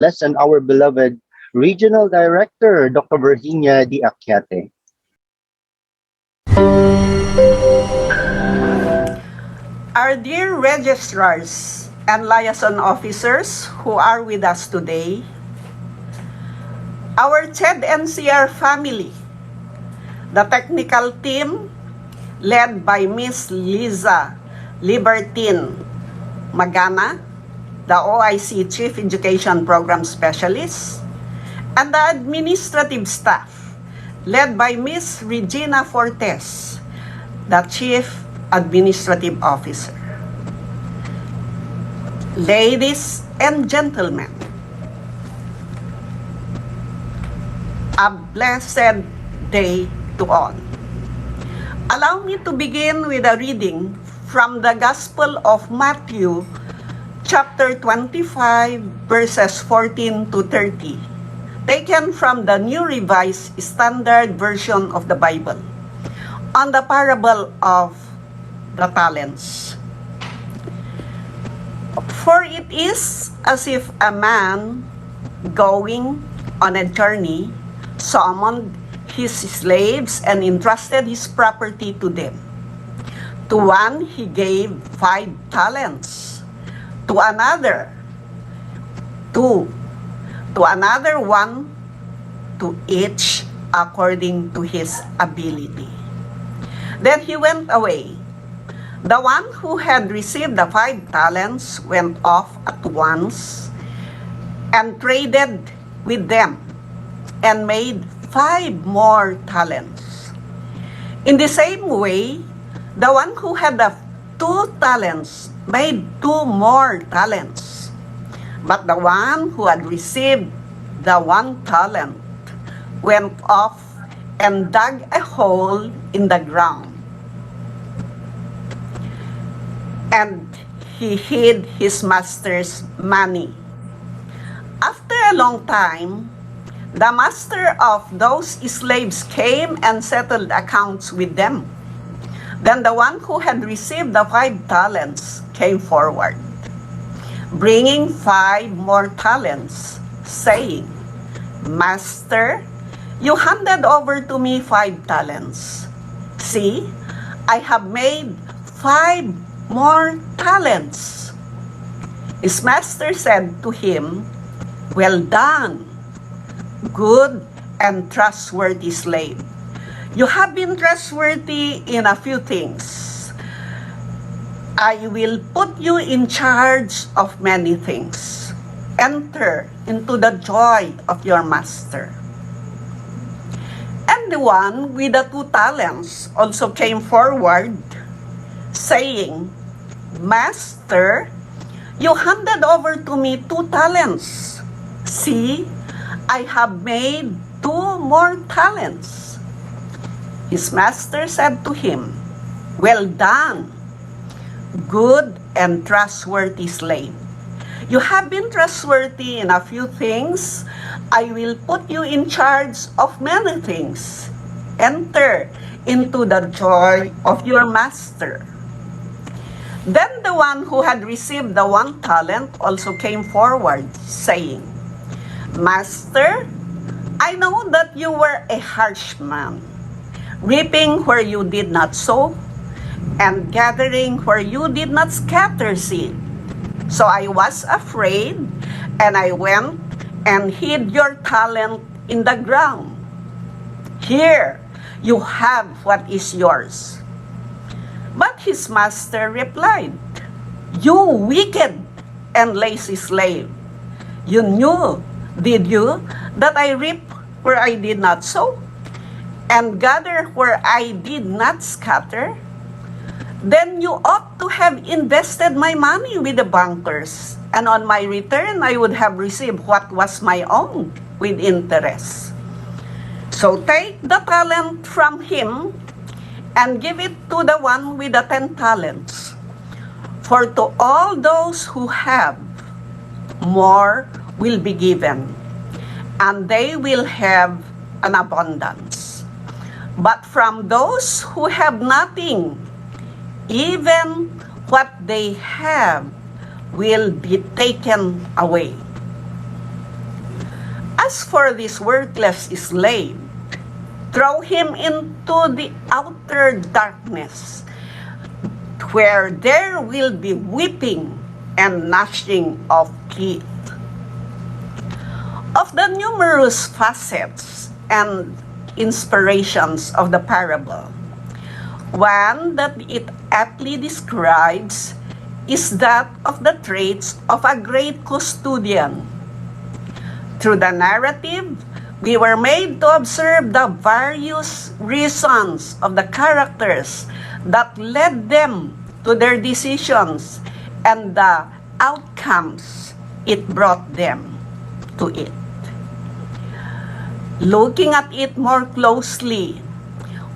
and our beloved Regional Director, Dr. Virginia D. Aquiate. Our dear registrars and liaison officers who are with us today, our CHED NCR family, the technical team led by Miss Liza Libertine Magana, the OIC Chief Education Program Specialist, and the administrative staff led by Miss Regina Fortes, the Chief Administrative Officer. Ladies and gentlemen, a blessed day to all. Allow me to begin with a reading from the Gospel of Matthew, chapter 25, verses 14 to 30, taken from the New Revised Standard Version of the Bible, on the parable of the talents. For it is as if a man going on a journey summoned his slaves and entrusted his property to them. To one he gave 5 talents, to another 2, to another 1, to each according to his ability. Then he went away. The one who had received the 5 talents went off at once and traded with them and made 5 more talents. In the same way, the one who had the 2 talents made 2 more talents. But the one who had received the 1 talent went off and dug a hole in the ground, and he hid his master's money. After a long time, the master of those slaves came and settled accounts with them. Then the one who had received the 5 talents came forward, bringing 5 more talents, saying, Master, you handed over to me 5 talents. See, I have made 5 more talents. His master said to him, Well done, good and trustworthy slave. You have been trustworthy in a few things. I will put you in charge of many things. Enter into the joy of your master. And the one with the 2 talents also came forward, saying, Master, you handed over to me 2 talents. See, I have made 2 more talents. His master said to him, Well done, good and trustworthy slave. You have been trustworthy in a few things. I will put you in charge of many things. Enter into the joy of your master. Then the one who had received the 1 talent also came forward, saying, Master, I know that you were a harsh man, reaping where you did not sow, and gathering where you did not scatter seed. So I was afraid, and I went and hid your talent in the ground. Here, you have what is yours. But his master replied, You wicked and lazy slave, you knew, did you, that I reap where I did not sow, and gather where I did not scatter? Then you ought to have invested my money with the bankers, and on my return I would have received what was my own with interest. So take the talent from him and give it to the one with the 10 talents. For to all those who have, more will be given, and they will have an abundance. But from those who have nothing, even what they have will be taken away. As for this worthless slave, throw him into the outer darkness, where there will be weeping and gnashing of teeth. Of the numerous facets and inspirations of the parable, one that it aptly describes is that of the traits of a great custodian. Through the narrative, we were made to observe the various reasons of the characters that led them to their decisions and the outcomes it brought them to it. Looking at it more closely,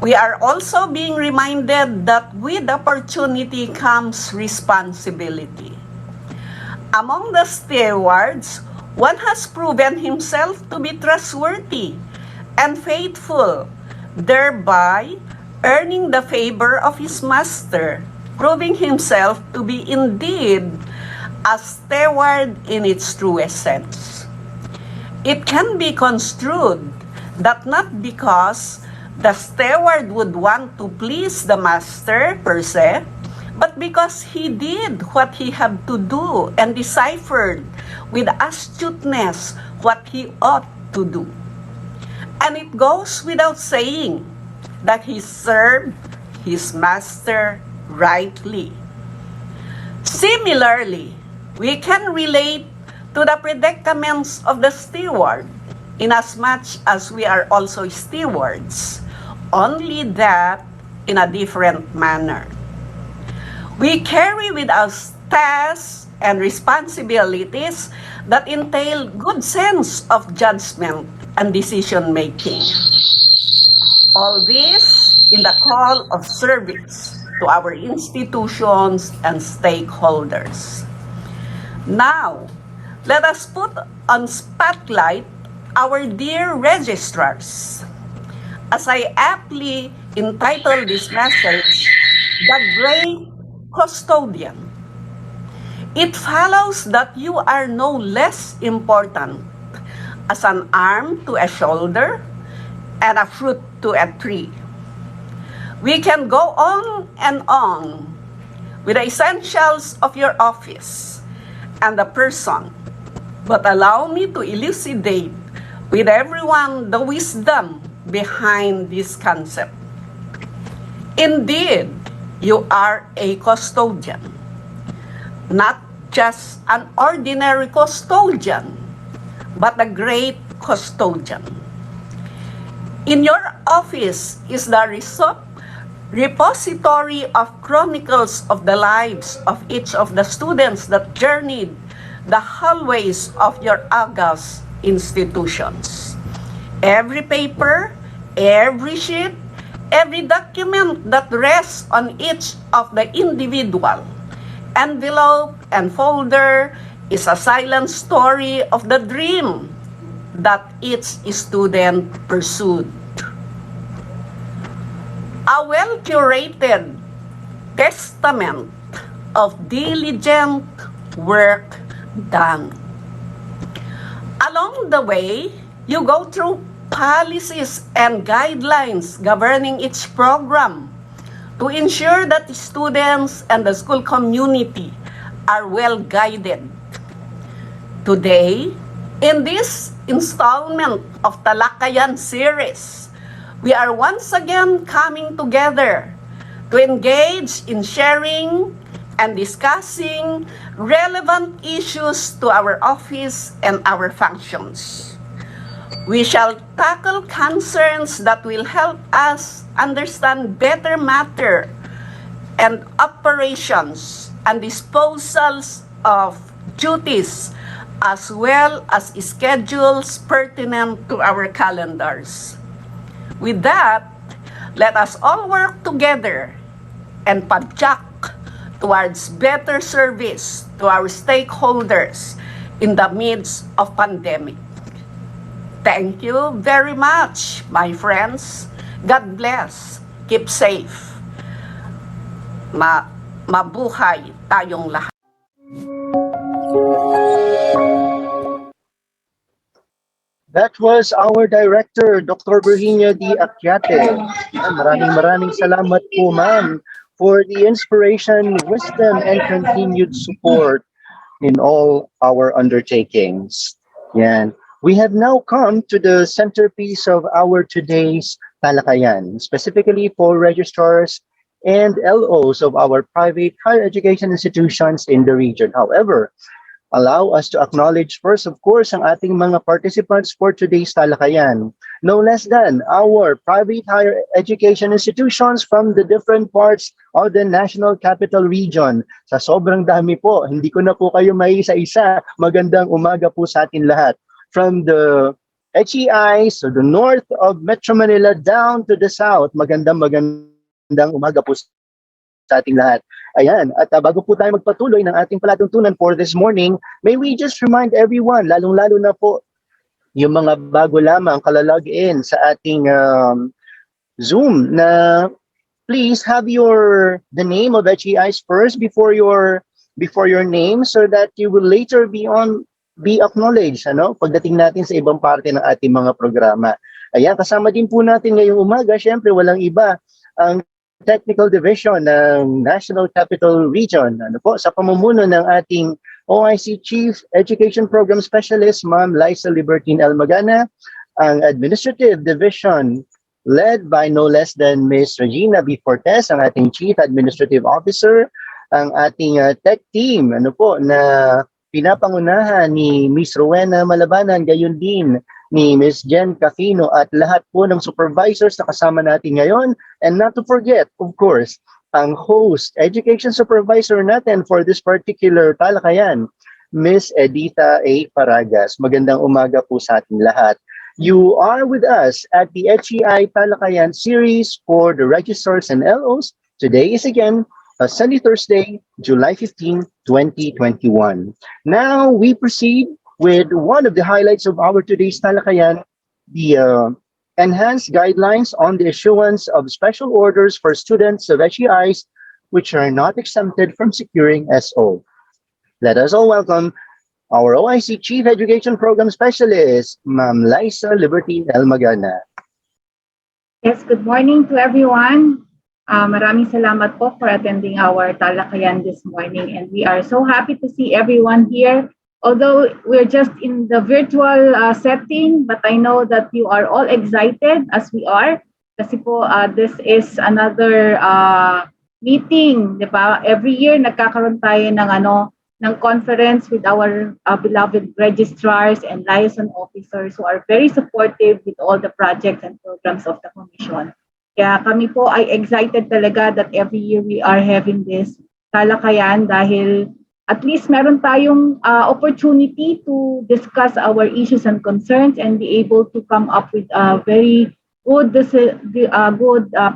we are also being reminded that with opportunity comes responsibility. Among the stewards, one has proven himself to be trustworthy and faithful, thereby earning the favor of his master, proving himself to be indeed a steward in its truest sense. It can be construed that not because the steward would want to please the master per se, but because he did what he had to do and deciphered with astuteness what he ought to do. And it goes without saying that he served his master rightly. Similarly, we can relate to the predicaments of the steward, inasmuch as we are also stewards, only that in a different manner. We carry with us tasks and responsibilities that entail good sense of judgment and decision making. All this in the call of service to our institutions and stakeholders. Now, let us put on spotlight our dear registrars. As I aptly entitled this message, The Great Custodian. It follows that you are no less important as an arm to a shoulder and a fruit to a tree. We can go on and on with the essentials of your office and the person, but allow me to elucidate with everyone the wisdom behind this concept. Indeed, you are a custodian, not just an ordinary custodian, but a great custodian. In your office is the repository of chronicles of the lives of each of the students that journeyed the hallways of your august institutions. Every paper, every sheet, every document that rests on each of the individual envelope and folder is a silent story of the dream that each student pursued. A well-curated testament of diligent work done. Along the way, you go through policies and guidelines governing each program to ensure that the students and the school community are well guided. Today, in this installment of Talakayan series, we are once again coming together to engage in sharing and discussing relevant issues to our office and our functions. We shall tackle concerns that will help us understand better matter and operations and disposals of duties as well as schedules pertinent to our calendars. With that, let us all work together and padyak towards better service to our stakeholders in the midst of pandemic. Thank you very much, my friends. God bless. Keep safe. Mabuhay tayong lahat. That was our director, Dr. Virginia D. Akyate. Yan, maraming salamat po, ma'am, for the inspiration, wisdom, and continued support in all our undertakings. Yan. We have now come to the centerpiece of our today's talakayan, specifically for registrars and LOs of our private higher education institutions in the region. However, allow us to acknowledge first, of course, ang ating mga participants for today's talakayan. No less than our private higher education institutions from the different parts of the National Capital Region. Sa sobrang dami po, hindi ko na po kayo may isa-isa. Magandang umaga po sa atin lahat. From the HEI, so the north of Metro Manila down to the south, magandang umaga po sa ating lahat. Ayan, at bago po tayo magpatuloy ng ating palatuntunan for this morning, may we just remind everyone, lalong-lalo na po yung mga bago lamang kalalog-in sa ating Zoom na please have the name of HEIs first before your name so that you will later be acknowledged pagdating natin sa ibang parte ng ating mga programa. Ayan, kasama din po natin ngayong umaga, syempre walang iba ang Technical Division ng National Capital Region. Sa pamumuno ng ating OIC Chief Education Program Specialist, Ma'am Liza Libertine L. Magana, ang Administrative Division led by no less than Ms. Regina B. Fortes, ang ating Chief Administrative Officer, ang ating tech team, na pinapangunahan ni Ms. Rowena Malabanan, gayon din ni Ms. Jen Cafino at lahat po ng supervisors na kasama natin ngayon. And not to forget, of course, ang host, education supervisor natin for this particular talakayan, Ms. Edita A. Paragas. Magandang umaga po sa ating lahat. You are with us at the HEI Talakayan series for the registrars and LOs. Today is again Sunday, Thursday, July 15, 2021. Now we proceed with one of the highlights of our today's talakayan, the enhanced guidelines on the issuance of special orders for students of HEIs which are not exempted from securing SO. Let us all welcome our OIC Chief Education Program Specialist, Ma'am Liza Libertine L. Magana. Yes, good morning to everyone. Maraming salamat po for attending our talakayan this morning, and we are so happy to see everyone here. Although we're just in the virtual setting, but I know that you are all excited as we are. Kasi po, this is another meeting, di ba? Every year nagkakaroon tayo ng conference with our beloved registrars and liaison officers who are very supportive with all the projects and programs of the Commission. Kaya kami po ay excited talaga that every year we are having this talakayan dahil at least meron tayong opportunity to discuss our issues and concerns and be able to come up with very good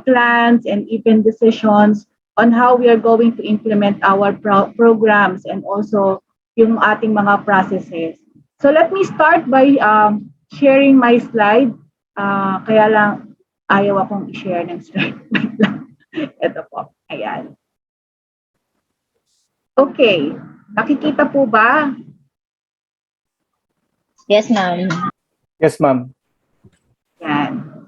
plans and even decisions on how we are going to implement our programs and also yung ating mga processes. So let me start by sharing my slide. Kaya lang ayaw akong i-share ng slide. Ito po. Ayan. Okay. Nakikita po ba? Yes, ma'am. Yes, ma'am. Yan.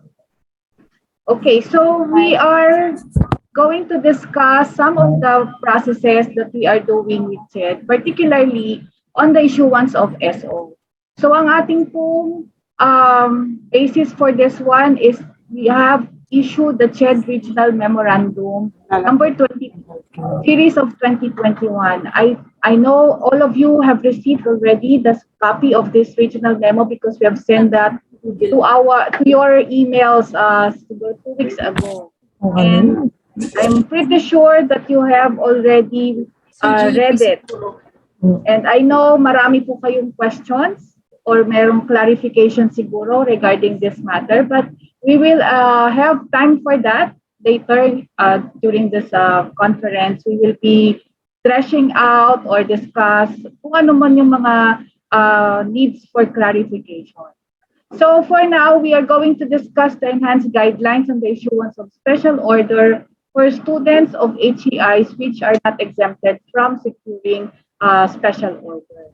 Okay, so we are going to discuss some of the processes that we are doing with CHED, particularly on the issuance of SO. So ang ating pong basis for this one is we have issued the CHED Regional Memorandum number 20, series of 2021. I know all of you have received already the copy of this regional memo because we have sent that to your emails 2 weeks ago. And I'm pretty sure that you have already read it. And I know marami po kayong questions or merong clarification siguro regarding this matter, but we will have time for that later during this conference. We will be thrashing out or discuss kung ano man yung mga needs for clarification. So for now, we are going to discuss the enhanced guidelines on the issuance of special order for students of HEIs which are not exempted from securing special order.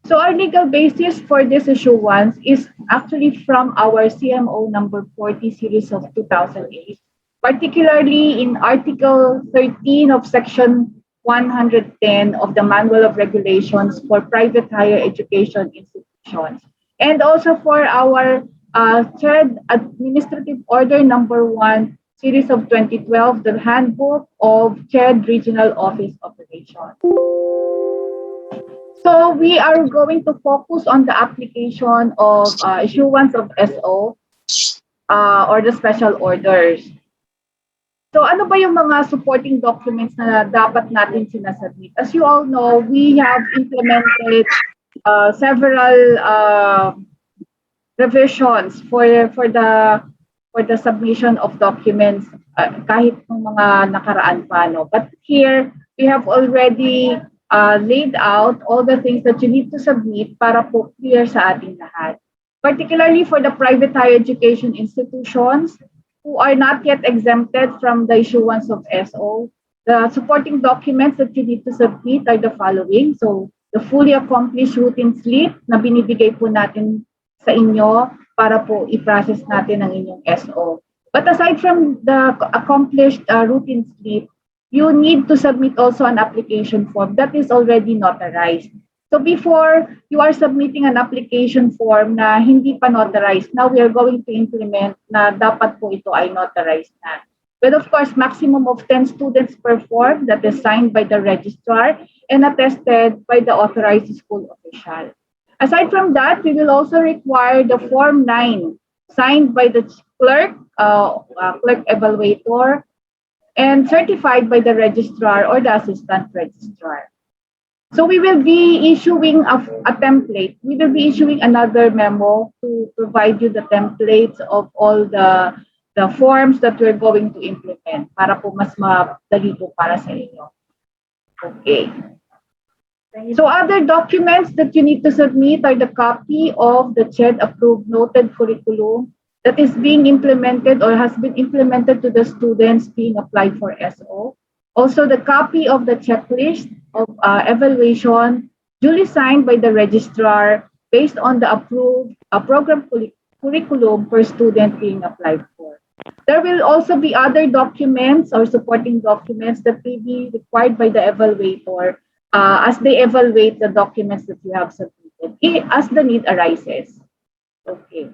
So our legal basis for this issuance is actually from our CMO number 40 series of 2008, particularly in Article 13 of Section 110 of the Manual of Regulations for Private Higher Education Institutions. And also for our CHED Administrative Order number 1 series of 2012, the Handbook of CHED Regional Office Operations. So we are going to focus on the application of issuance of SO or the special orders. So ano ba yung mga supporting documents na dapat natin sinasubmit? As you all know, we have implemented several revisions for the submission of documents kahit ng mga nakaraan pa, no? But here we have already laid out all the things that you need to submit para po clear sa ating lahat. Particularly for the private higher education institutions who are not yet exempted from the issuance of SO, the supporting documents that you need to submit are the following. So, the fully accomplished routine slip na binibigay po natin sa inyo para po i-process natin ang inyong SO. But aside from the accomplished routine slip, you need to submit also an application form that is already notarized. So before you are submitting an application form na hindi pa notarized, now we are going to implement na dapat po ito ay notarized na. But of course, maximum of 10 students per form that is signed by the registrar and attested by the authorized school official. Aside from that, we will also require the Form 9 signed by the clerk, clerk evaluator, and certified by the registrar or the assistant registrar. So we will be issuing a template. We will be issuing another memo to provide you the templates of all the forms that we're going to implement para po mas madali po para sa inyo. Okay. So other documents that you need to submit are the copy of the CHED approved noted curriculum that is being implemented or has been implemented to the students being applied for SO. Also, the copy of the checklist of evaluation duly signed by the registrar based on the approved program curriculum per student being applied for. There will also be other documents or supporting documents that may be required by the evaluator as they evaluate the documents that you have submitted as the need arises. Okay.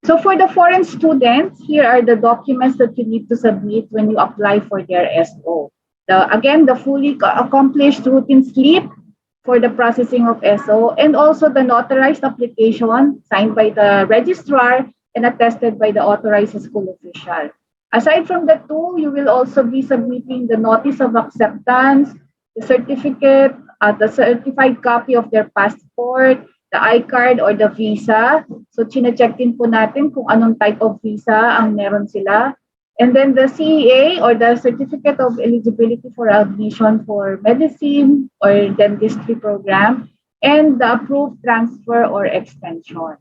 So for the foreign students, here are the documents that you need to submit when you apply for their SO. Again, the fully accomplished routine slip for the processing of SO and also the notarized application signed by the registrar and attested by the authorized school official. Aside from the two, you will also be submitting the notice of acceptance, the certificate, the certified copy of their passport, the iCard or the visa. So, chine-check din po natin kung anong type of visa ang meron sila. And then the CEA or the Certificate of Eligibility for Admission for Medicine or Dentistry Program and the approved transfer or extension.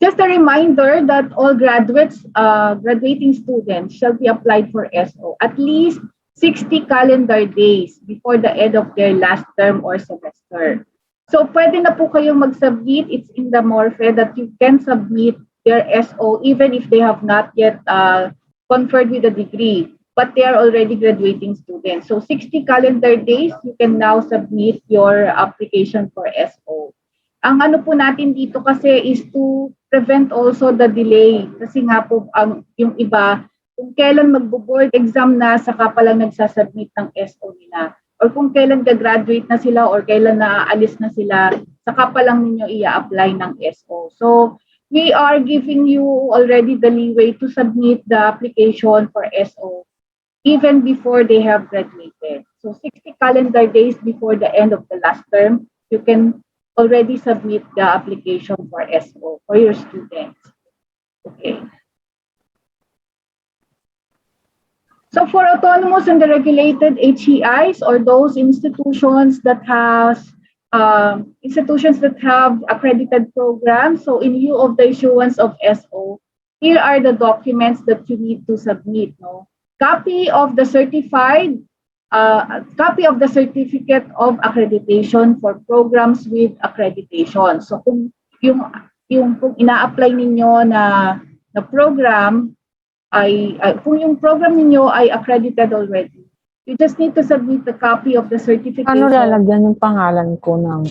Just a reminder that all graduating students shall be applied for SO at least 60 calendar days before the end of their last term or semester. So pwede na po kayong mag-submit. It's in the MORFE that you can submit their SO even if they have not yet conferred with a degree, but they are already graduating students. So 60 calendar days, you can now submit your application for SO. Ang ano po natin dito kasi is to prevent also the delay. Kasi nga po yung iba, kung kailan magbo-board exam na, saka pa lang nagsasubmit ng SO nila. Or kung kailan gagraduate na sila or kailan naaalis na sila, saka pa lang ninyo i-apply ng SO. So, we are giving you already the leeway to submit the application for SO even before they have graduated. So, 60 calendar days before the end of the last term, you can already submit the application for SO for your students. Okay. So for autonomous and the regulated HEIs or those institutions that have accredited programs, so in lieu of the issuance of SO, here are the documents that you need to submit. No? Copy of the certified a copy of the certificate of accreditation for programs with accreditation. So kung kung ina-apply ninyo na program kung yung program ninyo ay accredited already, you just need to submit a copy of the certification. Ano lalagyan yung pangalan ko ng,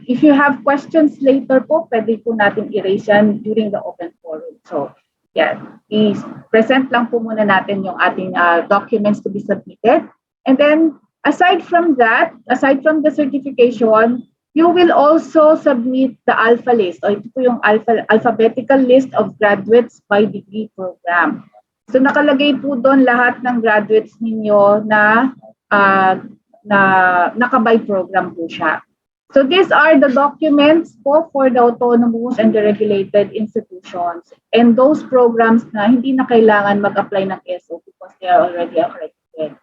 If you have questions later po, pwede po natin i-raise yan during the open forum. So, yeah, i-present lang po muna natin yung ating documents to be submitted. And then, aside from that, aside from the certification, you will also submit the alpha list, o ito po yung alphabetical list of graduates by degree program. So nakalagay po doon lahat ng graduates ninyo na naka-by program po siya. So these are the documents po for the autonomous and the regulated institutions and those programs na hindi na kailangan mag-apply ng SO because they are already accredited.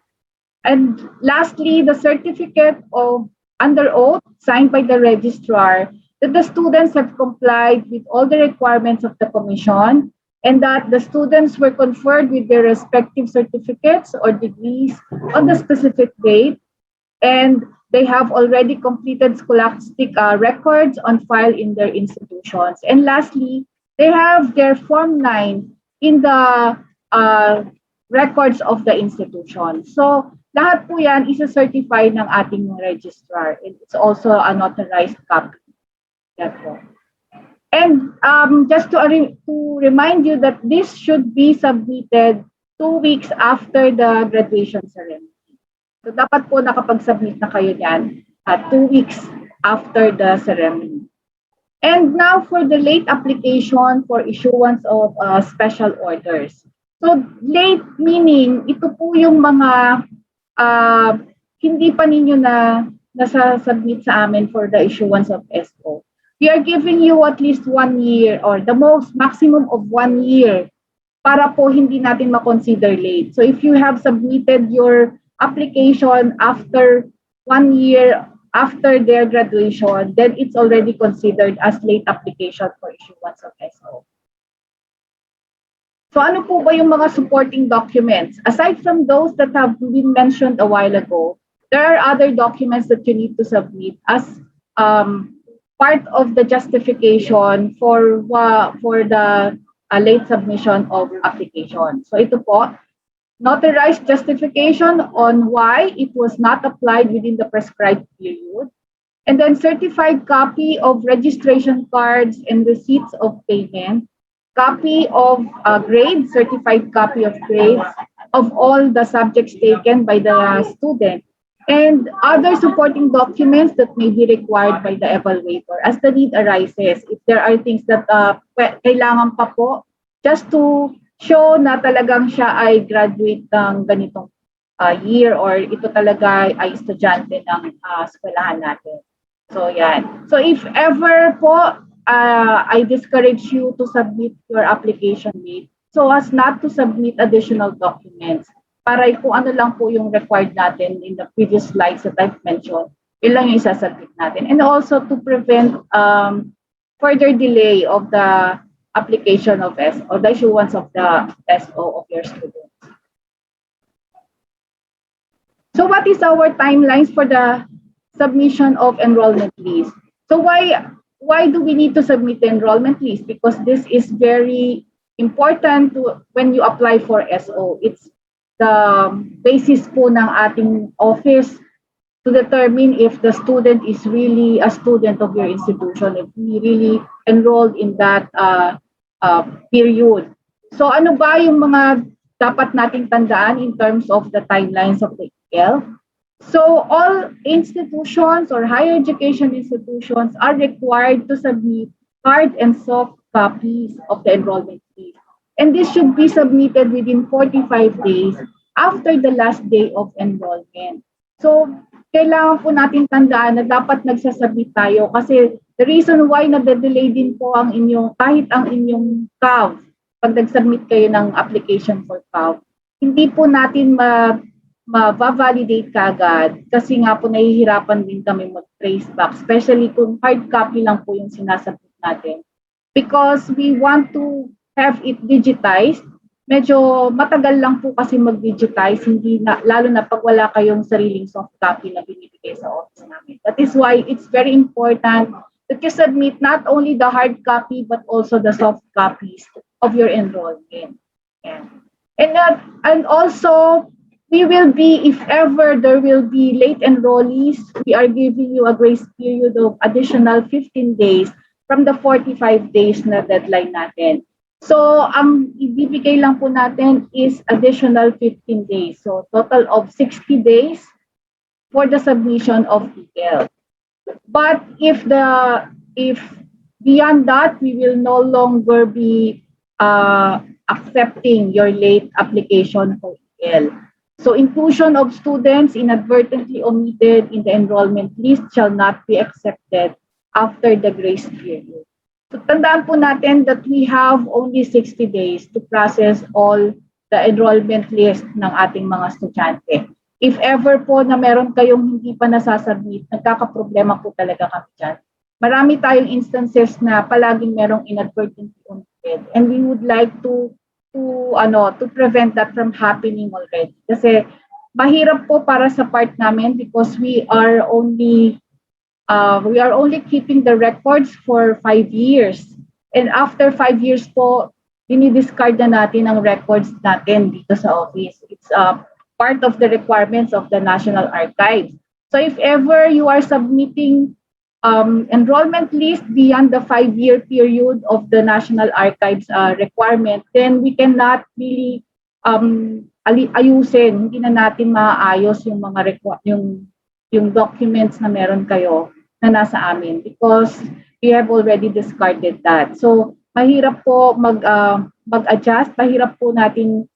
And lastly, the certificate of under oath signed by the registrar that the students have complied with all the requirements of the commission and that the students were conferred with their respective certificates or degrees on the specific date and they have already completed scholastic records on file in their institutions. And lastly, they have their Form 9 in the records of the institution. So lahat po yan isa-certify ng ating registrar. It's also a notarized copy. And just to remind you that this should be submitted 2 weeks after the graduation ceremony. So dapat po nakapag-submit na kayo yan 2 weeks after the ceremony. And now for the late application for issuance of special orders. So late meaning, ito po yung mga hindi pa ninyo na nasa-submit sa amin for the issuance of SO. We are giving you at least 1 year or the most maximum of 1 year para po hindi natin ma-consider late. So if you have submitted your application after 1 year after their graduation, then it's already considered as late application for issuance of SO. So ano po ba yung mga supporting documents? Aside from those that have been mentioned a while ago, there are other documents that you need to submit as part of the justification for the late submission of application. So ito po, notarized justification on why it was not applied within the prescribed period, and then certified copy of registration cards and receipts of payment, copy of grades, certified copy of grades of all the subjects taken by the student, and other supporting documents that may be required by the evaluator as the need arises. If there are things that kailangan pa po, just to show na talagang siya ay graduate ng ganitong year or ito talaga ay estudyante ng eskwelahan natin. So yan. So if ever po, I discourage you to submit your application late so as not to submit additional documents para kung ano lang po yung required natin in the previous slides that I've mentioned, yun lang yung isasubmit natin. And also to prevent further delay of the application of SO, or the issuance of the SO of your students. So what is our timelines for the submission of enrollment list? So why do we need to submit the enrollment list? Because this is very important when you apply for SO. It's the basis po ng ating office to determine if the student is really a student of your institution, if he really enrolled in that period. So ano ba yung mga dapat nating tandaan in terms of the timelines of the EL? So all institutions or higher education institutions are required to submit hard and soft copies of the enrollment list. And this should be submitted within 45 days after the last day of enrollment. So kailangan po natin tandaan na dapat nagsasubmit tayo kasi the reason why nade-delay din po ang inyong, kahit ang inyong CAV, pag nag-submit kayo ng application for CAV, hindi po natin ma-validate kagad kasi nga po nahihirapan din kami mag-trace back, especially kung hard copy lang po yung sinasubmit natin. Because we want to have it digitized medyo matagal lang po kasi mag-digitize, hindi na, lalo na pag wala kayong sariling soft copy na binibigay sa office namin. That is why it's very important that you submit not only the hard copy but also the soft copies of your enrollment. And also, we will be, if ever there will be late enrollees, we are giving you a grace period of additional 15 days from the 45 days na deadline natin. So, ang ibibigay lang po natin is additional 15 days. So, total of 60 days for the submission of details. But if beyond that, we will no longer be accepting your late application for EL. So inclusion of students inadvertently omitted in the enrollment list shall not be accepted after the grace period. So tandaan po natin that we have only 60 days to process all the enrollment list ng ating mga estudyante. If ever po na meron kayong hindi pa nasasubmit, nagkakaproblema po talaga kami dyan. Marami tayong instances na palaging merong inadvertently omitted, and we would like to prevent that from happening already. Kasi mahirap po para sa part namin because we are only keeping the records for 5 years. And after 5 years po, dinidiscard na natin ang records natin dito sa office. It's part of the requirements of the National Archives. So if ever you are submitting enrollment list beyond the 5-year period of the National Archives requirement, then we cannot really ayusin, hindi na natin maaayos yung mga yung documents na meron kayo na nasa amin because we have already discarded that. So mahirap po mag-adjust, mahirap po natin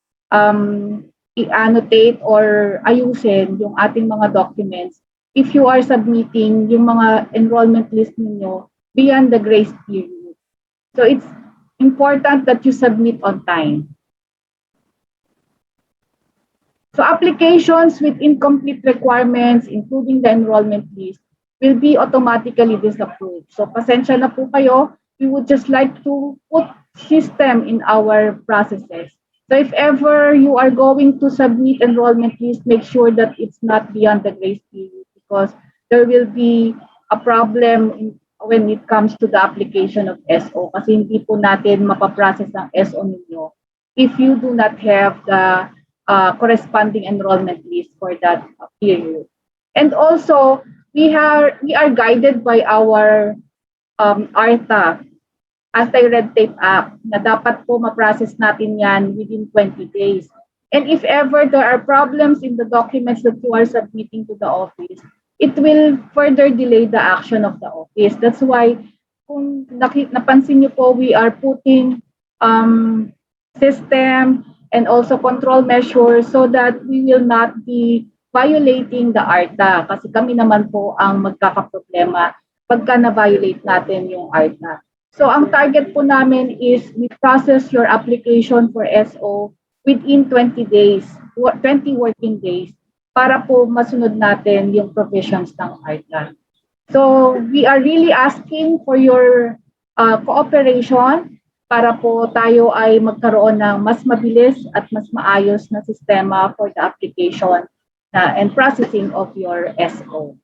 i-annotate or ayusin yung ating mga documents if you are submitting yung mga enrollment list ninyo beyond the grace period. So it's important that you submit on time. So applications with incomplete requirements, including the enrollment list, will be automatically disapproved. So pasensya na po kayo. We would just like to put system in our processes. So if ever you are going to submit enrollment list, make sure that it's not beyond the grace period because there will be a problem when it comes to the application of SO kasi hindi po natin mapaprocess ang SO ninyo if you do not have the corresponding enrollment list for that period. And also, we are guided by our ARTA, Anti-Red Tape Act, na dapat po ma-process natin yan within 20 days. And if ever there are problems in the documents that you are submitting to the office, it will further delay the action of the office. That's why, kung napansin niyo po, we are putting system and also control measures so that we will not be violating the ARTA kasi kami naman po ang magkakaproblema pagka na-violate natin yung ARTA. So ang target po namin is we process your application for SO within 20 days, 20 working days para po masunod natin yung provisions ng ARTA. So we are really asking for your cooperation para po tayo ay magkaroon ng mas mabilis at mas maayos na sistema for the application and processing of your SO.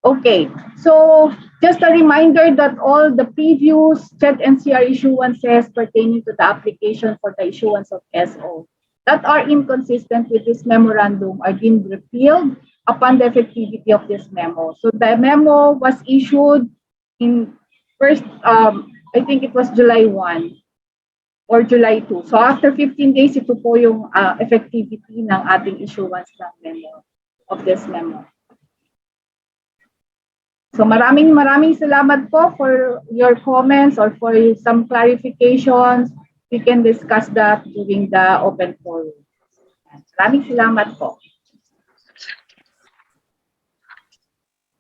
Okay, so just a reminder that all the previous CHED NCR issuances pertaining to the application for the issuance of SO that are inconsistent with this memorandum are deemed repealed upon the effectivity of this memo. So the memo was issued in first, I think it was July 1 or July 2. So after 15 days, ito po yung effectivity ng ating issuance ng memo, of this memo. So maraming salamat po for your comments or for some clarifications. We can discuss that during the open forum. Maraming salamat po.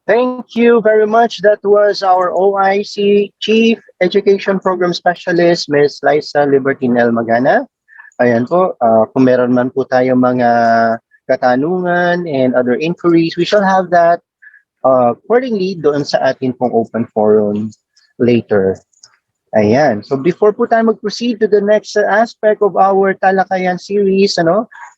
Thank you very much. That was our OIC Chief Education Program Specialist, Ms. Liza Libertine L. Magana. Ayan po, kung meron man po tayo mga katanungan and other inquiries, we shall have that accordingly doon sa atin pong open forum later. Ayan. So before po tayo mag-proceed to the next aspect of our talakayan series,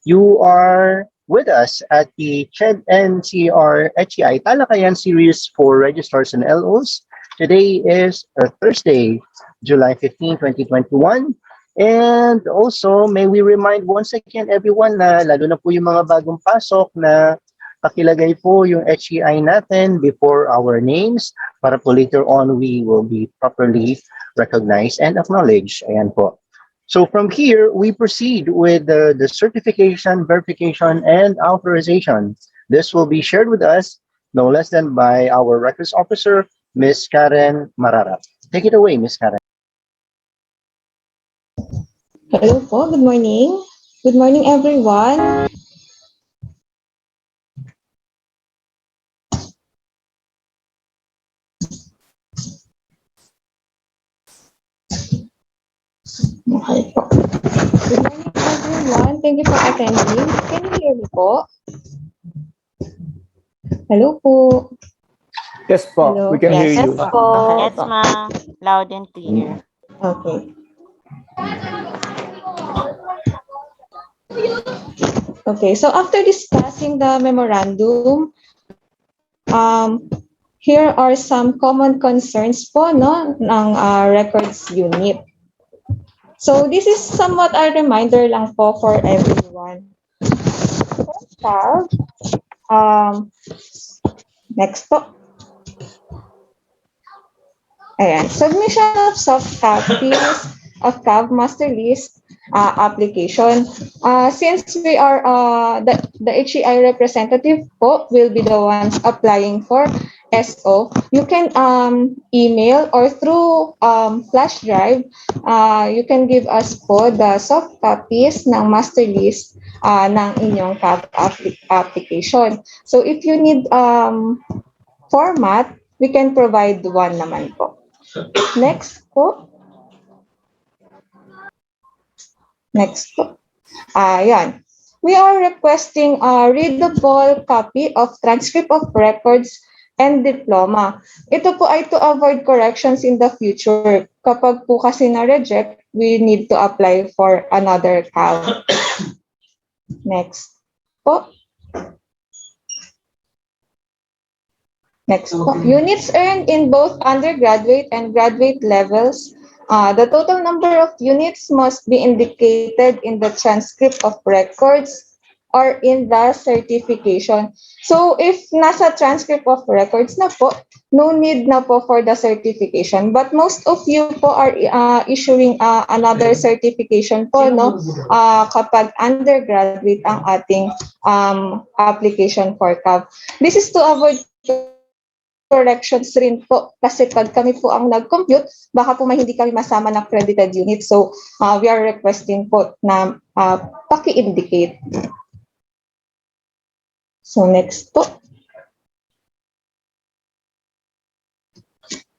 you are with us at the CHED NCR HEI Talakayan series for registrars and LOs. Today is Thursday, July 15, 2021. And also, may we remind once again everyone na lalo na po yung mga bagong pasok na pakilagay po yung HEI natin before our names para po later on we will be properly recognized and acknowledged. Ayan po. So from here, we proceed with the certification, verification, and authorization. This will be shared with us no less than by our records officer, Ms. Karen Marara. Take it away, Ms. Karen. Hello po, good morning. Good morning everyone. Okay po. Good morning everyone. Thank you for attending. Can you hear me po? Hello po. Yes po, Hello. we can hear Yes you. po. Okay Yes, po. ma'am. Loud and clear. Okay. Okay, so after discussing the memorandum, here are some common concerns po no, ng records unit. So this is somewhat a reminder lang po for everyone. First up, next po. Ayan, submission of soft copies of CAV master list application. Since we are the HEI representative po will be the ones applying for SO, you can email or through flash drive, you can give us po the soft copies ng master list ng inyong CAV application. So if you need format, we can provide one naman po. Next po. Next po. Ayan. We are requesting a readable copy of transcript of records and diploma. Ito po ay to avoid corrections in the future. Kapag po kasi na-reject, we need to apply for another CAV. Next po. Next po. Units earned in both undergraduate and graduate levels. The total number of units must be indicated in the transcript of records or in the certification. So if nasa transcript of records na po, no need na po for the certification. But most of you po are issuing another certification po, no? Kapag undergraduate ang ating application for CAV. This is to avoid corrections rin po kasi pag kami po ang nag-compute, baka po may hindi kami masama na credited unit. So, we are requesting po na paki-indicate. So, next po.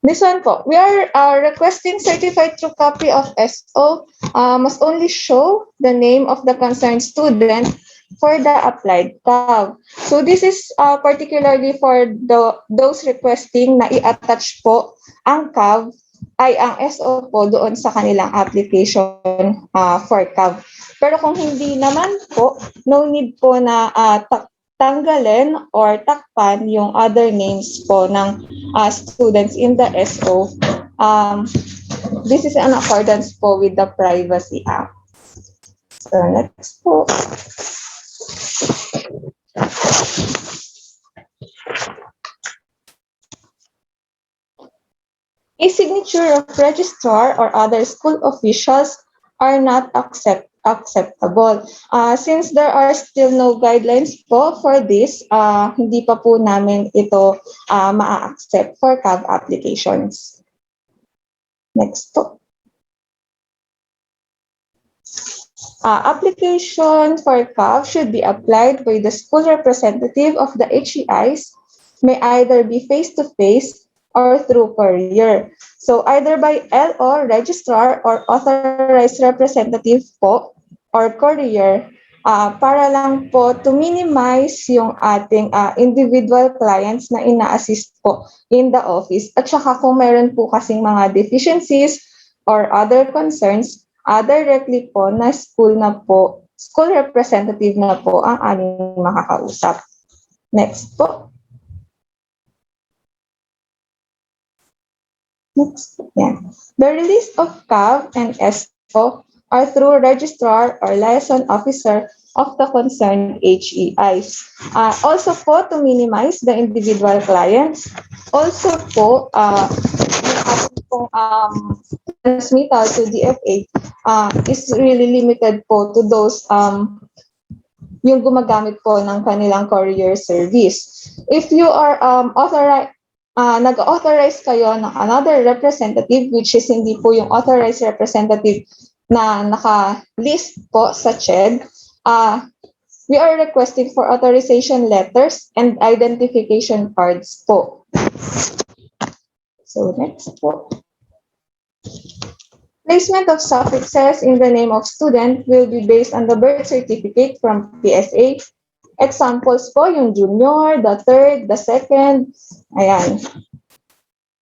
This one po, we are requesting certified true copy of SO must only show the name of the concerned student for the applied CAV. So this is particularly for those requesting na i-attach po ang CAV ay ang SO po doon sa kanilang application for CAV. Pero kung hindi naman po, no need po na tanggalin or takpan yung other names po ng students in the SO. This is in accordance po with the Privacy Act. So next po. A signature of registrar or other school officials are not acceptable. Since there are still no guidelines po for this, hindi pa po namin ito ma-accept for CAV applications. Next po. Application for CAV should be applied by the school representative of the HEIs, may either be face-to-face or through courier. So either by LO, registrar, or authorized representative po, or courier, para lang po to minimize yung ating individual clients na ina-assist po in the office. At saka kung meron po kasing mga deficiencies, or other concerns, directly po na school representative na po ang aming makakausap. Next po. Next. Yeah. The release of CAV and ESO are through registrar or liaison officer of the concerned HEIs. Also po, to minimize the individual clients, also po, yung ating pong transmittal to DFA is really limited po to those yung gumagamit po ng kanilang courier service. If you are nag-authorize kayo ng another representative, which is hindi po yung authorized representative na naka-list po sa CHED, we are requesting for authorization letters and identification cards po. So next po. Placement of suffixes in the name of student will be based on the birth certificate from PSA. Examples po, yung junior, the third, the second, ayan.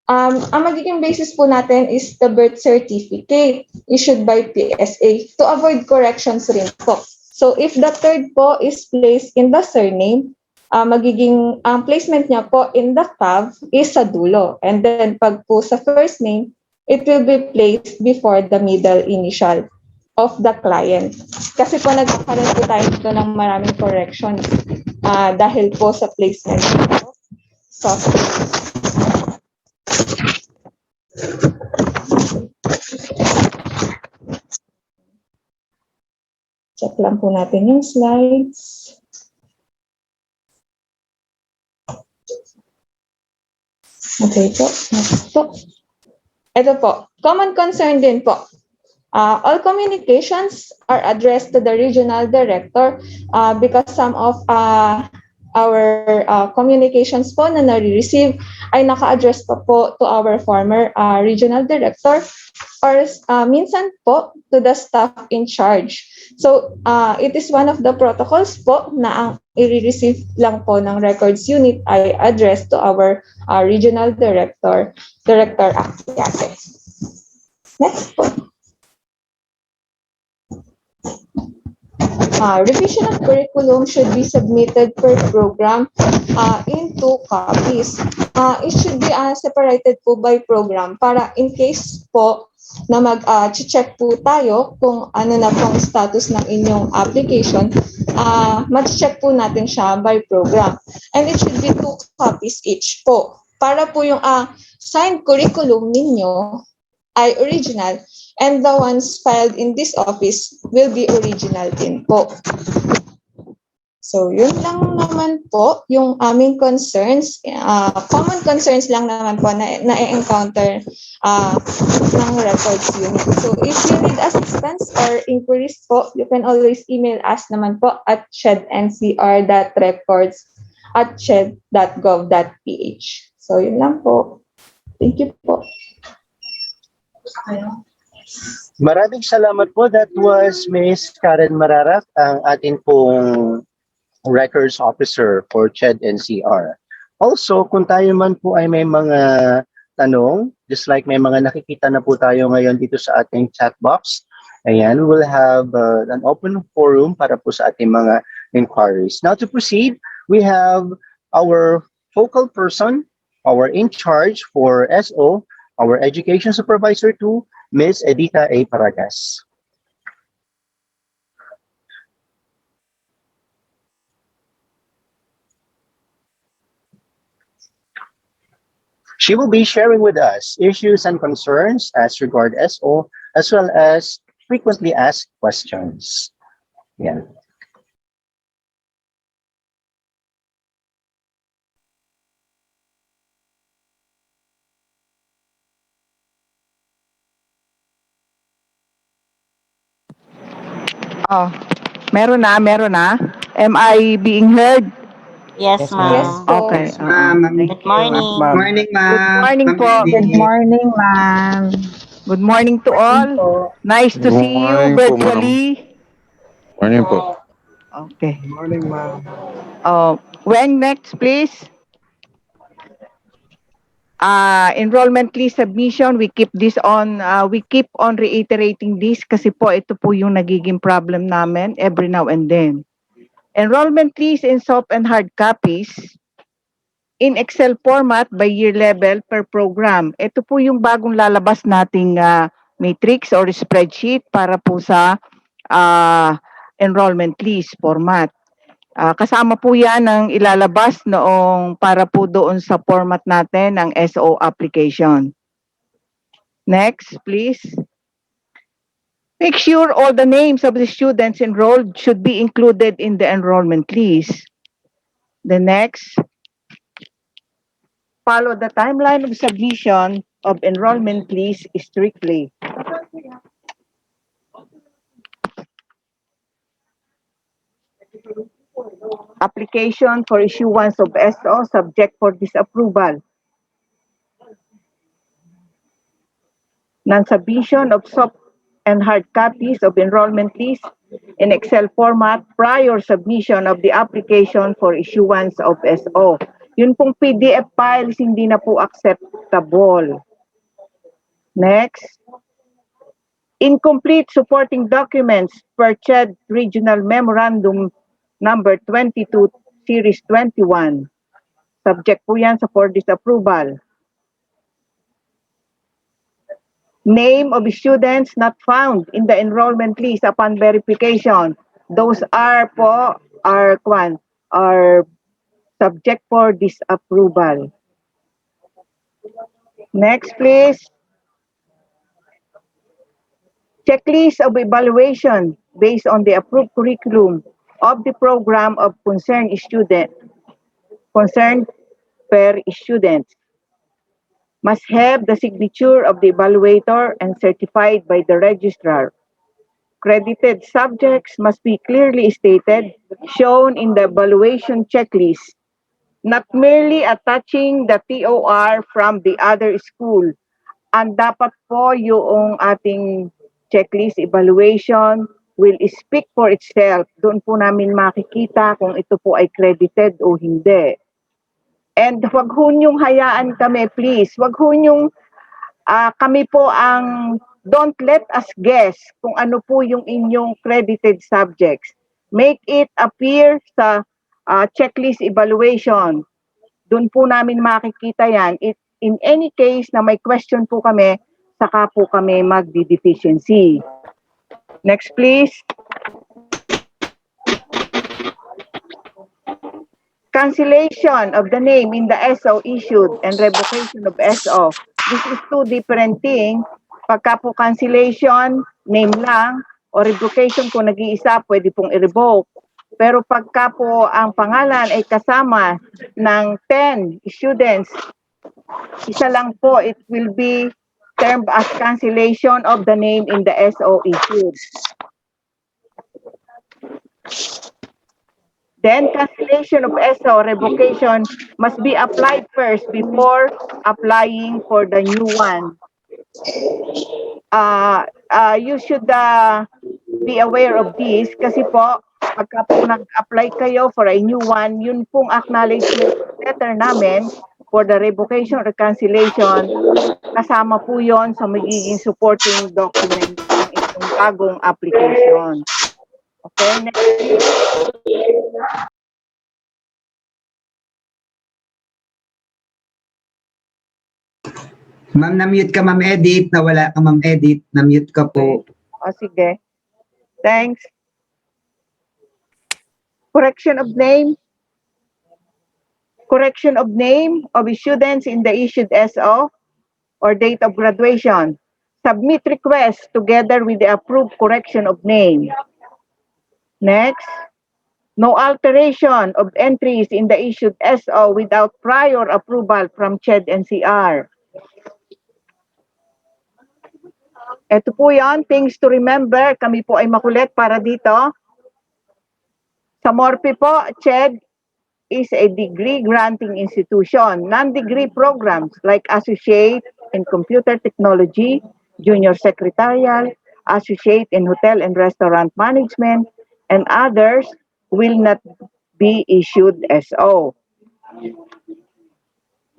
Ang magiging basis po natin is the birth certificate issued by PSA to avoid corrections rin po. So if the third po is placed in the surname, magiging placement niya po in the CAV is sa dulo. And then pag po sa first name, it will be placed before the middle initial of the client. Kasi po nagkakaroon po tayo dito ng maraming corrections dahil po sa placement of software. Check lang po natin yung slides. Okay po. Next po. Ito po. Common concern din po. All communications are addressed to the regional director because some of our communications po na nare-receive ay naka-address pa po to our former regional director or minsan po to the staff in charge. So it is one of the protocols po na ang i-receive lang po ng records unit ay addressed to our regional director, Director Akyate. Next po. Revision of curriculum should be submitted per program in 2 copies. It should be separated po by program para in case po na mag-check po tayo kung ano na pong status ng inyong application, mag-check po natin siya by program. And it should be 2 copies each po. Para po yung signed curriculum ninyo ay original and the ones filed in this office will be original din po. So, yun lang naman po yung aming concerns. Common concerns lang naman po na na-encounter ng records unit. So, if you need assistance or inquiries po, you can always email us naman po at chedncr.records@ched.gov.ph. So, yun lang po. Thank you po. Maraming salamat po. That was Ms. Karen Mararaf, ang ating pong records officer for CHED NCR. Also, kung tayo man po ay may mga tanong, just like may mga nakikita na po tayo ngayon dito sa ating chat box, ayan, we will have an open forum para po sa ating mga inquiries. Now to proceed, we have our focal person, our in charge for SO, our education supervisor 2, Ms. Edita A. Paragas. She will be sharing with us issues and concerns as regard SO, as well as frequently asked questions. Yeah. Oh, meron na. Am I being heard? Yes, Yes ma'am. po. Okay. Good morning. Good morning po. Good morning, ma'am. Good morning to all. Nice to see you virtually. Morning po. Okay. Good morning, ma'am. When next, please? Enrollment list submission, we keep on reiterating this kasi po ito po yung nagiging problem namin every now and then. Enrollment list in soft and hard copies in Excel format by year level per program. Ito po yung bagong lalabas nating matrix or spreadsheet para po sa enrollment list format. Kasama po yan ang ilalabas noong para po doon sa format natin ng SO application. Next, please. Make sure all the names of the students enrolled should be included in the enrollment list. The next, follow the timeline of submission of enrollment list strictly. Application for issuance of SO subject for disapproval. Non-submission of soft and hard copies of enrollment list in Excel format prior submission of the application for issuance of SO. Yun pong PDF files hindi na po acceptable. Next. Incomplete supporting documents per CHED Regional Memorandum number 22 Series 21. Subject po yan sa for disapproval. Name of students not found in the enrollment list upon verification. Those are subject for disapproval. Next, please. Checklist of evaluation based on the approved curriculum of the program of concerned per student. Must have the signature of the evaluator and certified by the registrar. Credited subjects must be clearly stated, shown in the evaluation checklist, not merely attaching the TOR from the other school. Ang dapat po yung ating checklist evaluation will speak for itself. Doon po namin makikita kung ito po ay credited o hindi. And wag ho niyong hayaan kami, please. Wag ho niyong kami po don't let us guess kung ano po yung inyong credited subjects. Make it appear sa checklist evaluation. Doon po namin makikita yan. In any case na may question po kami, saka po kami magdi-deficiency. Next, please. Cancellation of the name in the SO issued and revocation of SO. This is two different things. Pagka po cancellation, name lang, o revocation kung nag-iisa, pwede pong i-revoke. Pero pagka po ang pangalan ay kasama ng 10 students, isa lang po, it will be termed as cancellation of the name in the SO issued. Then cancellation of SO revocation must be applied first before applying for the new one. You should be aware of this kasi po pagka po nag-apply kayo for a new one, yun pong acknowledgement letter namin for the revocation or cancellation, kasama po yon sa magiging supporting document ng itong bagong application. Okay, next please. Ma'am, na-mute ka, Ma'am Edith. Nawala ka, Ma'am Edith. Na-mute ka po. O, sige. Thanks. Correction of name. Correction of name of students in the issued SO or date of graduation. Submit request together with the approved correction of name. Next. No alteration of entries in the issued SO without prior approval from CHED and CR. Ito po yan, things to remember. Kami po ay makulit para dito. Sa Morphe po, CHED is a degree-granting institution. Non-degree programs like Associate in Computer Technology, Junior Secretarial, Associate in Hotel and Restaurant Management, and others will not be issued SO.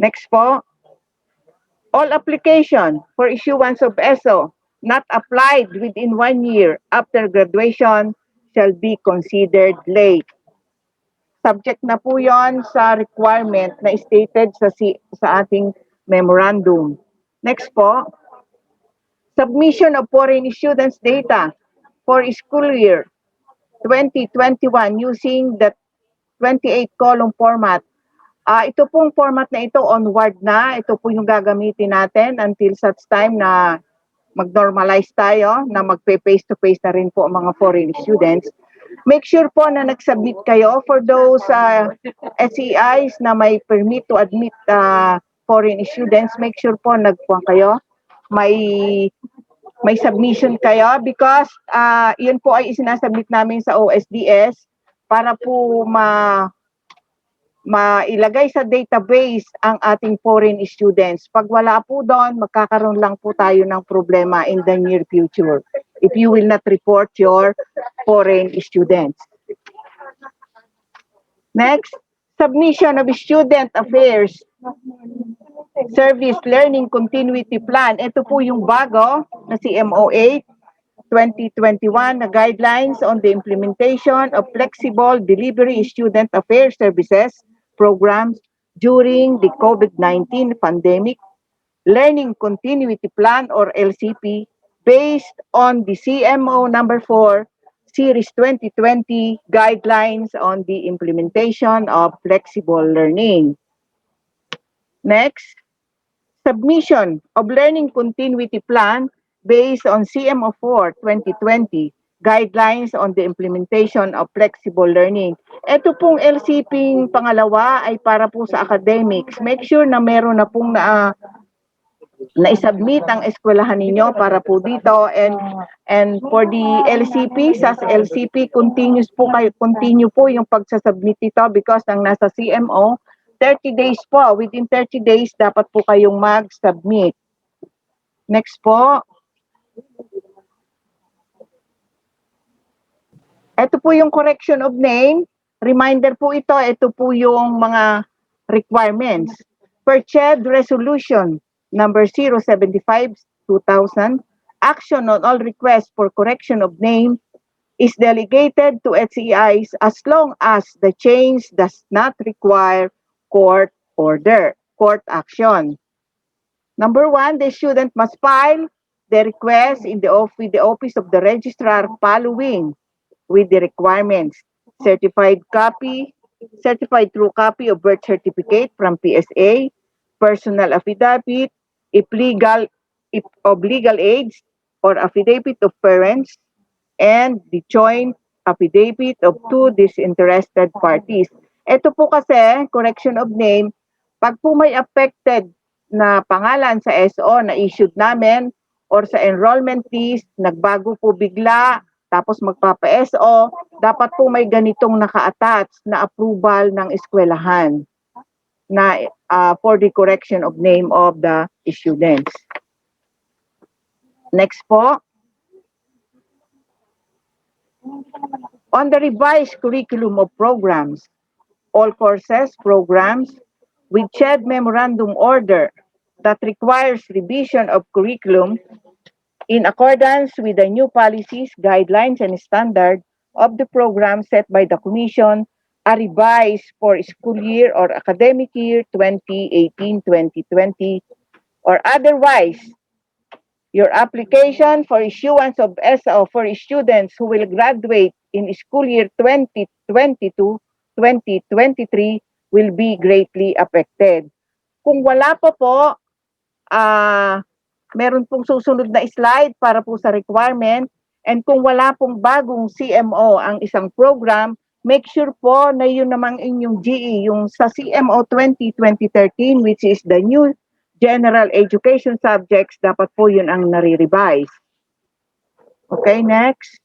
Next po. All application for issuance of ESO not applied within 1 year after graduation shall be considered late. Subject na po yon sa requirement na stated sa ating memorandum. Next po, submission of foreign students data for school year 2021 using the 28-column format. Ito pong format na ito onward na. Ito po yung gagamitin natin until such time na mag-normalize tayo, na magpe-face-to-face na rin po ang mga foreign students. Make sure po na nag-submit kayo for those SEIs na may permit to admit foreign students. Make sure po nagpuan kayo. May submission kayo because yun po ay isinasubmit namin sa OSDS para po mailagay sa database ang ating foreign students. Pag wala po doon, magkakaroon lang po tayo ng problema in the near future if you will not report your foreign students. Next, submission of student affairs service learning continuity plan. Ito po yung bago na CMO8 2021 na guidelines on the implementation of flexible delivery student affairs services programs during the COVID-19 pandemic, Learning Continuity Plan or LCP, based on the CMO number 4, Series 2020 guidelines on the implementation of flexible learning. Next, submission of Learning Continuity Plan based on CMO4 2020 guidelines on the implementation of flexible learning. Ito pong LCP pangalawa ay para po sa academics. Make sure na meron na pong na-submit ang eskwelahan ninyo para po dito, and for the LCP, SAS LCP, continue po yung pagsasubmit ito because ang nasa CMO 30 days po. Within 30 days dapat po kayong mag-submit. Next po. Ito po yung correction of name. Reminder po ito. Ito po yung mga requirements. Per CHED Resolution number 075/2000, action on all requests for correction of name is delegated to HEIs as long as the change does not require court action. Number 1, the student must file the request with the Office of the Registrar following with the requirements: certified true copy of birth certificate from PSA, personal affidavit, if of legal age, or affidavit of parents, and the joint affidavit of 2 disinterested parties. Ito po kasi, correction of name, pag po may affected na pangalan sa SO na issued namin or sa enrollment list, nagbago po bigla, tapos magpapa-SO, dapat po may ganitong naka-attach na approval ng eskwelahan na for the correction of name of the students. Next po. On the revised curriculum of programs, all courses, programs with CHED memorandum order that requires revision of curriculum in accordance with the new policies, guidelines, and standards of the program set by the Commission are revised for school year or academic year 2018-2020 or otherwise. Your application for issuance of SO for students who will graduate in school year 2022-2023 will be greatly affected. Kung wala pa po, meron pong susunod na slide para po sa requirement, and kung wala pong bagong CMO ang isang program, make sure po na yun namang inyong GE, yung sa CMO 2013, which is the new general education subjects, dapat po yun ang nare-revise. Okay, next.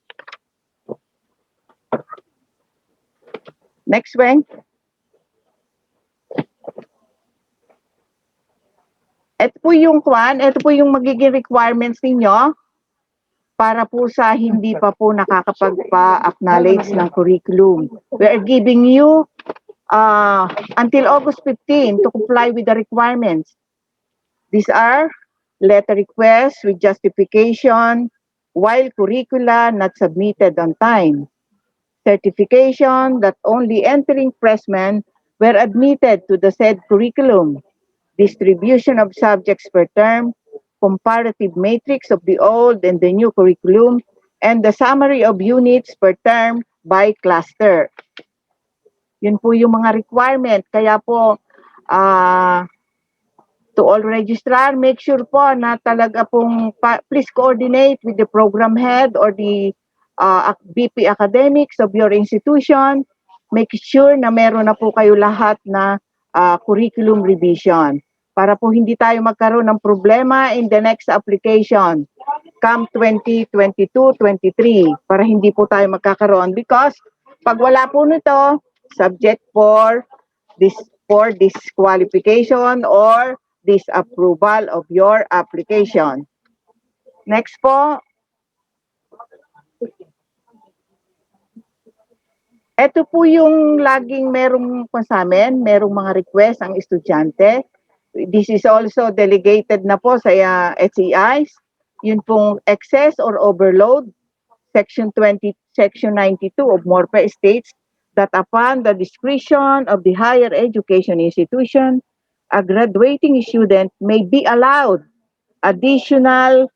Next, Weng. Ito po yung magiging requirements ninyo para po sa hindi pa po nakakapagpa-acknowledge ng curriculum. We are giving you until August 15 to comply with the requirements. These are letter requests with justification, while curricula not submitted on time, certification that only entering freshmen were admitted to the said curriculum, distribution of subjects per term, comparative matrix of the old and the new curriculum, and the summary of units per term by cluster. Yun po yung mga requirement. Kaya po, to all registrar, make sure po na talaga pong please coordinate with the program head or the BP academics of your institution. Make sure na meron na po kayo lahat na curriculum revision para po hindi tayo magkaroon ng problema in the next application come 2022-23 para hindi po tayo magkakaroon because pag wala po nito, subject for disqualification or disapproval of your application. Next po. Ito po yung laging merong sa amin, merong mga request ang estudyante. This is also delegated na po sa HEIs. Yun pong excess or overload. Section 92 of MORPA states that upon the discretion of the higher education institution, a graduating student may be allowed additional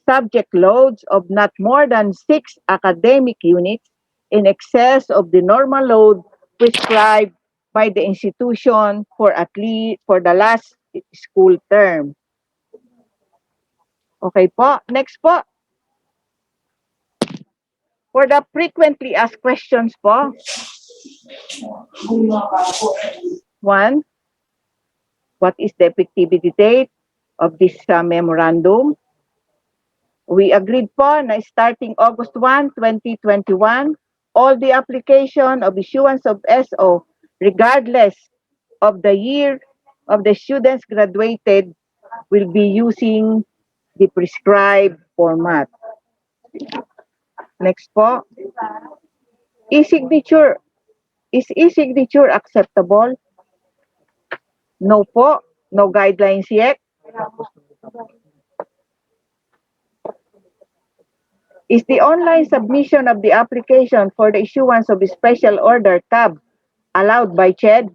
subject loads of not more than 6 academic units in excess of the normal load prescribed by the institution for at least for the last school term. Okay po. Next po. For the frequently asked questions po. 1. What is the effectivity date of this memorandum? We agreed po na starting August 1, 2021, all the application of issuance of SO, regardless of the year of the students graduated, will be using the prescribed format. Next po. E-signature. Is e-signature acceptable? No po. No guidelines yet. Is the online submission of the application for the issuance of a special order tab allowed by CHED?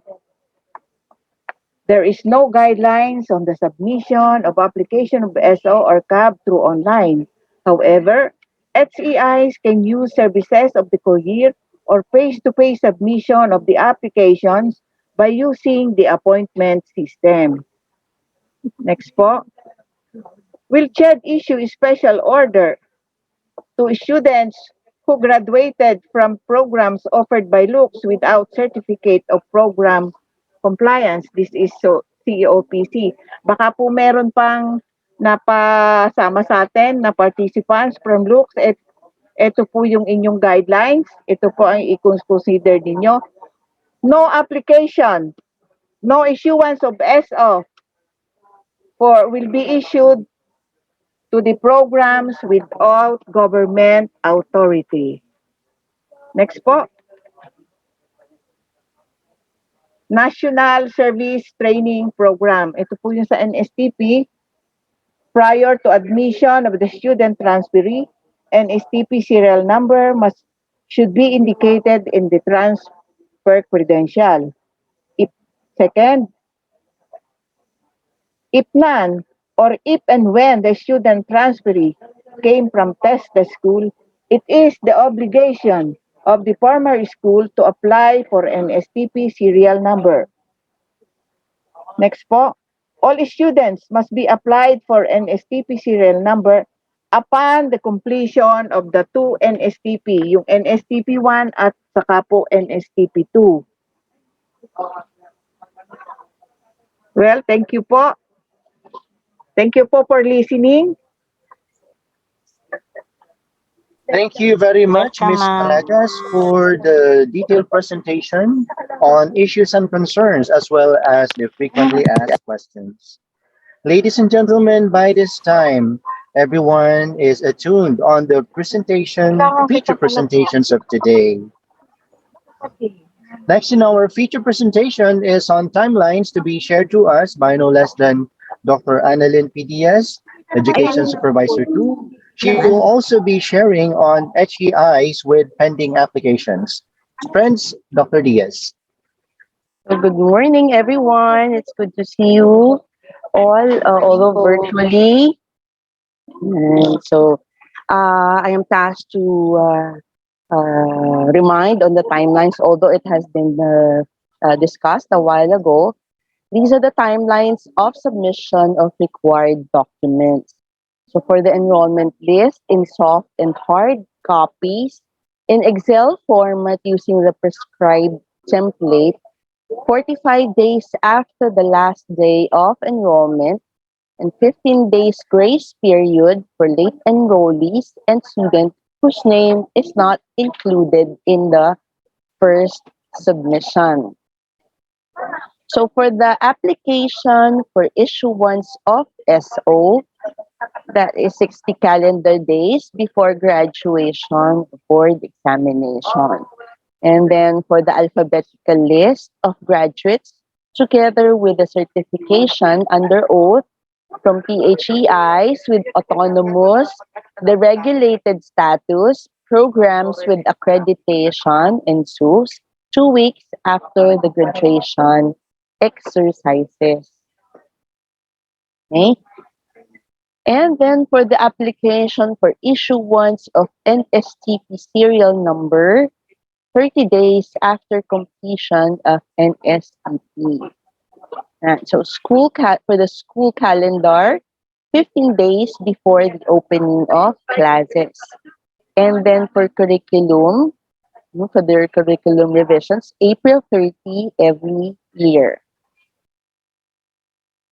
There is no guidelines on the submission of application of SO or CAB through online. However, HEIs can use services of the courier or face-to-face submission of the applications by using the appointment system. Next po. Will CHED issue a special order to students who graduated from programs offered by LUCS without certificate of program compliance? This is COPC. Baka po meron pang napasama sa atin na participants from LUCS. Ito po yung inyong guidelines. Ito po ang i-consider ninyo. No application, no issuance of SO will be issued to the programs without government authority. Next po. National Service Training Program. Ito po yung sa NSTP. Prior to admission of the student transferee, NSTP serial number should be indicated in the transfer credential. If none, or if and when the student transferee came from the school, it is the obligation of the former school to apply for an STP serial number. Next po. All students must be applied for an STP serial number upon the completion of the 2 NSTP, yung NSTP 1 at saka po NSTP 2. Well, thank you po. Thank you po for listening. Thank you very much, Ms. Calagas, for the detailed presentation on issues and concerns, as well as the frequently asked questions. Ladies and gentlemen, by this time, everyone is attuned on the feature presentations of today. Next in our feature presentation is on timelines to be shared to us by no less than Dr. Annalyn PDS, Education Supervisor 2. She will also be sharing on HEIs with pending applications. Friends, Dr. Diaz. So good morning, everyone. It's good to see you all, although virtually. And so, I am tasked to remind on the timelines, although it has been discussed a while ago. These are the timelines of submission of required documents. So for the enrollment list in soft and hard copies, in Excel format using the prescribed template, 45 days after the last day of enrollment, and 15 days grace period for late enrollees and students whose name is not included in the first submission. So for the application for issuance of SO, that is 60 calendar days before graduation board examination. And then for the alphabetical list of graduates, together with the certification under oath from PHEIs with autonomous, the regulated status, programs with accreditation ensues 2 weeks after the graduation exercises. Okay? And then for the application for issuance of NSTP serial number, 30 days after completion of NSTP. So for the school calendar, 15 days before the opening of classes. And then for curriculum, for their curriculum revisions, April 30 every year.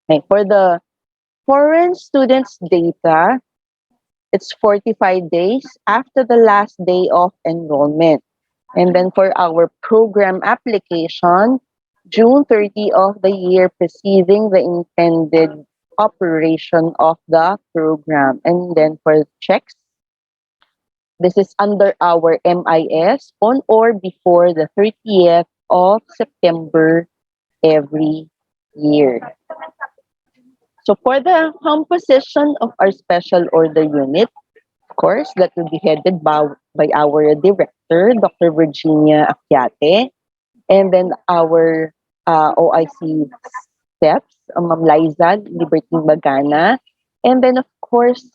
Okay, for the foreign students data, it's 45 days after the last day of enrollment. And then for our program application, June 30 of the year preceding the intended operation of the program. And then for checks, this is under our MIS on or before the 30th of September every year. So for the composition of our special order unit, of course, that will be headed by our director, Dr. Virginia Akyate, and then our OIC steps, Ma'am Liza Libertine Bagana, and then of course,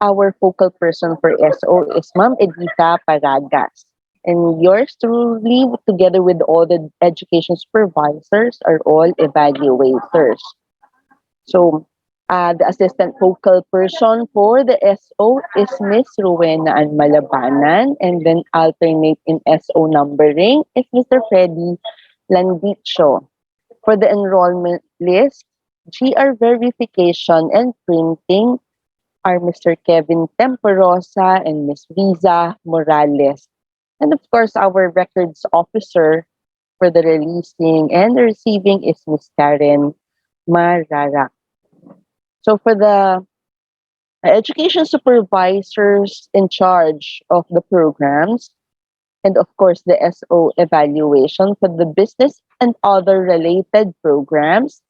our focal person for SO is Ma'am Edita Paragas. And yours truly, together with all the education supervisors, are all evaluators. So, the assistant focal person for the SO is Miss Rowena Ann Malabanan, and then alternate in SO numbering is Mr. Freddy Landicho. For the enrollment list, GR verification and printing are Mr. Kevin Temporosa and Miss Riza Morales. And of course, our records officer for the releasing and the receiving is Miss Karen Marara. So for the education supervisors in charge of the programs, and of course the SO evaluation for the business and other related programs,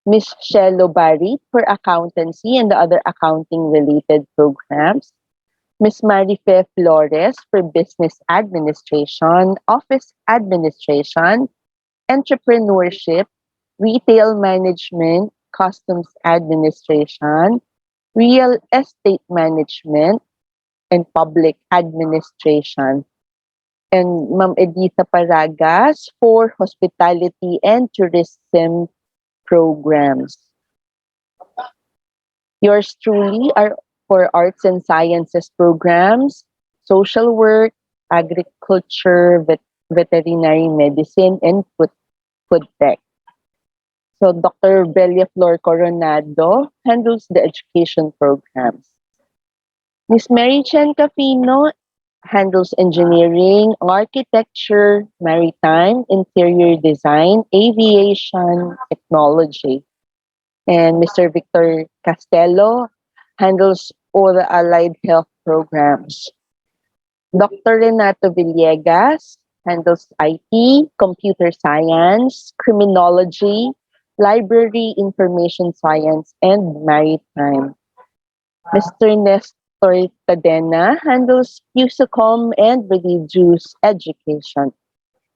Ms. Shelo Barit for accountancy and the other accounting related programs, Ms. Marife Flores for business administration, office administration, entrepreneurship, retail management, customs administration, real estate management, and public administration. And Ma'am Edita Paragas for hospitality and tourism programs. Yours truly are for arts and sciences programs, social work, agriculture, veterinary medicine, and food tech. So Dr. Belia Flor Coronado handles the education programs. Miss Mary Chen Cafino handles engineering, architecture, maritime, interior design, aviation, technology. And Mr. Victor Castello handles all the allied health programs. Dr. Renato Villegas handles IT, computer science, criminology, Library, Information Science, and Maritime. Mr. Nestor Cadena handles QSACOM and Religious Education.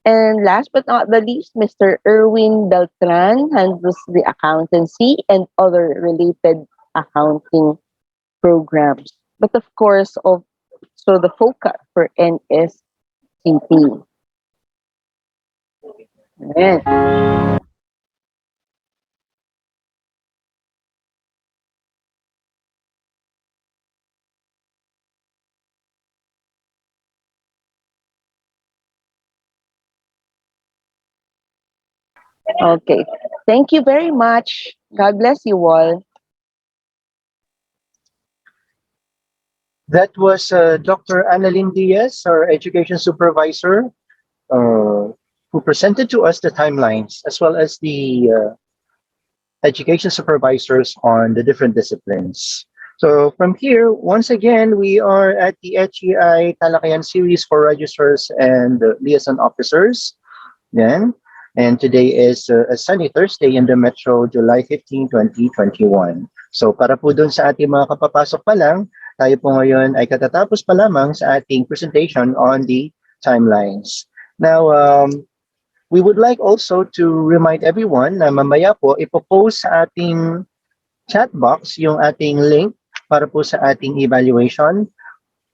And last but not the least, Mr. Erwin Beltran handles the accountancy and other related accounting programs. But of course, so the focus for NSCP. Ayan. Okay. Thank you very much. God bless you all. That was Dr. Annalyn Diaz, our education supervisor, who presented to us the timelines as well as the education supervisors on the different disciplines. So from here, once again, we are at the HEI Talakayan series for registrars and liaison officers. Yan. And today is a sunny Thursday in the Metro, July 15, 2021. So para po dun sa ating mga kapapasok pa lang, tayo po ngayon ay katatapos pa lamang sa ating presentation on the timelines. Now, we would like also to remind everyone na mamaya po ipopost sa ating chat box yung ating link para po sa ating evaluation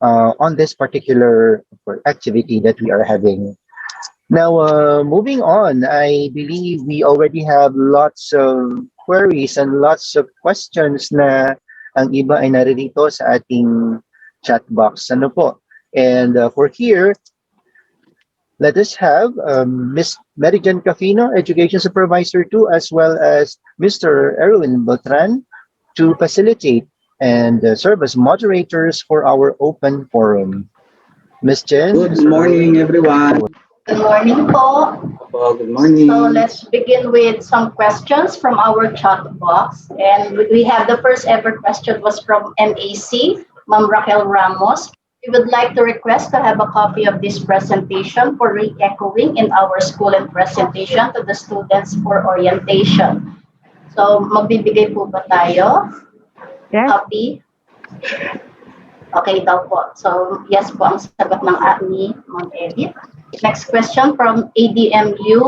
on this particular activity that we are having. Now, moving on, I believe we already have lots of queries and lots of questions na ang iba ay naririto sa ating chat box. Ano po? And for here, let us have Ms. Merijan Cafino, Education Supervisor 2, as well as Mr. Erwin Beltran to facilitate and serve as moderators for our open forum. Ms. Jen. Good morning, everyone. Good morning po. Good morning. So let's begin with some questions from our chat box. And we have the first ever question was from MAC, Ma'am Raquel Ramos. We would like to request to have a copy of this presentation for re-echoing in our school and presentation to the students for orientation. So magbibigay po ba tayo? Yes. Copy? Okay daw po. So yes po ang sagot ng ni Ma'am Edith. Next question from ADMU,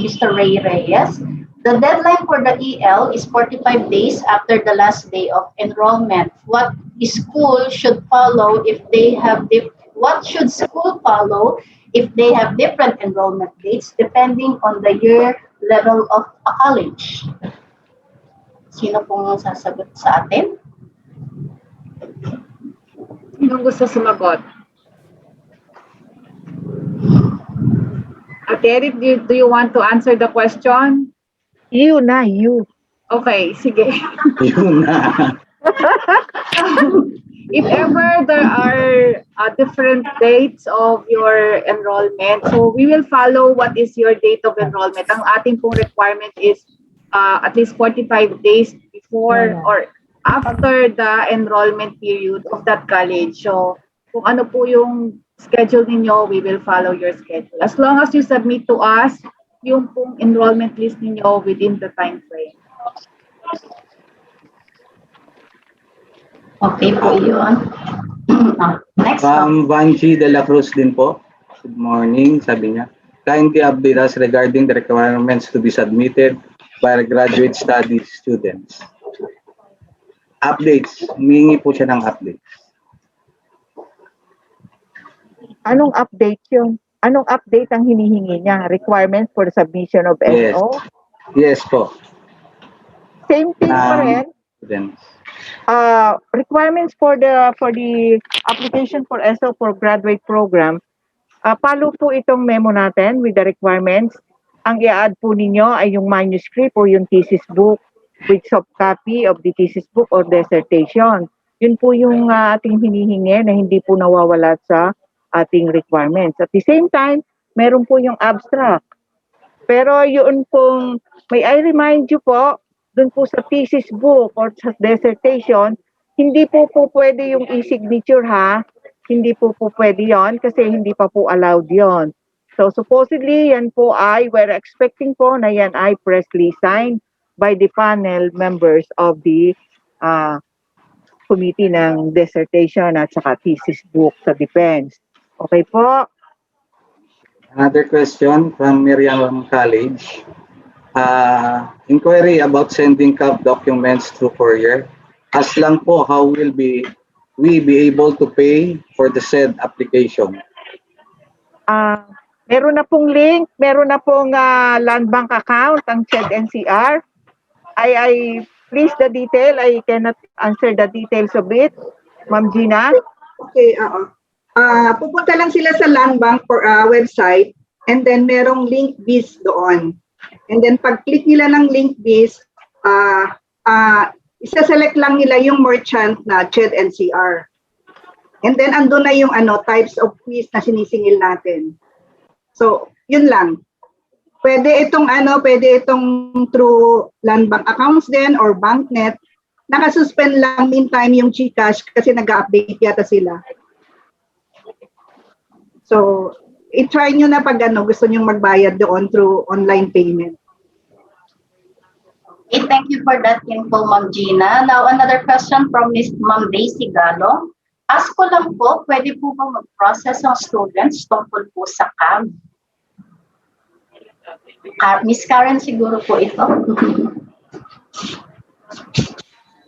Mr. Ray Reyes. The deadline for the EL is 45 days after the last day of enrollment. What school should follow if they have what should school follow if they have different enrollment dates depending on the year level of a college? Sino pong sasagot sa atin? Sinong gusto sumagot? Ate Edith, do you want to answer the question? You. Okay, sige. Yun na. If ever there are different dates of your enrollment, so we will follow what is your date of enrollment. Ang ating pong requirement is at least 45 days before or after the enrollment period of that college. So kung ano po yung schedule ninyo, we will follow your schedule. As long as you submit to us yung pong enrollment list ninyo within the time frame. Okay po yun. Next. Vanji de la Cruz din po. Good morning, sabi niya. Kindly update us regarding the requirements to be submitted by graduate studies students. Updates. Humingi po siya ng updates. Anong update yun? Anong update ang hinihingi niya? Requirements for the submission of Yes. SO? Yes po. Same thing pa rin. Students. Requirements for the application for SO for graduate program. Follow po itong memo natin with the requirements. Ang i-add po ninyo ay yung manuscript o yung thesis book with soft copy of the thesis book or dissertation. Yun po yung ating hinihingi na hindi po nawawala sa ating requirements. At the same time, meron po yung abstract. Pero yun pong, may I remind you po, dun po sa thesis book or sa dissertation, hindi po pwede yung e-signature ha. Hindi po pwede yon kasi hindi pa po allowed yon. So supposedly, yan po ay, we're expecting po na yan ay pressly signed by the panel members of the committee ng dissertation at saka thesis book sa defense. Okay po? Another question from Miriam College. Inquiry about sending CAP documents through courier. As lang po, how will we be able to pay for the said application? Meron na pong link, meron na pong land bank account ang CHED NCR. I please the detail, I cannot answer the details of it. Ma'am Gina? Okay, pupunta lang sila sa land bank website and then merong link biz doon. And then pag-click nila ng link biz, isa-select lang nila yung merchant na CHED NCR. And then andun na yung types of fees na sinisingil natin. So, yun lang. Pwede itong through land bank accounts din or banknet. Nakasuspend lang meantime yung GCash kasi nag-update yata sila. So, i-try nyo na pag gusto nyo magbayad doon through online payment. Okay, thank you for that info, Ma'am Gina. Now, another question from Ms. Ma'am Daisy Galo. Ask ko lang po, pwede po ba mag-process ng students tungkol po sa CAB? Miss Karen, siguro po ito.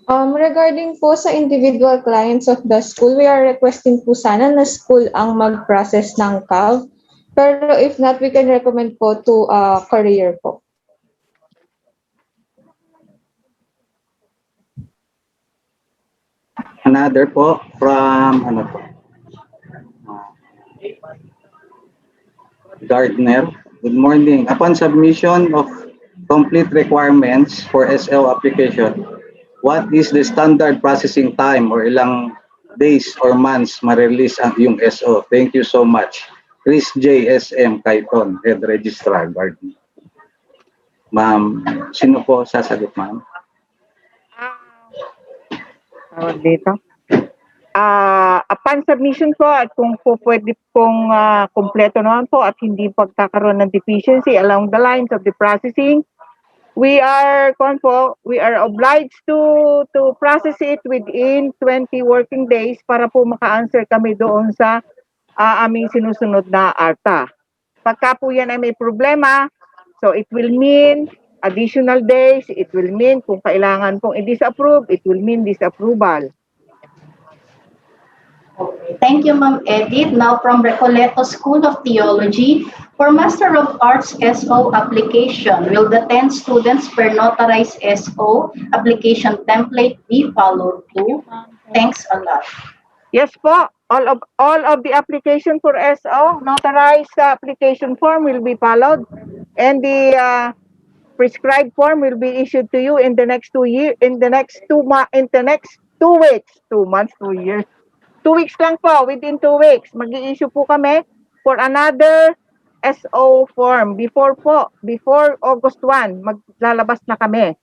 Regarding po sa individual clients of the school, we are requesting po sana na school ang mag-process ng CAV. Pero if not, we can recommend po to courier po. Another po from Gardner. Good morning. Upon submission of complete requirements for SO application, what is the standard processing time or ilang days or months ma-release ang yung SO? Thank you so much. Chris J. S.M. Kaiton, Head Registrar, Gardner. Ma'am, sino po sasagot, ma'am? Dito. Upon submission po at kung po pwede pong kompleto naman po at hindi pagkakaroon ng deficiency along the lines of the processing, we are obliged to process it within 20 working days para po maka-answer kami doon sa aming sinusunod na ARTA. Pagka po yan ay may problema, so it will mean additional days, it will mean kung kailangan pong i-disapprove, it will mean disapproval. Okay. Thank you, Ma'am Edith. Now from Recoleto School of Theology, for Master of Arts SO application, will the 10 students per notarized SO application template be followed too? Thanks a lot. Yes po, all of the application for SO notarized application form will be followed, and the prescribed form will be issued to you in the next 2 weeks, 2 months, 2 years. 2 weeks lang po, within 2 weeks, mag-i-issue po kami for another SO form. Before August 1, maglalabas na kami.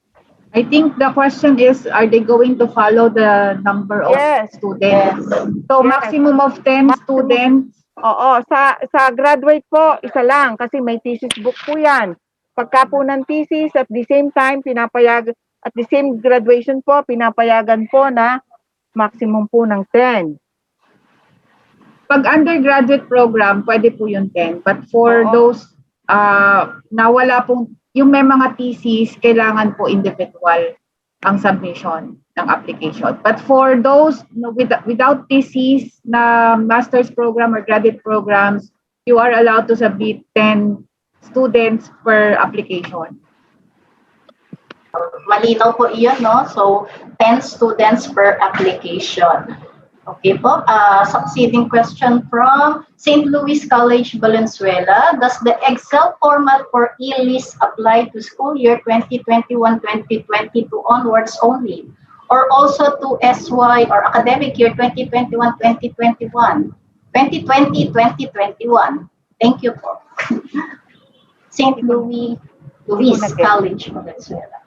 I think the question is, are they going to follow the number of students? So maximum of 10 students? Oo, sa graduate po, isa lang kasi may thesis book po yan. Pagka po ng thesis, at the same time, at the same graduation po, pinapayagan po na maximum po ng 10. Pag undergraduate program, pwede po yung 10. But for those na wala pong, yung may mga thesis, kailangan po individual ang submission ng application. But for those without thesis na master's program or graduate programs, you are allowed to submit 10 students per application. Malinaw po iyon, no? So, 10 students per application. Okay po. Succeeding question from St. Louis College, Valenzuela. Does the Excel format for e-list apply to school year 2021-2022 onwards only? Or also to SY or academic year 2021-2021? 2020-2021? Thank you po. St. Louis College, Valenzuela.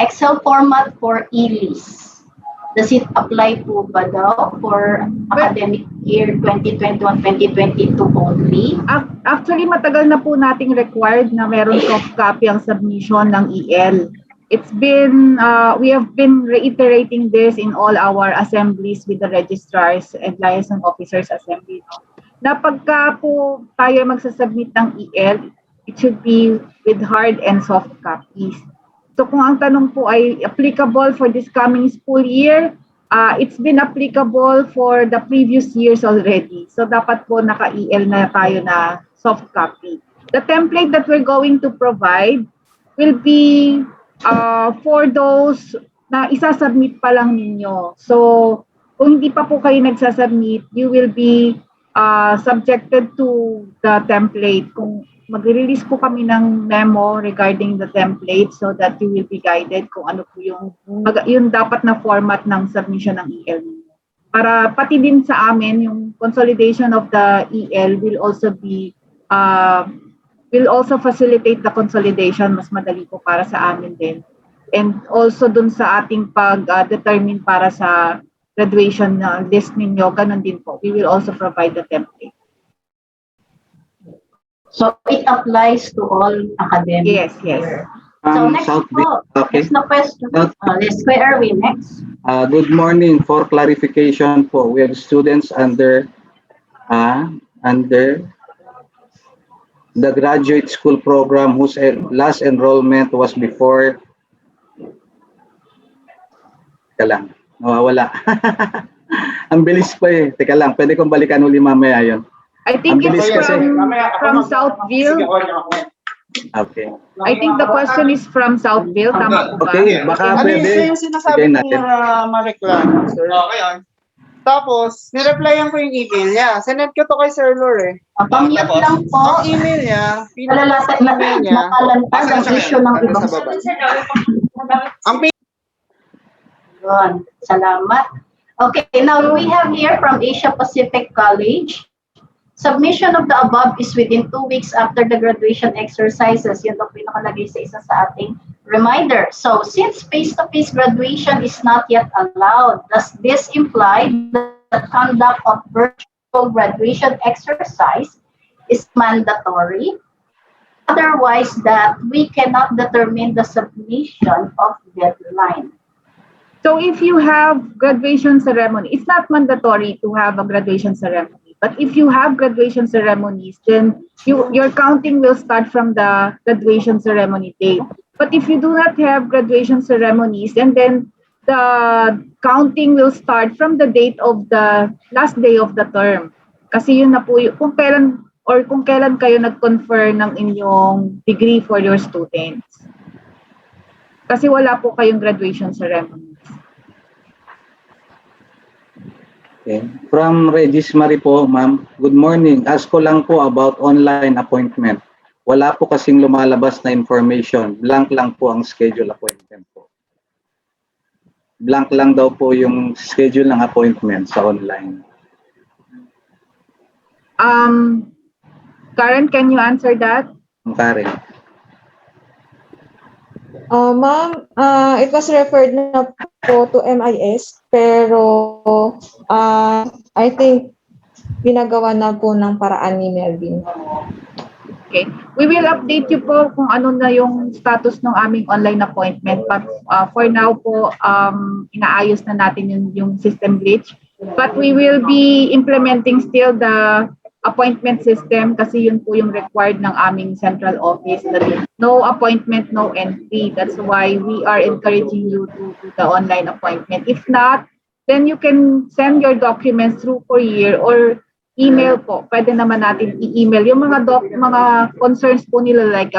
Excel format for e-list. Does it apply po ba daw for academic year 2021-2022 only? Actually, matagal na po nating required na meron soft copy ang submission ng EL. It's been, we have been reiterating this in all our assemblies with the registrars and liaison officers assembly. No? Na pagka po tayo magsasubmit ng EL, it should be with hard and soft copies. So kung ang tanong po ay applicable for this coming school year, it's been applicable for the previous years already. So dapat po naka-EL na tayo na soft copy. The template that we're going to provide will be for those na isasubmit pa lang ninyo. So kung hindi pa po kayo nagsasubmit, you will be subjected to the template. Kung magre-release po kami ng memo regarding the template so that you will be guided kung ano po yung dapat na format ng submission ng EL. Para pati din sa amin, yung consolidation of the EL will also be, will also facilitate the consolidation. Mas madali po para sa amin din. And also dun sa ating pag-determine para sa graduation list ninyo, ganun din po. We will also provide the template. So it applies to all academic. Yes, yes. So next South po, okay. next na question. Let's go Erwin next. Good morning. For clarification po, we have students under the graduate school program whose last enrollment was before. Teka lang, nawawala. Ang bilis pa eh. Teka lang, pwede kong balikan uli mamaya yun. I think it's from Southville. Okay. I think the question is from Southville. Tama po ba? Okay, baka Ano pwede. yung sinasabi Bigay ko natin. na mareklamo, sir? Okay, Tapos, nireplyan ko yung email niya. Sinend ko to kay Sir Lor eh. Pamute lang po. Ang email niya, Nalalasa na email niya. nakalantad ang issue ng ibang Ang Yun. Salamat. Okay, now we have here from Asia Pacific College. Submission of the above is within 2 weeks after the graduation exercises. Yun daw po yung nakalagay sa isa sa ating reminder. So, since face-to-face graduation is not yet allowed, does this imply that the conduct of virtual graduation exercise is mandatory? Otherwise, that we cannot determine the submission of deadline. So if you have graduation ceremony, it's not mandatory to have a graduation ceremony. But if you have graduation ceremonies, then your counting will start from the graduation ceremony date. But if you do not have graduation ceremonies, and then the counting will start from the date of the last day of the term. Kasi yun na po kung kailan kayo nag-confer ng inyong degree for your students. Kasi wala po kayong graduation ceremony. Okay. From Regis Marie po, ma'am. Good morning. Ask ko lang po about online appointment. Wala po kasing lumalabas na information. Blank lang po ang schedule appointment po. Blank lang daw po yung schedule ng appointment sa online. Karen, can you answer that? Karen. Ma'am, it was referred na po to MIS, pero I think ginagawa na po ng paraan ni Melvin. Okay. We will update you po kung ano na yung status ng aming online appointment. But for now po, inaayos na natin yung system glitch. But we will be implementing still the appointment system kasi yun po yung required ng aming central office. No appointment, no entry. That's why we are encouraging you to do the online appointment. If not, then you can send your documents through courier or email po. Pwede naman natin i-email. Yung mga concerns po nila like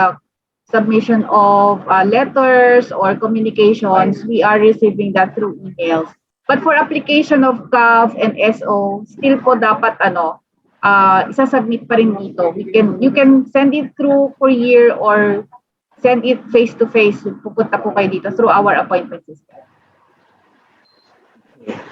submission of letters or communications, we are receiving that through emails. But for application of CAF and SO, still po dapat isasubmit pa rin dito. You can send it through courier or send it face-to-face. Pupunta po kayo dito through our appointment system.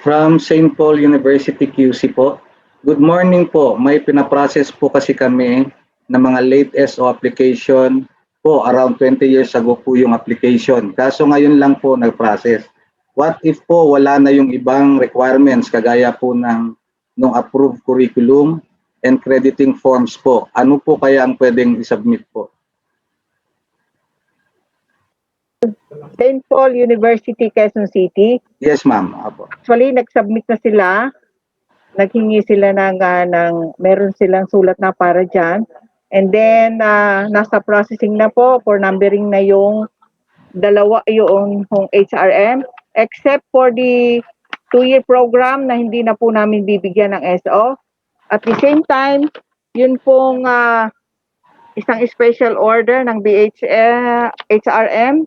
From St. Paul University QC po. Good morning po. May pinaprocess po kasi kami ng mga late SO application po. Around 20 years ago po yung application. Kaso ngayon lang po nag-process. What if po wala na yung ibang requirements kagaya po ng nung approved curriculum and crediting forms po? Ano po kaya ang pwedeng isubmit po? St. Paul University, Quezon City. Yes, ma'am. Apo. Actually, nag-submit na sila. Naghingi sila meron silang sulat na para dyan. And then, nasa processing na po for numbering na yung yung HRM. Except for the 2-year program na hindi na po namin bibigyan ng SO. At the same time, yun pong isang special order ng HRM,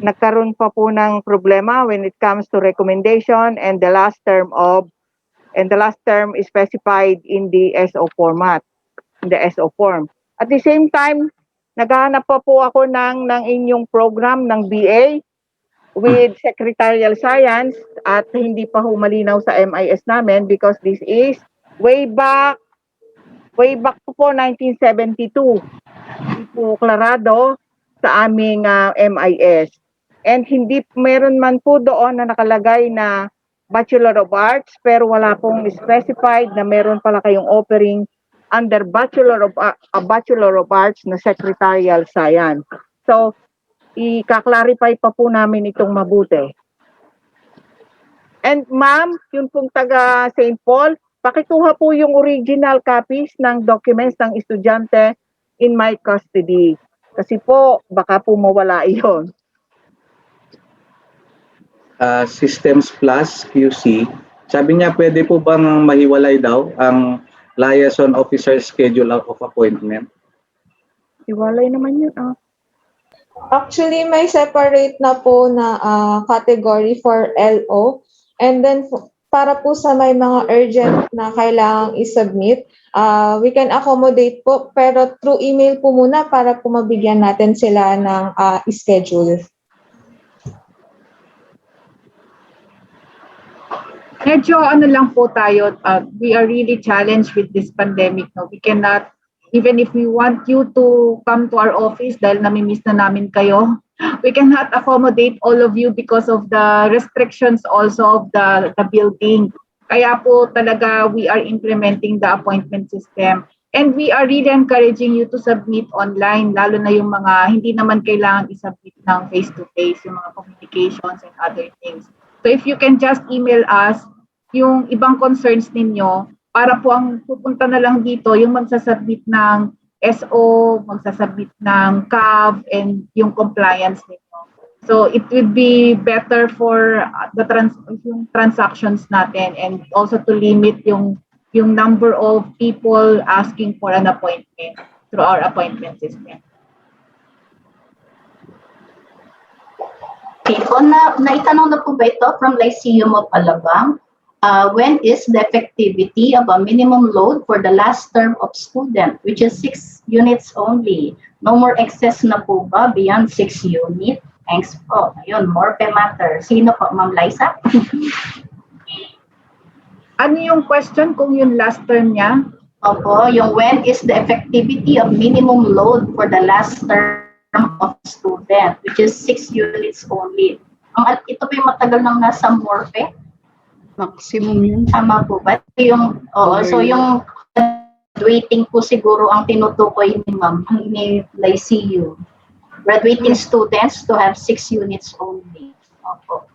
nagkaroon pa po ng problema when it comes to recommendation and the last term is specified in the SO format, in the SO form. At the same time, naghahanap pa po ako ng inyong program ng BA with Secretarial Science at hindi pa humalinaw sa MIS namin because this is way back po 1972. Hindi po klarado sa aming MIS. And hindi meron man po doon na nakalagay na Bachelor of Arts pero wala pong specified na meron pala kayong offering under Bachelor of Arts na Secretarial Science. So, i-clarify pa po namin itong mabuti. And ma'am, yung pong taga St. Paul, pakikuha po yung original copies ng documents ng estudyante in my custody. Kasi po, baka po mawala iyon. Systems Plus QC, sabi niya pwede po bang mahiwalay daw ang liaison officer schedule of appointment? Hiwalay naman yun. Actually, may separate na po na category for LO. And then, para po sa may mga urgent na kailangang i-submit, we can accommodate po, pero through email po muna para po mabigyan natin sila ng schedule. Medyo ano lang po tayo, we are really challenged with this pandemic. No? We cannot, even if we want you to come to our office dahil namimiss na namin kayo, we cannot accommodate all of you because of the restrictions also of the building. Kaya po talaga we are implementing the appointment system. And we are really encouraging you to submit online, lalo na yung mga hindi naman kailangan i-submit ng face-to-face, yung mga communications and other things. So if you can just email us yung ibang concerns ninyo, para po ang pupunta na lang dito, yung magsasubmit ng SO, magsasubmit ng CAV, and yung compliance ninyo. So it would be better for the yung transactions natin and also to limit yung number of people asking for an appointment through our appointment system. Okay, naitanong na po ba ito from Lyceum of Alabang? When is the effectivity of a minimum load for the last term of student, which is 6 units only? No more excess na po ba beyond 6 units? Thanks po. Ayun, more pe matter. Sino po, Ma'am Liza? Ano yung question kung yung last term niya? Opo, yung when is the effectivity of minimum load for the last term of student, which is 6 units only. Ito pa yung matagal nang nasa morphe. Maximum yun. Tama po ba? So yung graduating po siguro ang tinutukoy ni Ma'am, ni Lyceum. Graduating students to have 6 units only. Opo.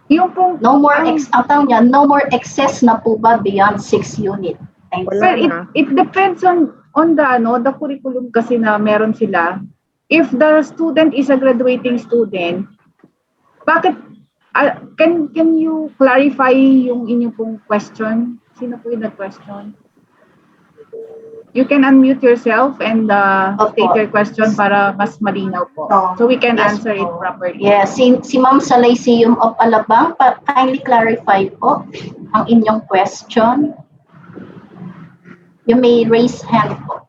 Yung pong, no more no more excess na po ba beyond 6 units? Well, it depends on the curriculum kasi na meron sila. If the student is a graduating student, bakit can you clarify yung inyong pong question? Sino po yung nag-question? You can unmute yourself and state your question para mas malinaw po. So we can answer it properly. Yes, si Ma'am sa Lyceum of Alabang, kindly clarify po ang inyong question. You may raise hand po.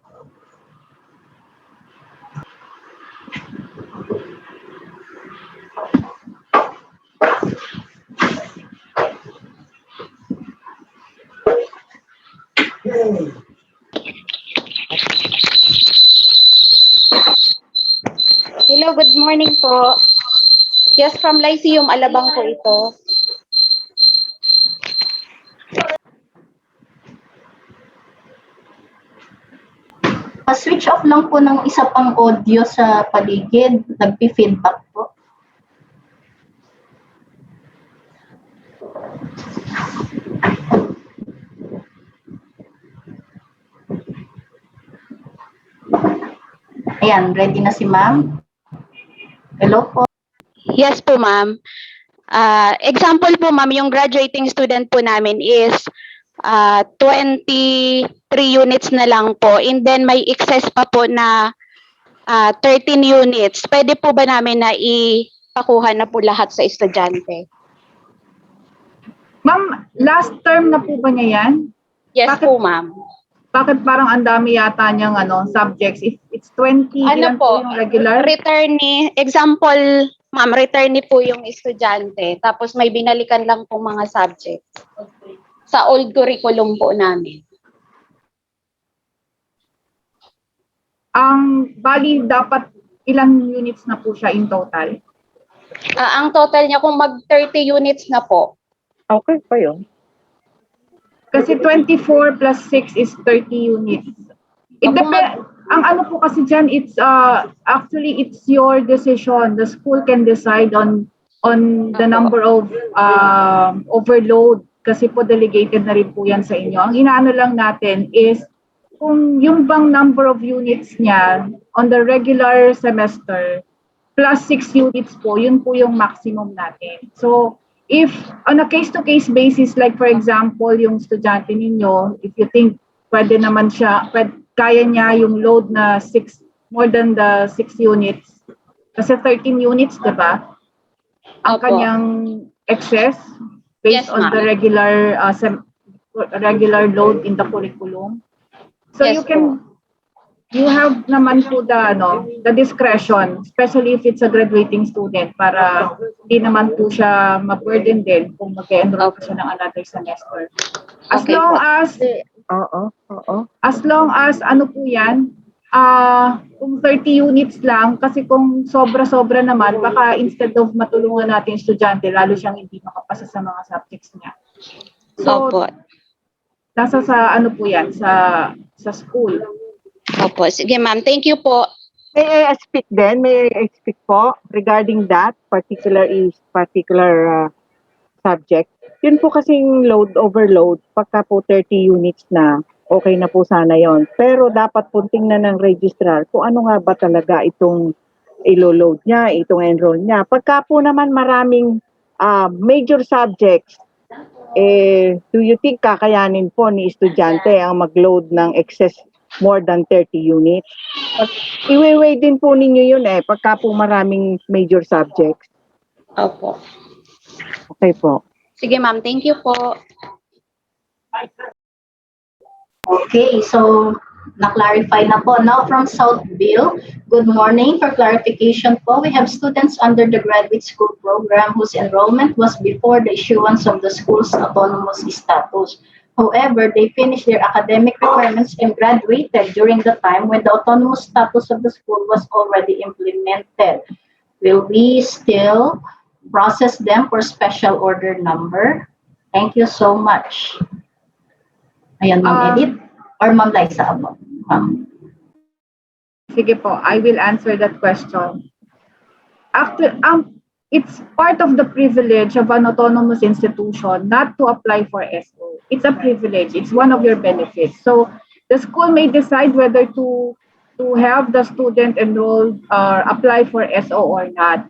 Hello, good morning po. Yes, from Lyceum Alabang po ito. Switch off lang po ng isa pang audio sa paligid. Nagpi-feedback po. Ayan, ready na si ma'am. Hello po. Yes po, ma'am. Example po, ma'am, yung graduating student po namin is 23 units na lang po. And then may excess pa po na 13 units. Pwede po ba namin na ipakuha na po lahat sa estudyante? Ma'am, last term na po ba niya yan? Yes po, ma'am. Bakit parang ang dami yata niyang subjects? If it's 20, ilan po yung regular? Returnee, example, ma'am, returnee po yung estudyante. Tapos may binalikan lang pong mga subjects sa old curriculum po namin. Ang bali dapat ilang units na po siya in total? Ang total niya kung mag 30 units na po. Okay pa yun. Kasi 24 plus 6 is 30 units. It depends. Ang ano po kasi dyan, it's actually it's your decision. The school can decide on the number of overload kasi po delegated na rin po yan sa inyo. Ang inaano lang natin is kung yung bang number of units niya on the regular semester plus 6 units po, yun po yung maximum natin. So, if on a case-to-case basis, like for example, yung estudyante ninyo, if you think pwede naman siya, kaya niya yung load na more than the 6 units, kasi 13 units, diba? Ang kanyang excess based on the regular load in the curriculum. So you have naman po the discretion, especially if it's a graduating student, para hindi naman po siya ma-burden din kung mag-enroll pa siya ng another semester. As long as ano po yan, kung 30 units lang, kasi kung sobra-sobra naman, baka instead of matulungan natin estudyante, lalo siyang hindi makapasa sa mga subjects niya. So, nasa sa ano po yan, sa school. Opo, sige ma'am. Thank you po. May I speak then? May I speak po regarding that particular subject? Yun po kasing load overload, pagka po 30 units na, okay na po sana yon. Pero dapat po tingnan ng registrar kung ano nga ba talaga itong ilo-load niya, itong enroll niya. Pagka po naman maraming major subjects, do you think kakayanin po ni estudyante ang mag-load ng excess more than 30 units? Iwe-weigh din po ninyo yun pagka po maraming major subjects. Opo. Okay po. Sige ma'am, thank you po. Okay, so na-clarify na po. Now from Southville, good morning. For clarification po, we have students under the graduate school program whose enrollment was before the issuance of the school's autonomous status. However, they finished their academic requirements and graduated during the time when the autonomous status of the school was already implemented. Will we still process them for special order number? Thank you so much. Ayan, Ma'am Edith or Ma'am Liza. Ma'am. Sige po, I will answer that question. It's part of the privilege of an autonomous institution not to apply for SO. It's a privilege. It's one of your benefits. So the school may decide whether to have the student enrolled or apply for SO or not.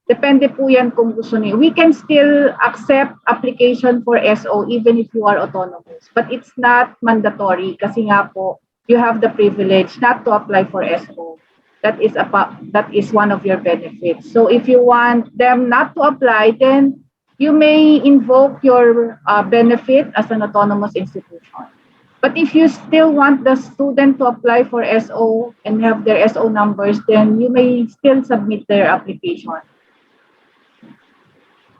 Depende po yan kung gusto niyo. We can still accept application for SO even if you are autonomous. But it's not mandatory kasi nga po, you have the privilege not to apply for SO. That is one of your benefits. So if you want them not to apply, then you may invoke your benefit as an autonomous institution. But if you still want the student to apply for SO and have their SO numbers, then you may still submit their application.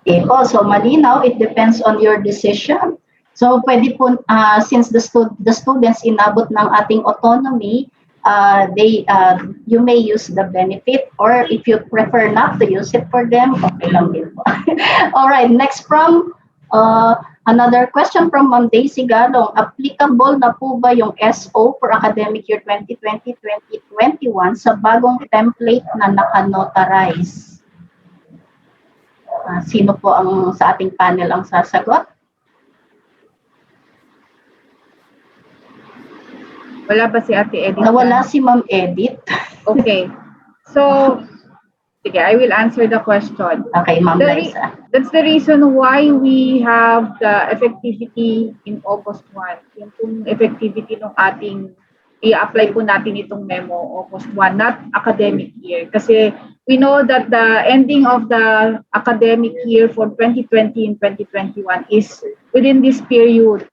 Okay po, so malinaw, it depends on your decision. So pwede po, since the students inabot ng ating autonomy, you may use the benefit, or if you prefer not to use it for them, okay lang din po. All right, next from another question from Ma'am Daisy Galong. Applicable na po ba yung SO for academic year 2020-2021 sa bagong template na naka-notarize? Sino po ang sa ating panel ang sasagot? Wala ba si Ate Edith? Nawala si Ma'am Edith. Okay. So, sige, I will answer the question. Okay, Ma'am Liza. That's the reason why we have the effectivity in August 1. Yung pong effectivity ng ating i-apply po natin itong memo August 1, not academic year. Kasi we know that the ending of the academic year for 2020 and 2021 is within this period.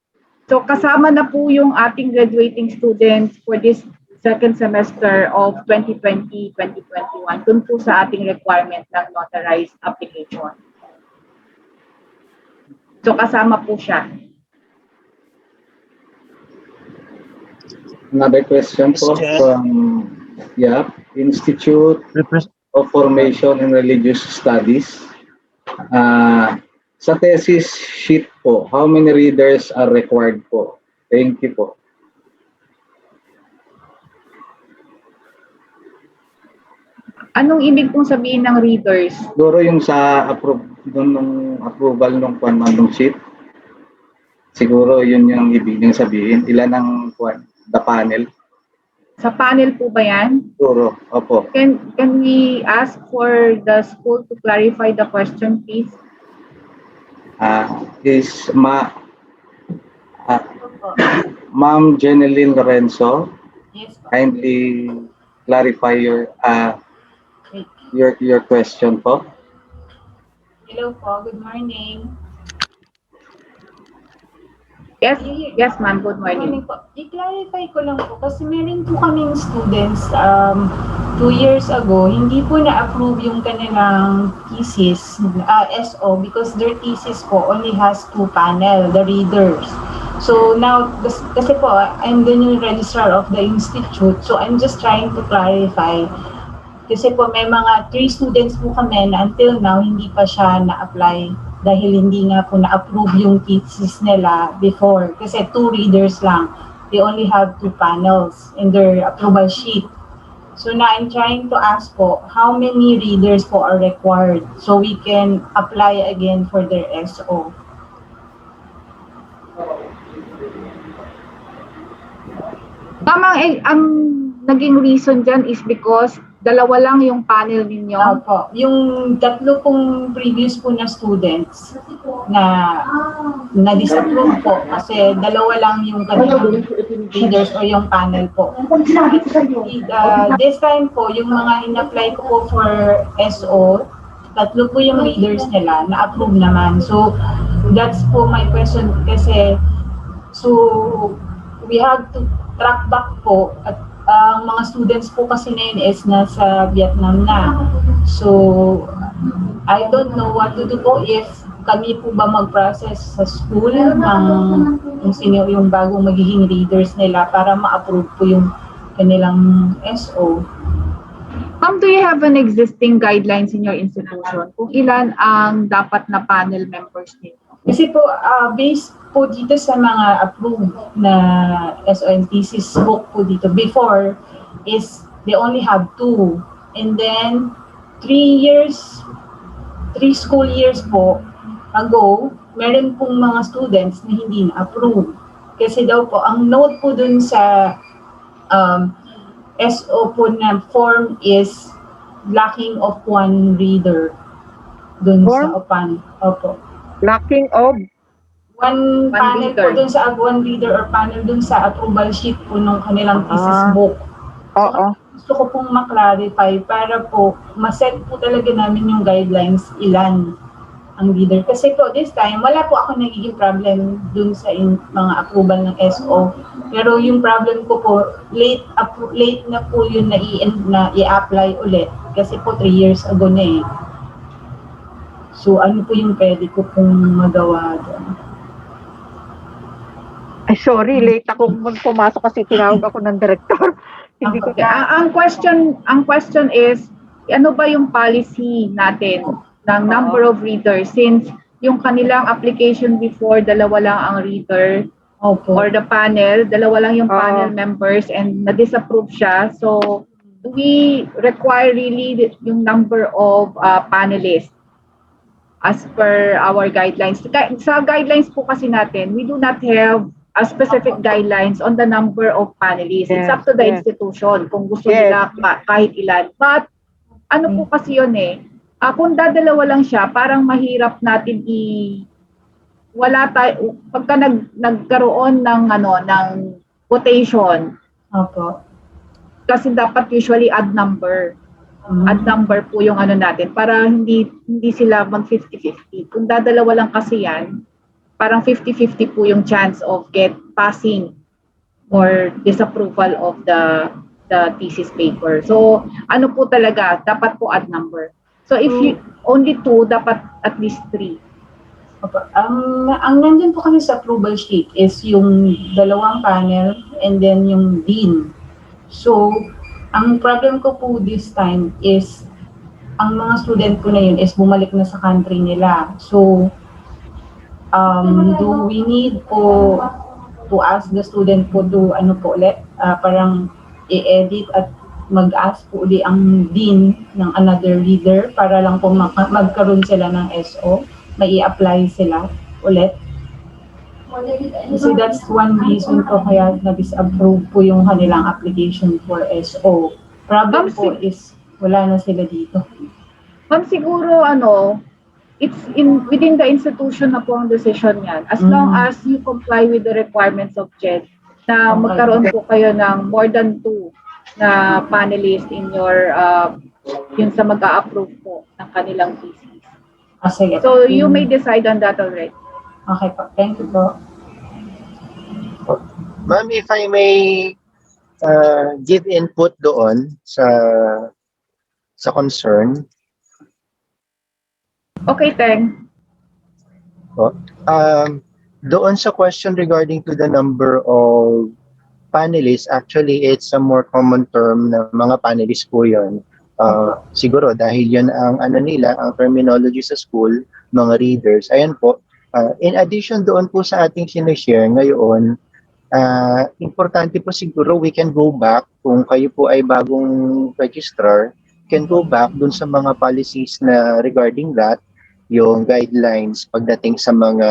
So kasama na po yung ating graduating students for this second semester of 2020-2021 dun po sa ating requirement ng notarized application. So kasama po siya. Another question po from Institute of Formation and Religious Studies. Sa thesis sheet po, how many readers are required po? Thank you po. Anong ibig pong sabihin ng readers? Siguro yung sa approval ng sheet. Siguro yun yung ibig niyang sabihin. Ilan ang the panel? Sa panel po ba yan? Siguro, opo. Can we ask for the school to clarify the question, please? Is Ma'am Jeneline Lorenzo, kindly clarify your question po. Hello po, good morning. Yes ma'am, good morning. I-clarify ko lang po kasi meron po kaming students 2 years ago, hindi po na-approve yung kanilang thesis, SO, because their thesis po only has 2 panel, the readers. So now, kasi po, I'm the new registrar of the institute, so I'm just trying to clarify. Kasi po may mga 3 students po kami na until now hindi pa siya na-apply dahil hindi nga po na-approve yung thesis nila before. Kasi 2 readers lang. They only have 2 panels in their approval sheet. So now I'm trying to ask po, how many readers po are required so we can apply again for their SO? Tamang ang naging reason dyan is because dalawa lang yung panel ninyo. Opo. Yung 3 pong previous po na students na disapprove po kasi dalawa lang yung kanilang readers o yung panel po. This time po, yung mga in-apply ko po for SO, 3 po yung readers nila na-approve naman. So, that's po my question kasi we have to track back po at ang mga students po kasi ngayon is nasa Vietnam na. So, I don't know what to do po if kami po ba mag-process sa school ng sino yung bagong magiging readers nila para ma-approve po yung kanilang SO. Ma'am, do you have an existing guidelines in your institution kung ilan ang dapat na panel members nito? Kasi po, based po dito sa mga approved na SO and thesis book po dito, before is they only have 2. And then, 3 school years po ago, meron pong mga students na hindi na-approve. Kasi daw po, ang note po dun sa SO po na form is lacking of 1 reader dun sa OPAN. Opo. Lacking of? One panel reader. Po dun sa 1 reader or panel dun sa approval sheet po nung kanilang thesis book. So, gusto ko pong maklarify para po maset po talaga namin yung guidelines ilan ang leader. Kasi po this time, wala po ako nagiging problem dun sa mga approval ng SO. Pero yung problem ko po, late na po yun na i-apply ulit. Kasi po 3 years ago na eh. So ano po yung pwede ko pong magawa doon? Ay, sorry, late ako pumasok kasi tinawag ako ng director. Hindi ko Okay. Ang question is, ano ba yung policy natin ng number of readers since yung kanilang application before, dalawa lang ang reader or the panel, dalawa lang yung panel members and na-disapprove siya. So, do we require really yung number of panelists as per our guidelines? Sa guidelines po kasi natin, we do not have a specific guidelines on the number of panelists. It's up to the institution kung gusto nila kahit ilan. But ano po kasi yun kung dadalawa lang siya, parang mahirap natin wala tayo pagka nagkaroon ng ng quotation. Opo. Kasi dapat usually add number. Add number po yung natin para hindi sila mag 50-50. Kung dadalawa lang kasi yan, parang 50-50 po yung chance of passing or disapproval of the thesis paper. So, ano po talaga, dapat po add number. So, if you only 2, dapat at least 3. Ang nandyan po kasi sa approval sheet is yung dalawang panel and then yung dean. So, ang problem ko po this time is ang mga student ko na yun is bumalik na sa country nila. So, do we need po to ask the student po to ulit, parang i-edit at mag-ask po uli ang dean ng another reader para lang po magkaroon sila ng SO, may i-apply sila ulit. So that's one reason po kaya na-disapprove po yung kanilang application for SO. Problem po is wala na sila dito. Ma'am, siguro it's within the institution na po ang decision yan. As long as you comply with the requirements of CHED na magkaroon po kayo ng more than 2 na panelists in your yun sa mag-a-approve po ng kanilang thesis. Sige. So you may decide on that already. Okay po. Thank you po. Ma'am, if I may give input doon sa concern. Okay, Teng. Doon sa question regarding to the number of panelists, actually it's a more common term na mga panelists po yun. Siguro dahil yun ang nila, ang terminology sa school, mga readers. Ayan po. In addition doon po sa ating sinishare ngayon, importante po siguro we can go back kung kayo po ay bagong registrar, can go back dun sa mga policies na regarding that, yung guidelines pagdating sa mga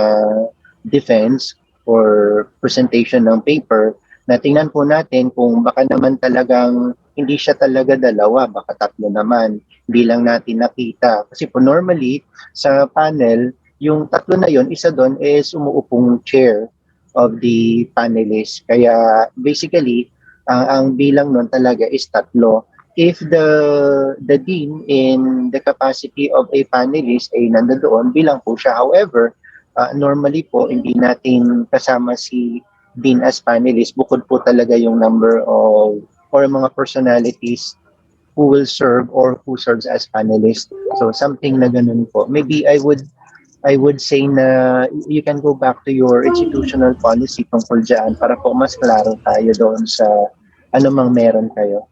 defense or presentation ng paper, na tingnan po natin kung baka naman talagang hindi siya talaga dalawa, baka 3 naman, hindi lang natin nakita. Kasi po normally sa panel, yung 3 na yon, isa doon is umuupong chair of the panelists. Kaya basically, ang bilang nun talaga is 3. If the dean in the capacity of a panelist ay nandoon, bilang po siya. However, normally po hindi natin kasama si dean as panelist. Bukod po talaga yung number of or mga personalities who will serve or who serves as panelist. So something na ganun po. Maybe I would say na you can go back to your institutional policy tungkol dyan para po mas klaro tayo doon sa anumang meron kayo.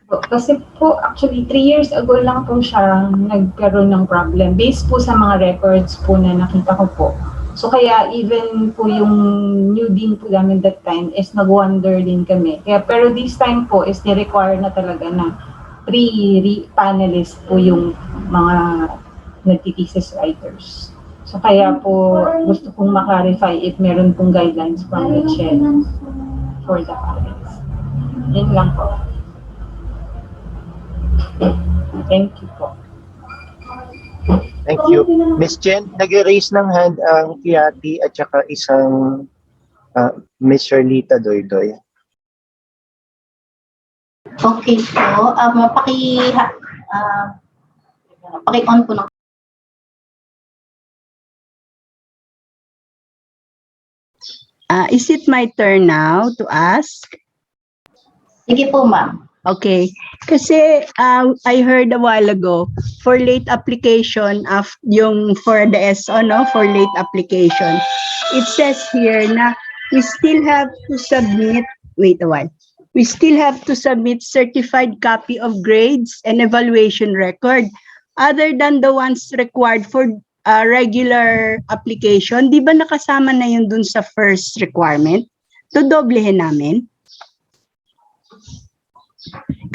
Kasi po, actually, 3 years ago lang po siya nagkaroon ng problem. Based po sa mga records po na nakita ko po. So kaya even po yung new dean po namin that time is nag-wonder din kami. Kaya, pero this time po is ni-require na talaga na 3 panelists po yung mga nagtitesis writers. So kaya po gusto kong maklarify if meron pong guidelines from the CHED for the panelists. Yun lang po. Thank you po. Thank you. Ms. Chen, nag-raise ng hand ang Kiati at saka isang Ms. Sherlita Doydoy. Okay po. Paki-on po ng Is it my turn now to ask? Sige po, ma'am. Okay. Kasi I heard a while ago, for late application, yung for the SO, no? For late application, it says here na we still have to submit, wait a while. we still have to submit certified copy of grades and evaluation record. Other than the ones required for regular application, di ba nakasama na yun dun sa first requirement? Dodoblehin namin.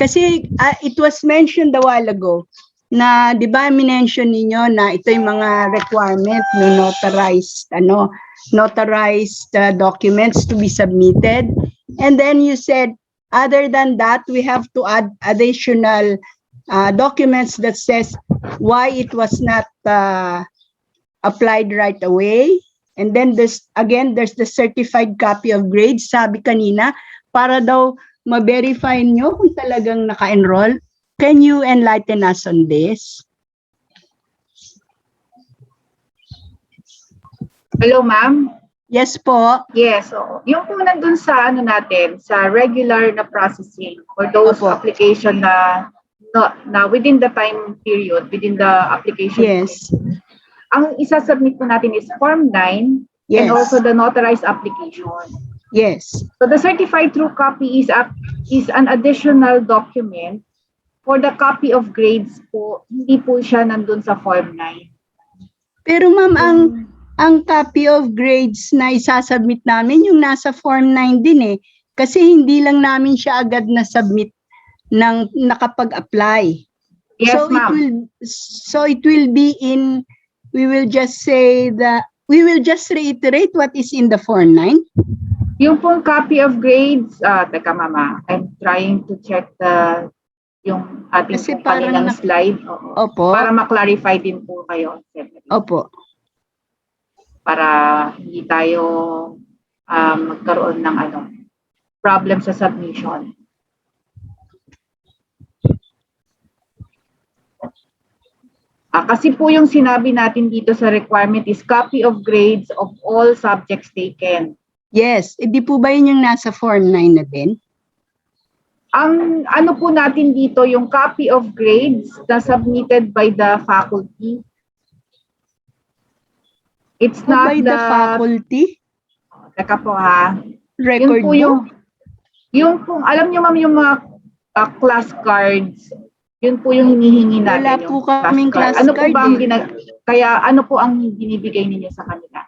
Kasi it was mentioned a while ago na, di ba, minention ninyo na ito yung mga requirement no notarized documents to be submitted. And then you said, other than that, we have to add additional documents that says why it was not applied right away. And then there's the certified copy of grades, sabi kanina, para daw ma-verify nyo kung talagang naka-enroll. Can you enlighten us on this? Hello, ma'am? Yes po. Yes, so yung po nandun sa natin, sa regular na processing or those application na within the time period, within the application. Yes. Ang isasubmit po natin is Form 9 and also the notarized application. Yes. So the certified true copy is an additional document for the copy of grades po. Hindi po siya nandun sa Form 9. Pero ma'am, ang copy of grades na isasubmit namin, yung nasa Form 9 din eh. Kasi hindi lang namin siya agad na-submit ng nakapag-apply. Yes, ma'am. It will be in, we will just reiterate what is in the Form 9. Yung pong copy of grades, teka mama, I'm trying to check yung ating kanilang slide. Opo. Para ma-clarify din po kayo. Opo. Para hindi tayo magkaroon ng problem sa submission. Kasi po yung sinabi natin dito sa requirement is copy of grades of all subjects taken. Yes, hindi po ba yun yung nasa Form 9 na din? Ang ano po natin dito, yung copy of grades na submitted by the faculty. It's not by the faculty? Teka po ha. Record yung po, alam niyo ma'am yung mga class cards, yun po yung hinihingi natin. Wala po kaming class card. Ano card po ba ang kaya ano po ang binibigay ninyo sa kanila?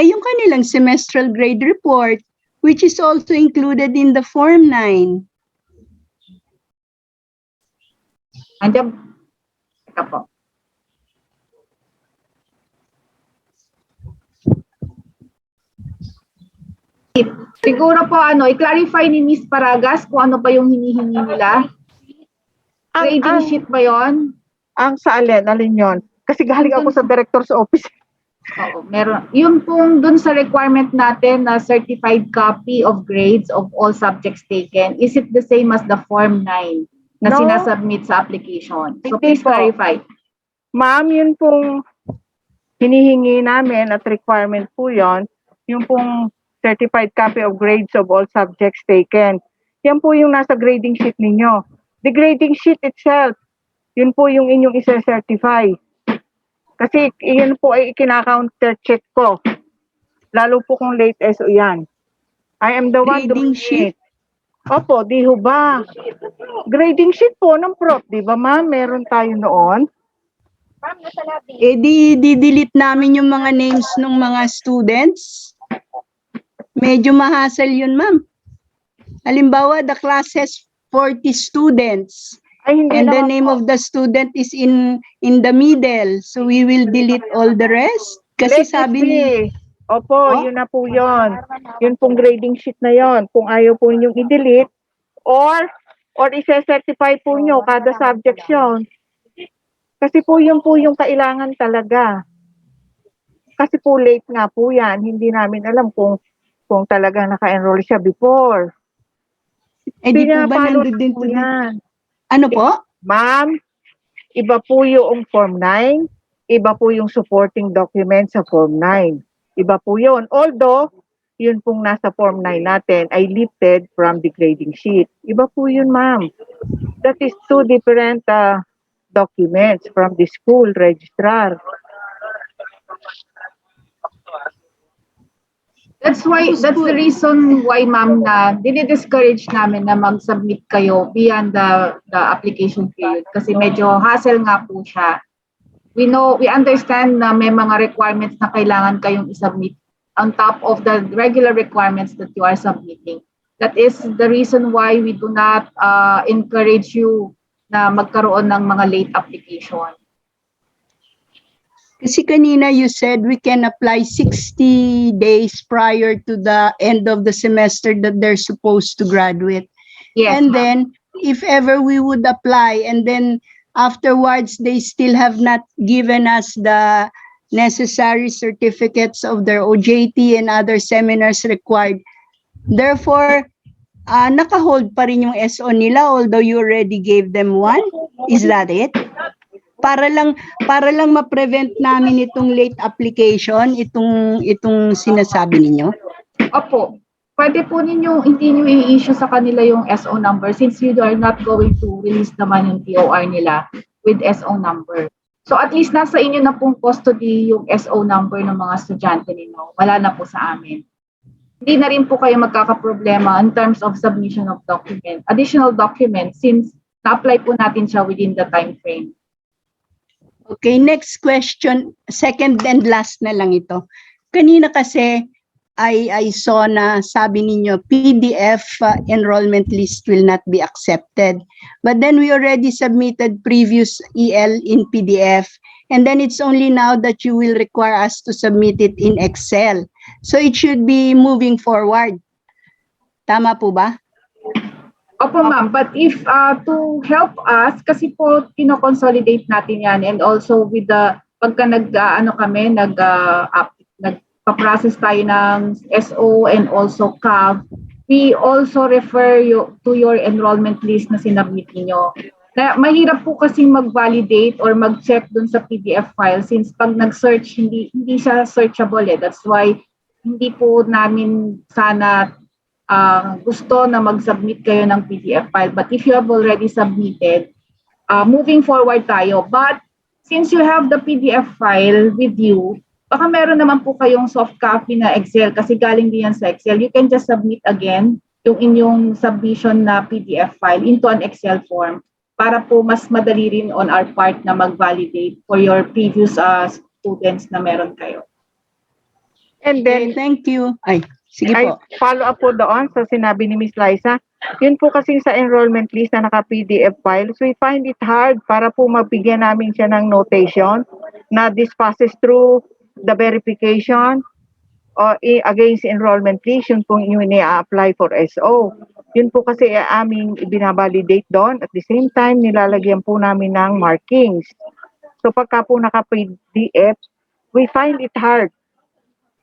Yung kanilang semestral grade report, which is also included in the Form 9. Andiyan, teka po. Siguro po i-clarify ni Miss Paragas kung ano pa yung hinihingi nila. Grading sheet ba yon? Ang sa alin yon? Kasi galing ako sa director's office. Oo, meron. Yung pong dun sa requirement natin na certified copy of grades of all subjects taken, is it the same as the Form 9 na sinasubmit sa application? So please clarify. Ma'am, yun pong hinihingi namin at requirement po yon, yung pong certified copy of grades of all subjects taken. Yan po yung nasa grading sheet ninyo. The grading sheet itself, yun po yung inyong isa-certify. Kasi yun po ay kinaka-counter check ko. Lalo po kung late SO yan. I am the one doing it. Opo, di ho ba? Grading sheet po ng prof, di ba ma'am? Meron tayo noon. Di-delete namin yung mga names ng mga students. Medyo mahasal yun, ma'am. Halimbawa, the class has 40 students. And the name of the student is in the middle. So we will delete all the rest. Kasi sabi ni... Opo, yun na po yun. Yun pong grading sheet na yun. Kung ayaw po ninyong i-delete or isa-certify po nyo kada subject yun. Kasi po yung kailangan talaga. Kasi po late nga po yan. Hindi namin alam kung talagang naka-enroll siya before. Di po ba nandun din po yan? Ano po? Ma'am, iba po yung Form 9, iba po yung supporting document sa Form 9. Iba po yun. Although, yun pong nasa Form 9 natin ay lifted from the grading sheet. Iba po yun, ma'am. That is two different documents from the school registrar. That's the reason why, ma'am, na dinidiscourage namin na mag-submit kayo beyond the application period kasi medyo hassle nga po siya. We understand na may mga requirements na kailangan kayong isubmit on top of the regular requirements that you are submitting. That is the reason why we do not encourage you na magkaroon ng mga late application. Kasi kanina you said we can apply 60 days prior to the end of the semester that they're supposed to graduate. Yes, And ma'am. then if ever we would apply and then afterwards they still have not given us the necessary certificates of their OJT and other seminars required. Therefore, naka-hold pa rin yung SO nila although you already gave them one. Is that it? Para lang ma-prevent namin itong late application, itong sinasabi ninyo. Opo. Pwede po hindi nyo i-issue sa kanila yung SO number since you are not going to release naman yung TOR nila with SO number. So at least nasa inyo na pong custody yung SO number ng mga estudyante ninyo. Wala na po sa amin. Hindi na rin po kayo magkakaproblema in terms of submission of additional documents since na-apply po natin siya within the time frame. Okay, next question. Second and last na lang ito. Kanina kasi I saw na sabi ninyo PDF enrollment list will not be accepted. But then we already submitted previous EL in PDF. And then it's only now that you will require us to submit it in Excel. So it should be moving forward. Tama po ba? Opo, ma'am. But if to help us, kasi po kino-consolidate natin yan and also with the pagka nagpa-process tayo ng SO and also CAV, we also refer you to your enrollment list na sinabmit niyo. Mahirap po kasing mag-validate or mag-check dun sa PDF file since pag nag-search, hindi siya searchable eh. That's why hindi po namin sana gusto na mag-submit kayo ng PDF file. But if you have already submitted, moving forward tayo. But since you have the PDF file with you, baka meron naman po kayong soft copy na Excel kasi galing din yan sa Excel. You can just submit again yung inyong submission na PDF file into an Excel form para po mas madali rin on our part na mag-validate for your previous students na meron kayo. And then, thank you. Sige po. Follow up po doon sa sinabi ni Ms. Liza. Yun po kasi sa enrollment list na naka-PDF files, we find it hard para po mabigyan namin siya ng notation na this passes through the verification or against enrollment list, yun po yung i-apply for SO. Yun po kasi aming binabalidate doon. At the same time, nilalagyan po namin ng markings. So pagka po naka-PDF, we find it hard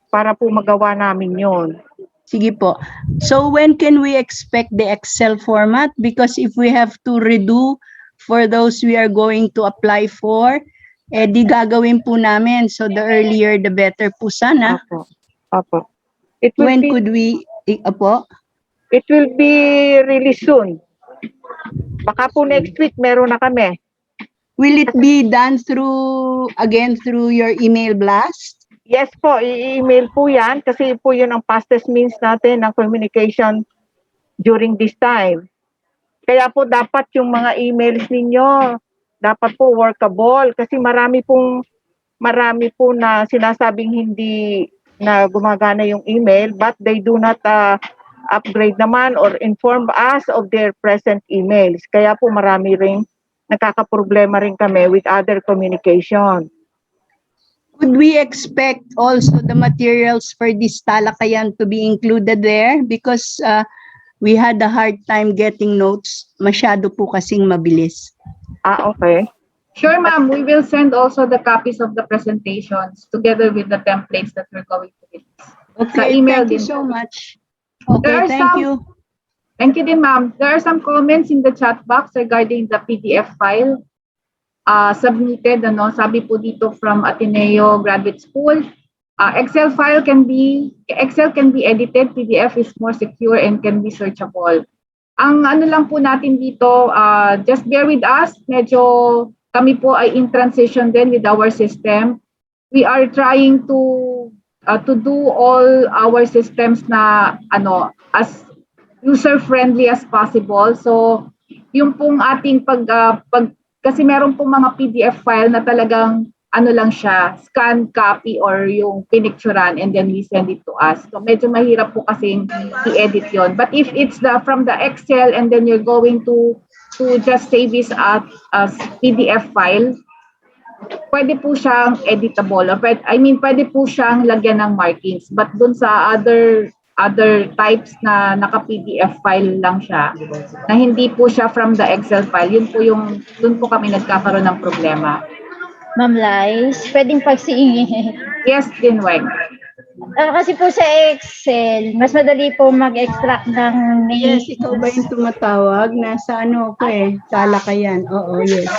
para po magawa namin yun. Sige po. So when can we expect the Excel format? Because if we have to redo for those we are going to apply for, di gagawin po namin. So the earlier, the better po sana. Opo. Could we, opo? It will be really soon. Baka po next week meron na kami. Will it be done through your email blast? Yes po, i-email po yan kasi po yun ang fastest means natin ng communication during this time. Kaya po dapat yung mga emails ninyo, dapat po workable kasi marami po na sinasabing hindi na gumagana yung email but they do not upgrade naman or inform us of their present emails. Kaya po marami ring nakakaproblema rin kami with other communication. Could we expect also the materials for this talakayan to be included there? Because we had a hard time getting notes. Masyado po kasing mabilis. Okay. Sure, ma'am. We will send also the copies of the presentations together with the templates that we're going to release. Okay, thank you so much. Okay, thank you. Thank you din, ma'am. There are some comments in the chat box regarding the PDF file submitted. Sabi po dito from Ateneo Graduate School. Excel can be edited. PDF is more secure and can be searchable. Ang lang po natin dito, just bear with us. Medyo kami po ay in transition din with our system. We are trying to to do all our systems na as user-friendly as possible. So, yung pong ating kasi meron pong mga PDF file na talagang lang siya, scan, copy, or yung pinicturan and then we send it to us. So, medyo mahirap po kasing i-edit yon. But if it's from the Excel and then you're going to just save this as PDF file, pwede po siyang editable. Pwede po siyang lagyan ng markings. But dun sa other types na naka-PDF file lang siya, na hindi po siya from the Excel file, dun po kami nagkakaroon ng problema. Ma'am Lice, pwedeng pagsiingin. Yes, Dinweng. Kasi po sa Excel, mas madali po mag-extract ng names. Yes, ikaw ba yung tumatawag? Nasa ano ko talakayan. Oo, yes.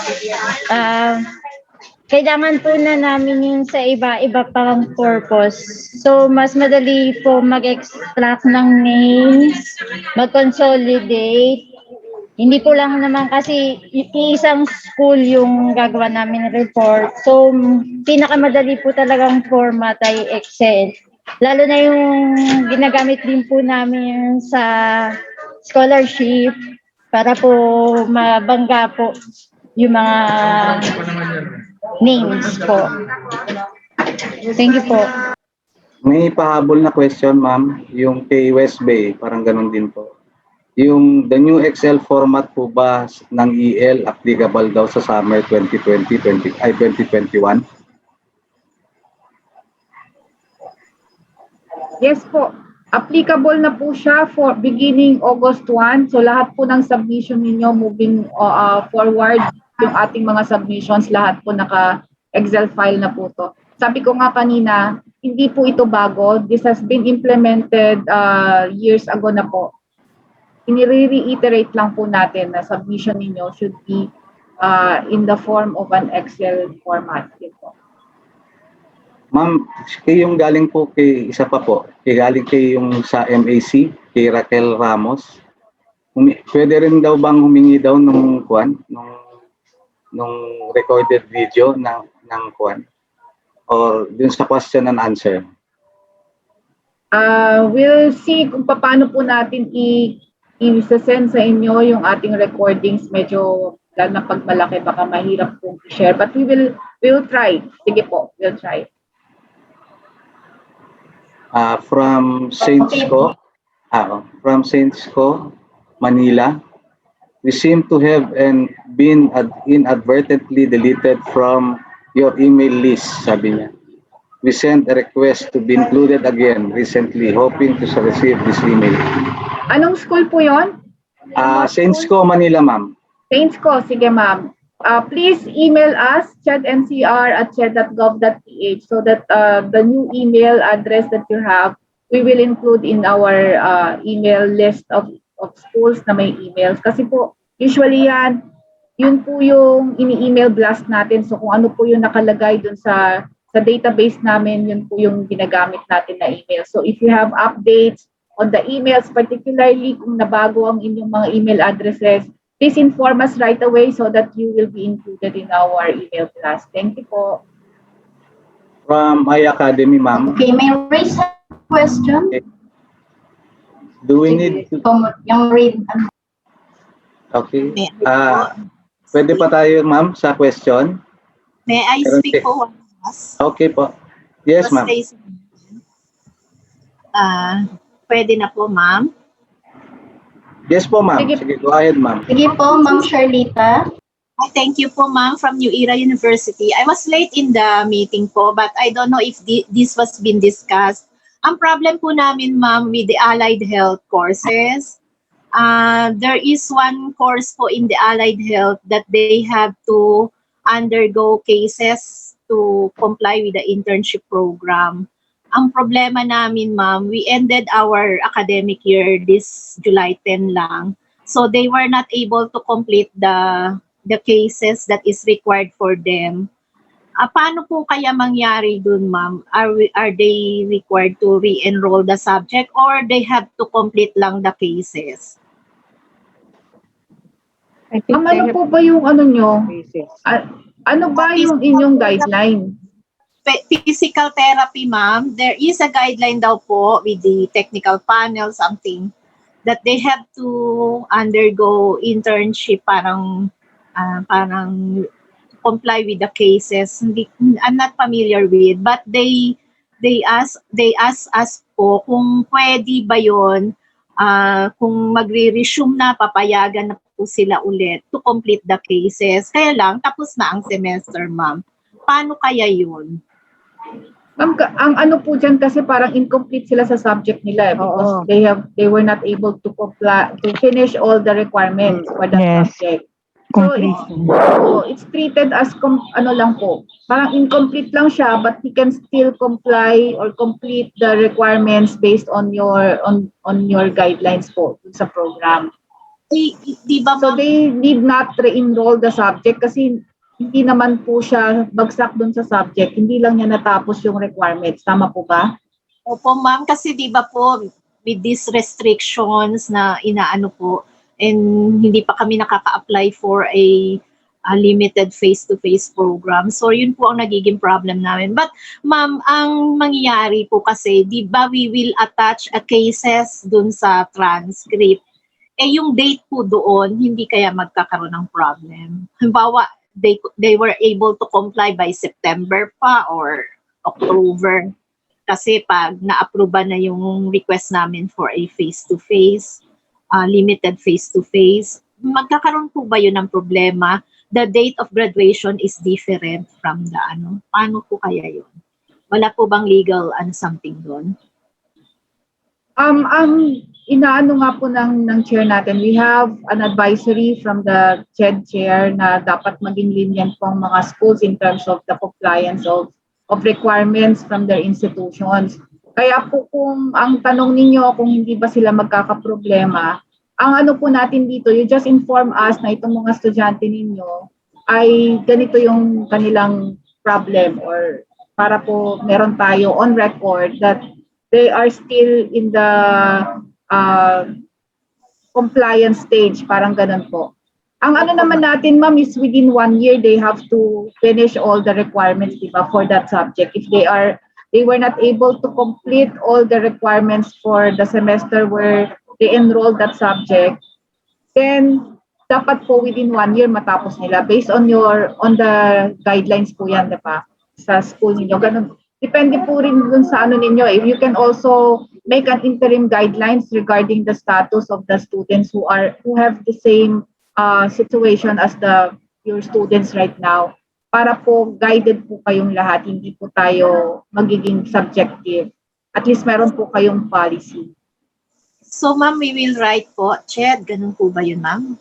Kailangan po na namin yun sa iba-iba pang purpose. So, mas madali po mag-extract ng names, mag-consolidate. Hindi po lang naman kasi isang school yung gagawa namin ng report. So, pinakamadali po talagang format ay Excel. Lalo na yung ginagamit din po namin sa scholarship para po mabangga po yung mga names po. Thank you po. May pahabol na question, ma'am. Yung kay West Bay, parang ganun din po. Yung the new Excel format po ba ng EL applicable daw sa summer 2021? Yes po. Applicable na po siya for beginning August 1. So lahat po ng submission ninyo moving forward, yung ating mga submissions, lahat po naka-Excel file na po to. Sabi ko nga kanina, hindi po ito bago. This has been implemented years ago na po. Ini-reiterate lang po natin na submission ninyo should be in the form of an Excel format. Ito. Ma'am, yung galing po kay isa pa po, galing kay yung sa MAC, kay Raquel Ramos. Pwede rin daw bang humingi daw nung recorded video ng kuan or dun sa question and answer? We'll see kung paano po natin i-send sa inyo yung ating recordings. Medyo lalo na pag malaki baka mahirap pong i-share, but we will try. Sige po, we'll try. From Saintsco, Manila, we seem to have been inadvertently deleted from your email list, sabi niya. We sent a request to be included again recently, hoping to receive this email. Anong school po yon? Saintsco, Manila, ma'am. Saintsco, sige ma'am. Please email us, ched@ched.gov.ph, so that the new email address that you have, we will include in our email list of schools na may emails. Kasi po, usually yun po yung ini-email blast natin. So kung ano po yung nakalagay dun sa database namin, yun po yung ginagamit natin na email. So if you have updates on the emails, particularly kung nabago ang inyong mga email addresses, please inform us right away so that you will be included in our email blast. Thank you po. From iAcademy, ma'am. Okay, may I raise a question? Okay. Do we need to... Yung read. Okay. Pwede pa tayo, ma'am, sa question? May I speak for one class? Okay po. Yes, ma'am. Pwede na po, ma'am. Yes po, ma'am. Sige, go ahead, ma'am. Sige po, Ma'am Charlita. Thank you po, ma'am, from New Era University. I was late in the meeting po, but I don't know if this was been discussed. Ang problem po namin, ma'am, with the allied health courses, there is one course po in the allied health that they have to undergo cases to comply with the internship program. Ang problema namin, ma'am, we ended our academic year this July 10 lang. So they were not able to complete the cases that is required for them. Paano po kaya mangyari dun, ma'am? Are they required to re-enroll the subject or they have to complete lang the cases? Ano po ba yung ano nyo? Ano ba yung inyong guideline? physical therapy, ma'am, there is a guideline daw po with the technical panel, something, that they have to undergo internship, parang comply with the cases. I'm not familiar with, but they ask us po kung pwede ba yon, kung magre-resume na, papayagan na po sila ulit to complete the cases. Kaya lang, tapos na ang semester, ma'am. Paano kaya yun? Ma'am, ang ano po dyan kasi parang incomplete sila sa subject nila because they were not able to finish all the requirements for the subject. So it's treated as ano lang po, parang incomplete lang siya, but he can still comply or complete the requirements based on your guidelines po sa program. Di ba, so they need not re-enroll the subject kasi hindi naman po siya bagsak dun sa subject, hindi lang niya natapos yung requirements. Tama po ba? Opo, ma'am, kasi di ba po with these restrictions na inaano po, and hindi pa kami nakaka-apply for a limited face-to-face program. So yun po ang nagiging problem namin. But ma'am, ang mangyayari po kasi, di ba we will attach a cases dun sa transcript. Yung date po doon, hindi kaya magkakaroon ng problem. Halimbawa, they were able to comply by September pa or October. Kasi pag na-approve na yung request namin for a face-to-face, limited face-to-face, magkakaroon po ba yun ng problema? The date of graduation is different from the ano. Paano po kaya yun? Wala po bang legal something doon? Inaano nga po ng chair natin, we have an advisory from the CHED chair na dapat maging lenient po ang mga schools in terms of the compliance of requirements from their institutions. Kaya po kung ang tanong ninyo kung hindi ba sila magkakaproblema, ang ano po natin dito, you just inform us na itong mga estudyante ninyo ay ganito yung kanilang problem, or para po meron tayo on record that they are still in the compliance stage, parang ganun po. Ang ano naman natin, ma'am, is within 1 year they have to finish all the requirements, diba, for that subject. If they were not able to complete all the requirements for the semester where they enrolled that subject, then dapat po within 1 year matapos nila based on the guidelines po yan, diba, sa school ninyo. Ganun. Depende po rin dun sa ano ninyo. If you can also make an interim guidelines regarding the status of the students who have the same situation as your students right now, para po guided po kayong lahat, hindi po tayo magiging subjective. At least meron po kayong policy. So ma'am, we will write po, CHED, ganun po ba yun, ma'am?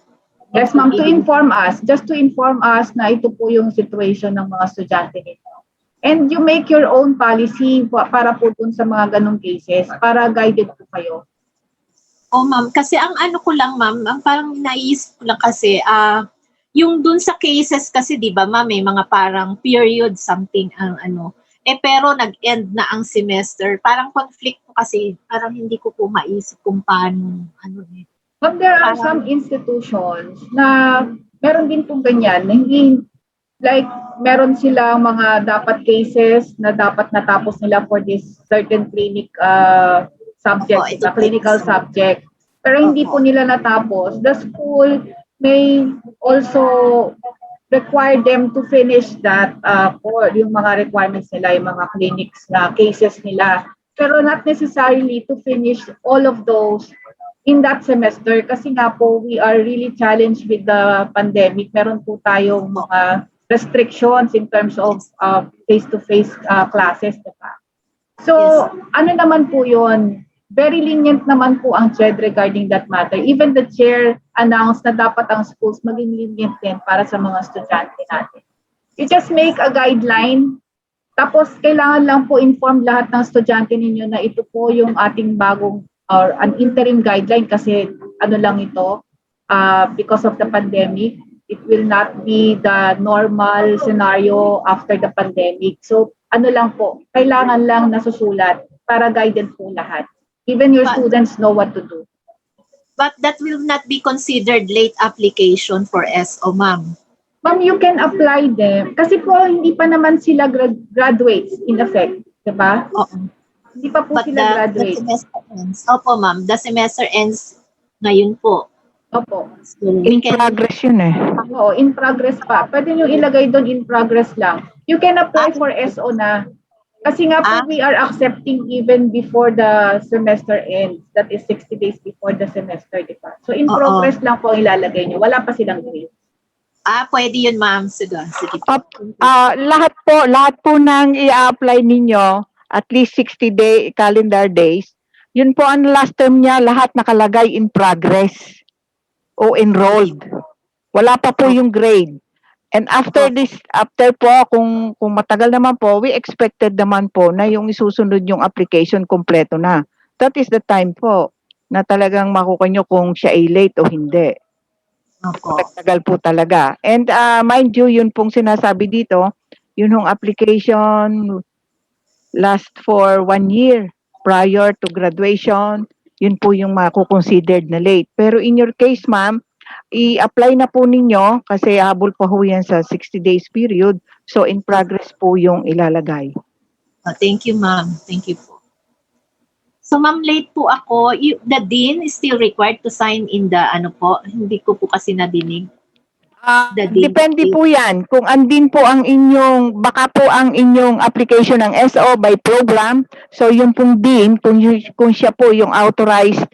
Yes, ma'am, to inform us, just to inform us na ito po yung situation ng mga estudyante nito. And you make your own policy para po dun sa mga ganong cases, para guided po kayo. Oh, ma'am, kasi ang ano ko lang, ma'am, ang parang naisip ko lang kasi, yung dun sa cases kasi, di ba, ma'am, may mga parang period something ang ano. Pero nag-end na ang semester. Parang conflict po kasi, parang hindi ko po maisip kung paano, ano eh. But there are some institutions na meron din pong ganyan, na hindi, like, meron silang mga dapat cases na dapat natapos nila for this certain clinic subject, clinical subject. Pero hindi po nila natapos. The school may also require them to finish that for yung mga requirements nila, yung mga clinics na cases nila. Pero not necessarily to finish all of those in that semester kasi nga po we are really challenged with the pandemic. Meron po tayong mga restrictions in terms of face-to-face classes, diba? So, ano naman po yun? Very lenient naman po ang CHED regarding that matter. Even the chair announced na dapat ang schools maging lenient din para sa mga estudyante natin. You just make a guideline, tapos kailangan lang po inform lahat ng estudyante ninyo na ito po yung ating bagong or an interim guideline kasi ano lang ito, because of the pandemic. It will not be the normal scenario after the pandemic. So, ano lang po, kailangan lang nasusulat para guided po lahat. Even your students know what to do. But that will not be considered late application for SO, ma'am. Ma'am, you can apply them. Kasi po, hindi pa naman sila graduates in effect. Diba? Oo. Hindi pa po But sila the graduate. semester ends. Opo, ma'am. The semester ends ngayon po. Opo. So, we In can, progress yun eh. Oo, in progress pa. Pwede nyo ilagay doon in progress lang. You can apply for SO na. Kasi nga po, we are accepting even before the semester ends. That is 60 days before the semester, di ba? So, in Oo. progress lang po ang ilalagay nyo. Wala pa silang grade. pwede yun, ma'am. Sige po. Lahat po nang i-apply ninyo, at least 60-day calendar days, yun po ang last term niya, lahat nakalagay in progress o enrolled. Wala pa po yung grade. And after po, kung matagal naman po, we expected naman po na yung isusunod yung application kompleto na. That is the time po na talagang makukuha nyo kung siya ay late o hindi. Tagal po talaga. And mind you, yun pong sinasabi dito, yun hong application last for 1 year prior to graduation, yun po yung makukonsidered na late. Pero in your case, ma'am, i-apply na po ninyo kasi habol pa ho yan sa 60 days period. So in progress po yung ilalagay. Thank you, ma'am. Thank you po. So, ma'am, late po ako. The dean is still required to sign in the Hindi ko po kasi nadinig. Depende po yan. Kung andin po ang inyong, baka po ang inyong application ng SO by program, so yung pong dean, kung siya po yung authorized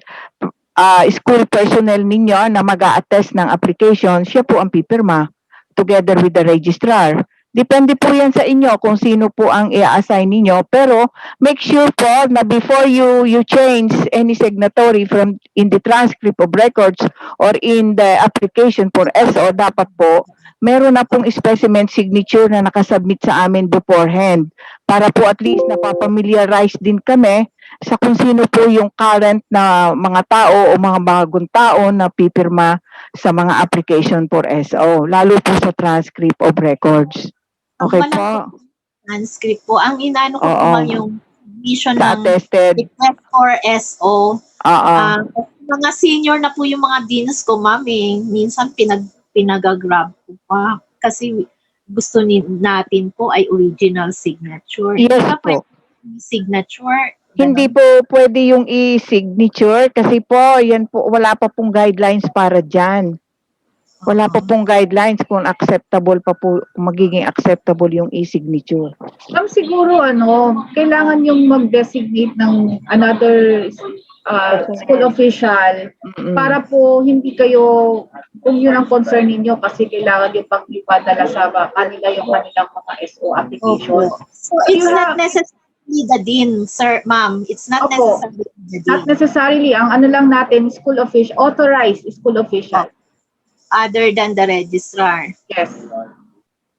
school personnel ninyo na mag-a-attest ng application, siya po ang pipirma together with the registrar. Depende po yan sa inyo kung sino po ang i-assign ninyo, pero make sure po na before you change any signatory from in the transcript of records or in the application for SO, dapat po meron na pong specimen signature na nakasubmit sa amin beforehand para po at least napapamiliarize din kami sa kung sino po yung current na mga tao o mga bagong tao na pipirma sa mga application for SO, lalo po sa transcript of records. Okay po. Transcript po. Ang inano ko po, ma'am, yung mission Sa ng attested. request for SO. Oo. Mga senior na po yung mga deans ko, ma'am, eh. Minsan pinag-grab ko pa. Kasi gusto natin po ay original signature. Yes Hindi ba po. pwede signature? Hindi po pwede yung e-signature kasi po, yan po, wala pa pong guidelines para dyan. Wala pa pong guidelines kung acceptable pa po, kung magiging acceptable yung e-signature. Ma'am, siguro kailangan yung mag-designate ng another school official para po hindi kayo, kung yun ang concern ninyo kasi kailangan yung pag-ipadala sa kanila yung kanilang mga SO application. So it's not necessarily the dean, sir, ma'am. It's not necessarily the dean. Not necessarily. Ang ano lang natin, school official, authorized school official. Other than the registrar. Yes.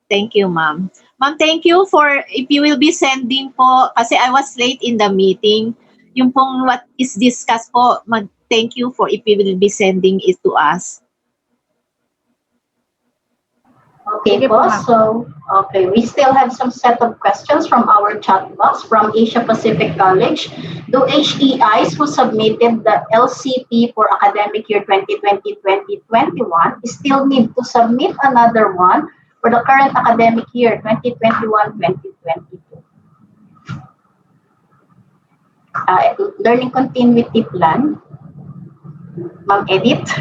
Thank you, ma'am. Ma'am, thank you for, if you will be sending po, kasi I was late in the meeting, yung pong what is discussed po, thank you for if you will be sending it to us. Okay po, so, we still have some set of questions from our chat box from Asia Pacific College. Do HEIs who submitted the LCP for academic year 2020-2021 still need to submit another one for the current academic year 2021-2022? Learning continuity plan. Ma'am Edith?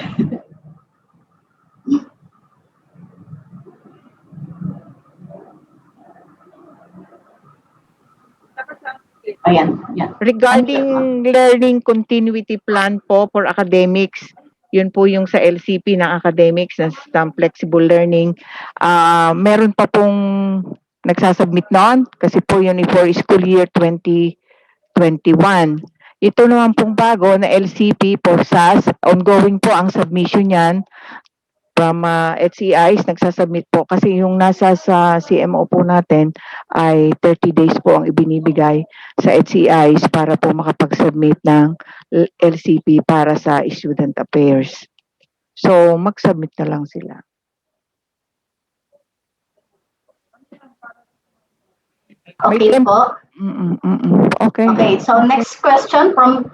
Ayan. Regarding learning continuity plan po for academics, yun po yung sa LCP ng academics na system flexible learning. Meron pa pong nagsasubmit noon kasi po yun for school year 2021. Ito naman pong bago na LCP for SAS, ongoing po ang submission niyan from HEIs, nagsasubmit po kasi yung nasa sa CMO po natin ay 30 days po ang ibinibigay sa HEIs para po makapag-submit ng LCP para sa student affairs. So, mag-submit na lang sila. Okay po. Okay. Okay, so next question from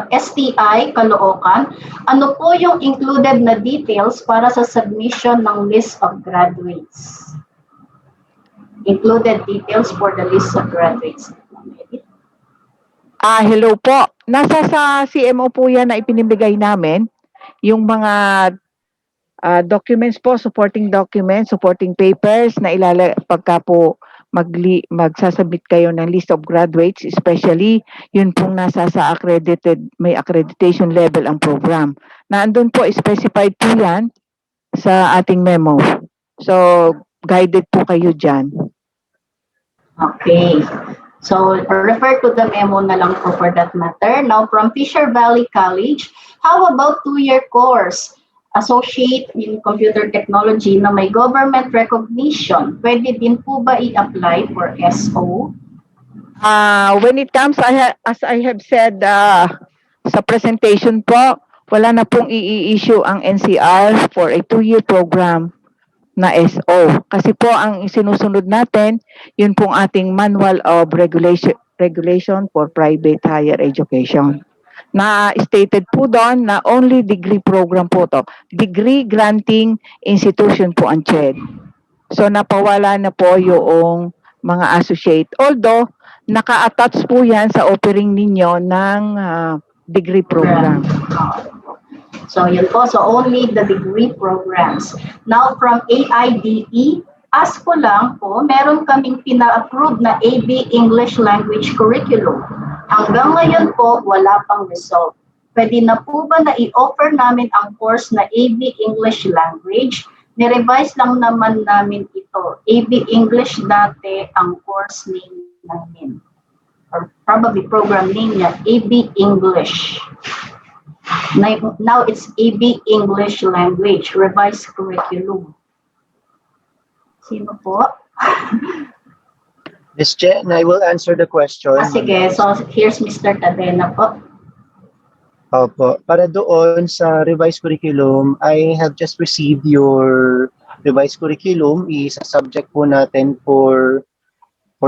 STI Caloocan. Ano po yung included na details para sa submission ng list of graduates? Included details for the list of graduates. Hello po. Nasa sa CMO po yan na ipinibigay namin. Yung mga documents po, supporting documents, supporting papers na pagka po magsasubmit kayo ng list of graduates, especially yun pong nasa sa may accreditation level ang program. Naandun po, specified po yan sa ating memo. So, guided po kayo dyan. Okay. So, refer to the memo na lang po for that matter. Now, from Fisher Valley College, how about 2-year course? Associate in Computer Technology na may government recognition, pwede din po ba i-apply for SO? When it comes, as I have said sa presentation po, wala na pong i-issue ang NCR for a 2-year program na SO. Kasi po ang sinusunod natin, yun pong ating Manual of Regulation for Private Higher Education. Na stated po doon na only degree program po to. Degree granting institution po ang CHED. So napawala na po yung mga associate. Although, naka-attach po yan sa offering ninyo ng degree program. So, yun po. So, only the degree programs. Now, from AIDE, ask ko lang po, meron kaming pina-approve na AB English Language Curriculum. Hanggang ngayon po, wala pang result. Pwede na po ba na i-offer namin ang course na AB English Language? Ni-revise lang naman namin ito. AB English dati ang course name namin. Or probably program name niya, AB English. Now it's AB English Language, revised curriculum. Sino po? Ms. Chen, I will answer the question. Sige, so here's Mr. Tadena po. Opo. Para doon sa revised curriculum, I have just received your revised curriculum. Isa-subject po natin for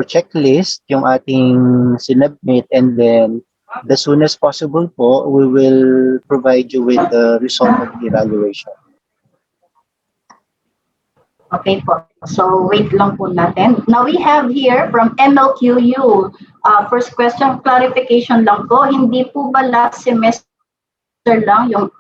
checklist yung ating sinubmit, and then the soonest possible po, we will provide you with the result of the evaluation. Okay po. So, wait lang po natin. Now, we have here from MLQU. First question, clarification lang po. Hindi po ba last semester lang yung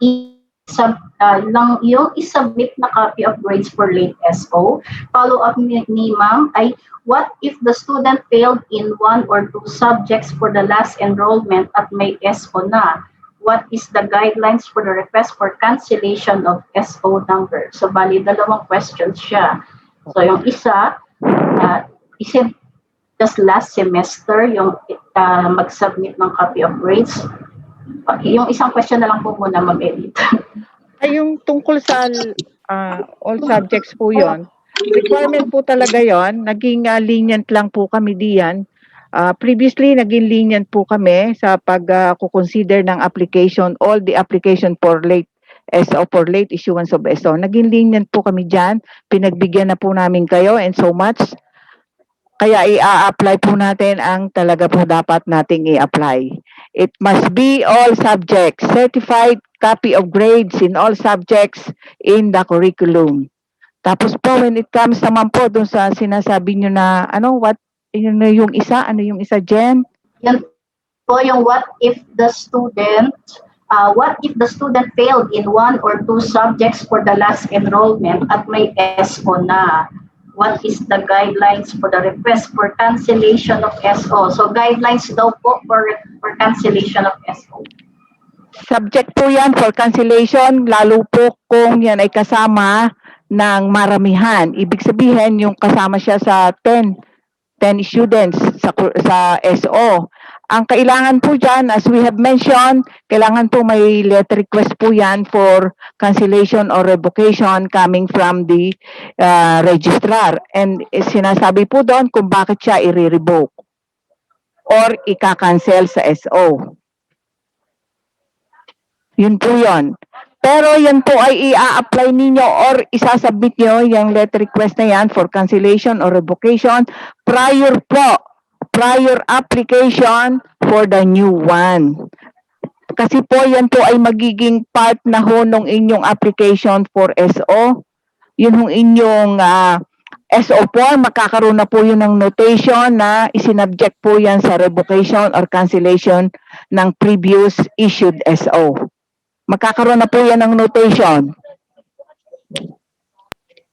isubmit na copy of grades for late SO? Follow-up ni ma'am ay, what if the student failed in 1 or 2 subjects for the last enrollment at may SO na? What is the guidelines for the request for cancellation of SO number? So, bali, dalawang questions siya. So, yung isa, is it just last semester yung mag-submit ng copy of grades? Yung isang question na lang po muna, mag-edit. Ay, yung tungkol sa all subjects po yon, requirement po talaga yon. Naging lenient lang po kami diyan. Previously, naging lenient po kami sa pag-consider ng application, all the application for late SO, for late issuance of SO. Naging lenient po kami dyan. Pinagbigyan na po namin kayo and so much. Kaya i-apply po natin ang talaga po dapat nating i-apply. It must be all subjects, certified copy of grades in all subjects in the curriculum. Tapos po, when it comes naman po dun sa sinasabi nyo na, yung isa, Jen? Yan po yung what if the student failed in 1 or 2 subjects for the last enrollment at may SO na? What is the guidelines for the request for cancellation of SO? So guidelines daw po for cancellation of SO. Subject po yan for cancellation, lalo po kung yan ay kasama ng maramihan. Ibig sabihin, yung kasama siya sa 10 students sa SO. Ang kailangan po dyan, as we have mentioned, kailangan po may letter request po yan for cancellation or revocation coming from the registrar. And sinasabi po doon kung bakit siya i-revoke or ika-cancel sa SO. Yun po yun. Pero yan po ay i-apply ninyo or isasubmit nyo yung letter request na yan for cancellation or revocation prior prior application for the new one. Kasi po yan po ay magiging part na ho nung inyong application for SO. Yun hong inyong SO form, magkakaroon na po yun ng notation na isinabject po yan sa revocation or cancellation ng previous issued SO. Magkakaroon na po yan ng notation.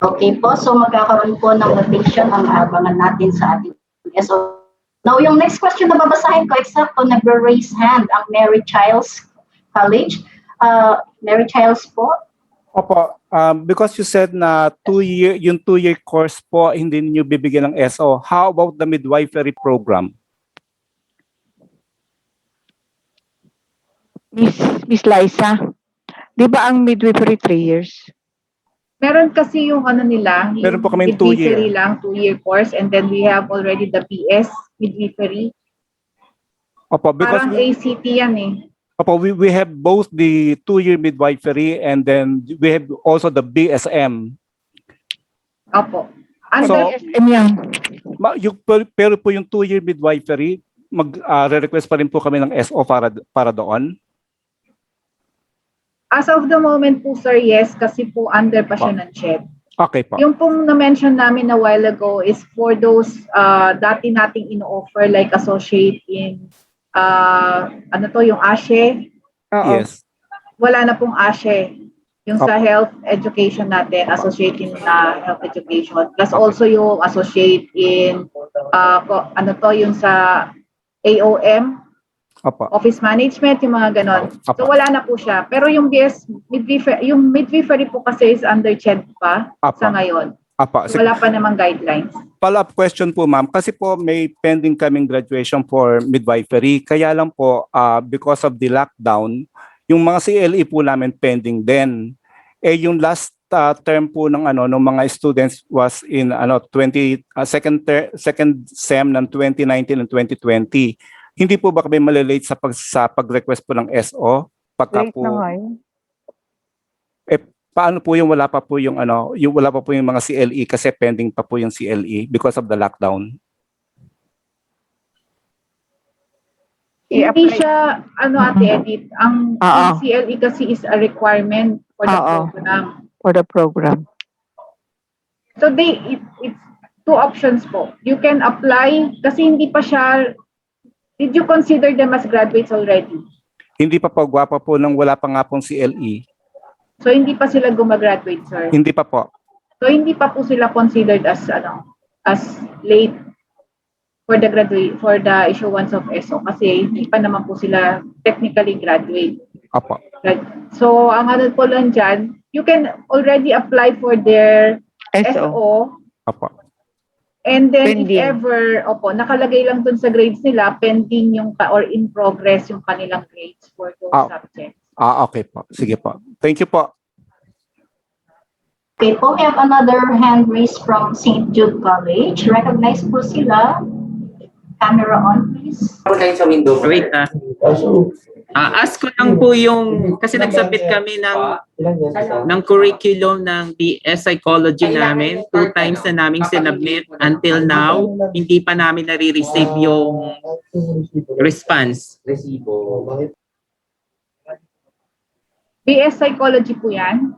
Okay po, so magkakaroon po ng notation ang abangan natin sa ating SO. Now, yung next question na babasahin ko, except po nag-raise hand ang Mary Childs College. Mary Childs po. Opo, because you said na yung 2-year course po, hindi niyo bibigyan ng SO. How about the midwifery program? Miss Liza, di ba ang midwifery 3 years? Meron kasi yung ano nila, Meron po yung kaming midwifery 2-year. lang, 2-year course, and then we have already the PS midwifery. Opo, because Parang ACT yan eh. Opo, we have both the 2-year midwifery and then we have also the BSM. Opo. So, BSM yan. Pero po yung 2-year midwifery, re-request pa rin po kami ng SO para doon. As of the moment po, sir, yes, kasi po under pa siya ng CHED. Okay po. Yung pong na-mention namin a while ago is for those dati nating ino-offer like associate in yung ASHE. Yes. Wala na pong ASHE. Yung sa health education natin, associate in health education. Plus also yung associate in yung sa AOM, office management, yung mga ganon. So wala na po siya. Pero yung midwifery po kasi is under CHED pa sa ngayon. So wala pa namang guidelines. Follow-up question po, ma'am. Kasi po may pending kaming graduation for midwifery. Kaya lang po, because of the lockdown, yung mga CLE po namin pending din. Yung last term po ng mga students was in second sem ng 2019 and 2020. Hindi po ba kami malilate sa pag-request po ng SO? Pagka Late po, na nga yun. paano po yung wala pa po yung mga CLE kasi pending pa po yung CLE because of the lockdown? Hindi siya, Ate Edith, ang CLE kasi is a requirement for the program. For the program. So it's two options po. You can apply kasi hindi pa siya. Did you consider them as graduates already? Hindi pa po, gwapa po nang wala pa nga pong CLE. So hindi pa sila gumagraduate, sir? Hindi pa po. So hindi pa po sila considered as late for the issuance of SO kasi hindi pa naman po sila technically graduate. Apo. So ang po lang dyan, you can already apply for their SO. Apo. And then Pending. if ever, nakalagay lang dun sa grades nila, pending or in progress yung kanilang grades for those subjects. Okay po. Sige po. Thank you po. Okay po, we have another hand raised from St. Jude College. Recognize po sila. Camera on, please. Wait ask ko lang po yung, kasi nagsubmit kami ng curriculum ng BS Psychology namin. 2 times na namin sinubmit. Until now, hindi pa namin nare-receive yung response. BS Psychology po yan?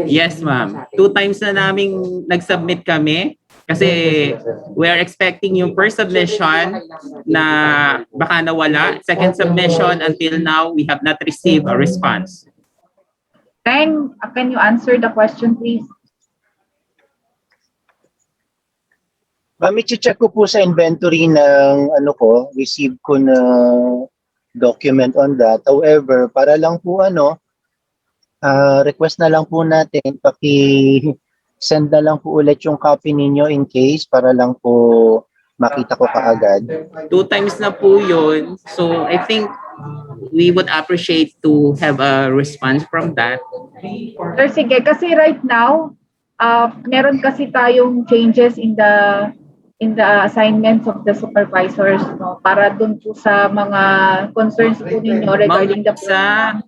Yes, ma'am. 2 times na namin nag-submit kami. Kasi we are expecting yung first submission na baka nawala. Second submission, until now, we have not received a response. Then, can you answer the question, please? Ma'am, i-check ko po sa inventory ng receive ko na document on that. However, para lang po request na lang po natin send na lang po ulit yung copy ninyo in case para lang po makita ko kaagad. 2 times na po yun. So I think we would appreciate to have a response from that. Sir, sige. Kasi right now, meron kasi tayong changes in the assignments of the supervisors para dun po sa mga concerns po ninyo regarding the program.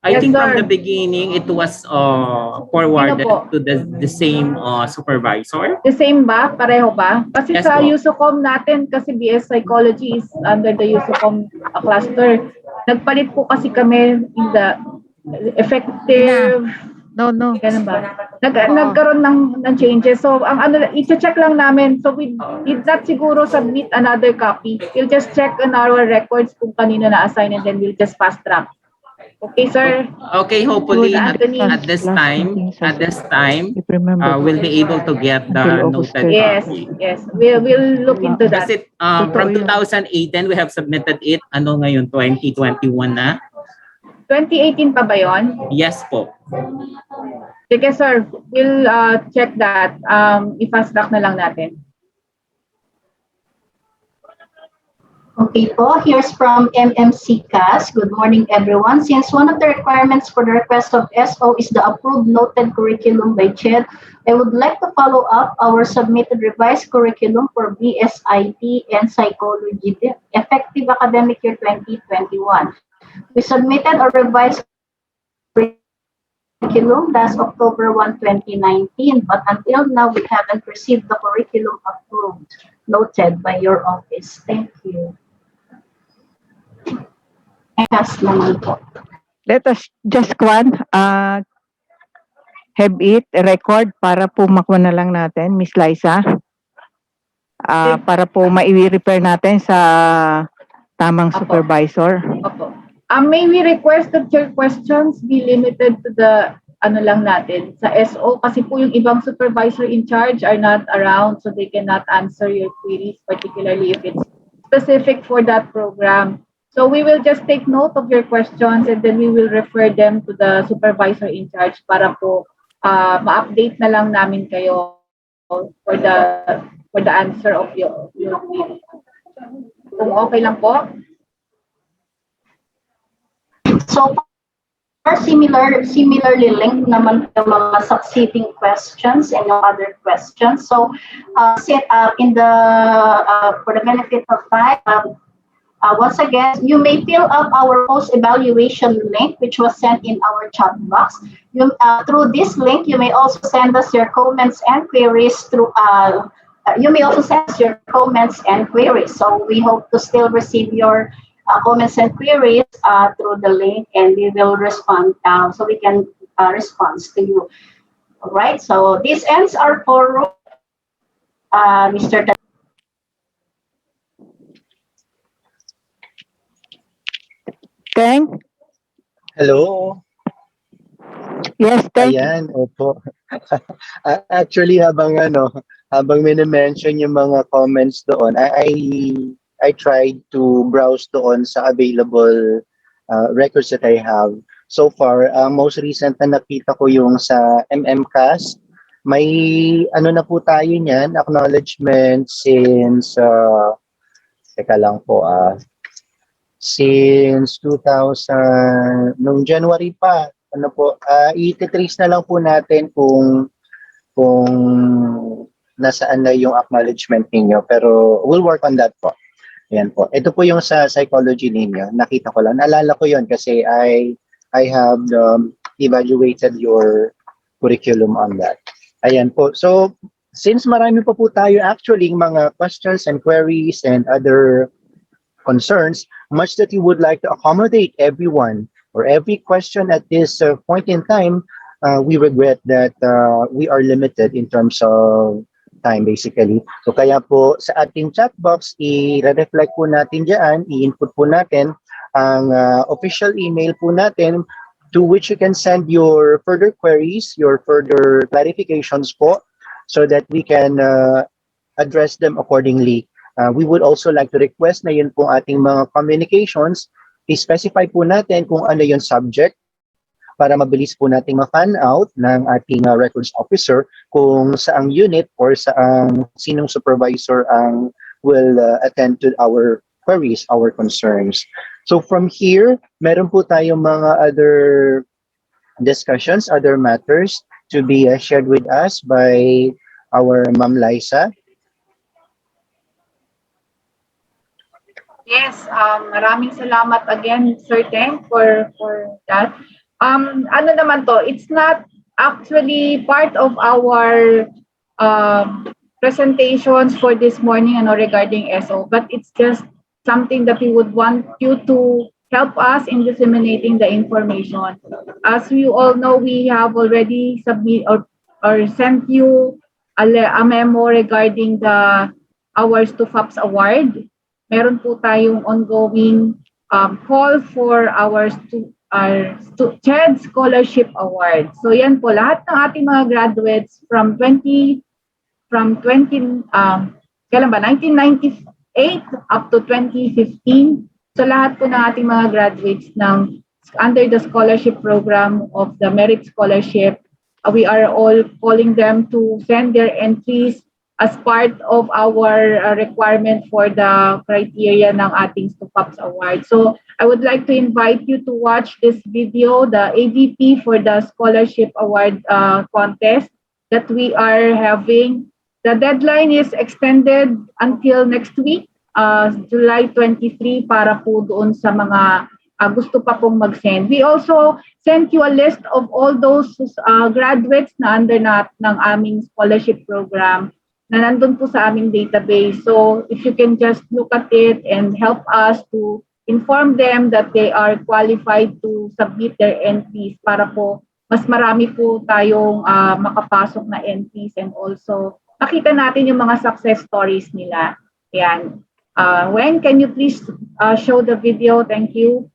I Yes, think from sir. the beginning, it was Sino forwarded po? to the same supervisor. The same ba? Pareho ba? Kasi Yes sa po. USOCOM natin, kasi BS Psychology is under the USOCOM cluster. Nagpalit po kasi kami in the effective. No, no. Ganun ba? Oo. Nagkaroon ng changes. So, ang ano, i-check lang namin. So, we did not siguro submit another copy. We'll just check on our records kung kanino na-assign and then we'll just fast track. Okay, sir? Okay, hopefully Sir Anthony. at this time, we'll be able to get the noted Yes, copy. yes. We'll look into that. Kasi from 2018, we have submitted it. Ano ngayon, 2021 na? 2018 pa ba yun? Yes po. Sige, sir. We'll check that. I-fast track na lang natin. Okay po, here's from MMC CAS. Good morning, everyone. Since one of the requirements for the request of SO is the approved noted curriculum by CHED, I would like to follow up our submitted revised curriculum for BSIT and Psychology, effective academic year 2021. We submitted a revised curriculum last October 1, 2019, but until now, we haven't received the curriculum approved, noted by your office. Thank you. Yes, naman po. Let us just have it record para po makuha na lang natin, Miss Liza. Para po mai-repair natin sa tamang supervisor. Opo. May we request that your questions be limited to the ano lang natin sa SO kasi po yung ibang supervisor in charge are not around so they cannot answer your queries, particularly if it's specific for that program. So we will just take note of your questions and then we will refer them to the supervisor in charge para po ma-update na lang namin kayo for the answer of your query. Kung okay lang po. So, similarly linked naman yung mga succeeding questions and yung other questions. So, in the for the benefit of time, once again, you may fill up our post-evaluation link, which was sent in our chat box. Through this link, you may also send us your comments and queries through. You may also send us your comments and queries. So we hope to still receive your comments and queries through the link, and we will respond so we can respond to you. All right. So this ends our forum, Mr. Teng? Hello. Yes, Teng. Ayan, opo. Actually, habang mini-mention yung mga comments doon, I tried to browse doon sa available records that I have. So far, most recent na nakita ko yung sa MMCAS. May na po tayo niyan, acknowledgement since, teka lang po, since 2000, nung January pa, i-trace na lang po natin kung nasaan na yung acknowledgement ninyo. Pero we'll work on that po. Ayan po. Ito po yung sa psychology ninyo. Nakita ko lang. Naalala ko yon kasi I have evaluated your curriculum on that. Ayan po. So, since marami pa po tayo actually mga questions and queries and other concerns, much that you would like to accommodate everyone or every question at this point in time, we regret that we are limited in terms of time basically. So kaya po sa ating chat box, i-reflect po natin dyan, i-input po natin ang official email po natin to which you can send your further queries, your further clarifications po so that we can address them accordingly. We would also like to request na yun pong ating mga communications, i-specify po natin kung ano yung subject para mabilis po nating ma-fan out ng ating records officer kung saang unit or saang sinong supervisor ang will attend to our queries, our concerns. So from here, meron po tayong mga other discussions, other matters to be shared with us by our Ma'am Liza. Yes, maraming salamat again, Sir Teng, for that. Ano naman to, it's not actually part of our presentations for this morning regarding SO, but it's just something that we would want you to help us in disseminating the information. As you all know, we have already or sent you a memo regarding the Hours to FAPS Award. Meron po tayong ongoing call for our CHED Scholarship Award. So yan po, lahat ng ating mga graduates from 1998 up to 2015. So lahat po ng ating mga graduates under the scholarship program of the Merit Scholarship, we are all calling them to send their entries as part of our requirement for the criteria ng ating STUPAPS Award. So I would like to invite you to watch this video, the AVP for the Scholarship Award contest that we are having. The deadline is extended until next week, July 23, para po doon sa mga gusto pa pong mag-send. We also sent you a list of all those graduates na under ng aming scholarship program na nandun po sa aming database. So if you can just look at it and help us to inform them that they are qualified to submit their entries para po mas marami po tayong makapasok na entries and also makita natin yung mga success stories nila. Yan. Wen, can you please show the video? Thank you.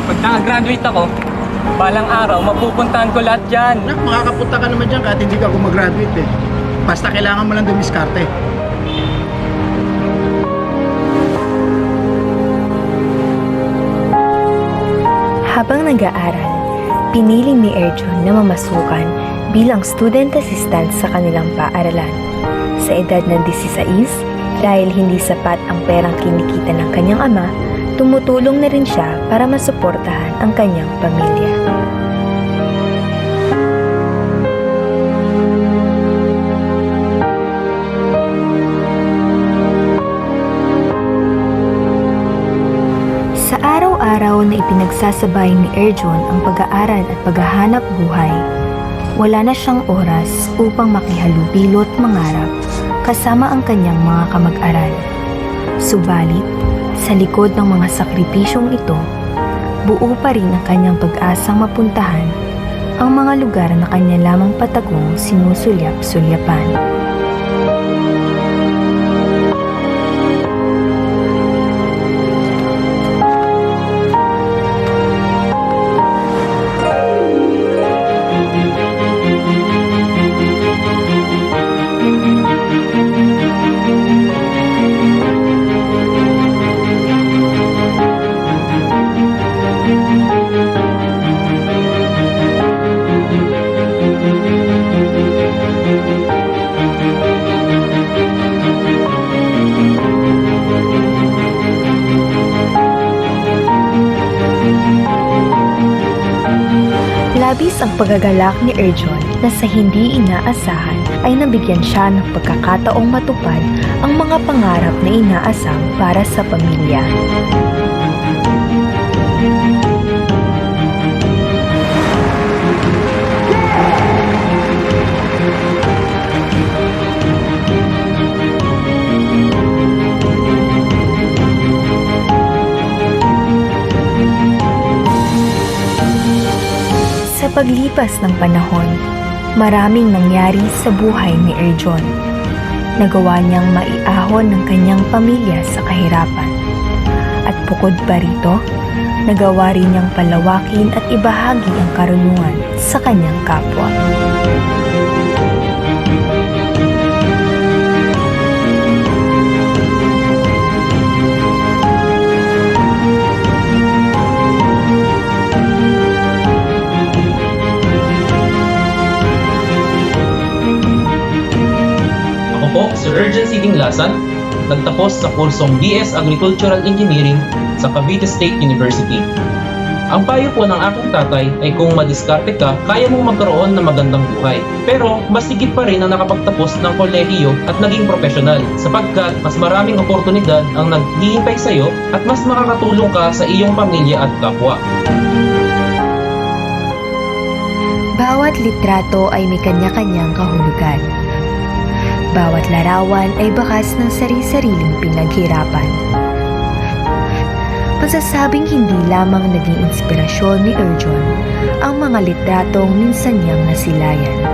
Pag nakagraduate ako, balang araw, mapupuntahan ko lahat dyan. Makakapunta ka naman dyan kahit hindi ka gumagraduate eh. Basta kailangan mo lang dumiskarte. Habang nag-aaral, pinili ni Erjon na mamasukan bilang student assistant sa kanilang paaralan. Sa edad ng 16, dahil hindi sapat ang perang kinikita ng kanyang ama, tumutulong na rin siya para masuportahan ang kanyang pamilya. Sa araw-araw na ipinagsasabay ni Erjon ang pag-aaral at paghahanap buhay, wala na siyang oras upang makihalubilo at mangarap kasama ang kanyang mga kamag-aral. Subalit, sa likod ng mga sakripisyong ito, buo pa rin ang kanyang pag-asang mapuntahan ang mga lugar na kanya lamang patagong sinusulyap-sulyapan. Labis ang pagagalak ni Erjon na sa hindi inaasahan ay nabigyan siya ng pagkakataong matupad ang mga pangarap na inaasam para sa pamilya. Sa paglipas ng panahon, maraming nangyari sa buhay ni Erjon. Nagawa niyang maiahon ng kanyang pamilya sa kahirapan. At bukod pa rito, nagawa rin niyang palawakin at ibahagi ang karunungan sa kanyang kapwa. Po, Sir Erjon Siding Lasan, nagtapos sa kursong BS Agricultural Engineering sa Cavite State University. Ang payo po ng aking tatay ay kung madiskarte ka, kaya mong magkaroon ng magandang buhay. Pero mas higit pa rin ang nakapagtapos ng kolehiyo at naging profesional sapagkat mas maraming oportunidad ang naghihintay sa iyo at mas makakatulong ka sa iyong pamilya at kapwa. Bawat litrato ay may kanya-kanyang kahulugan. Bawat larawan ay bakas ng sari-sariling pinaghirapan. Masasabing hindi lamang naging inspirasyon ni Erjon ang mga litratong minsan niyang nasilayan.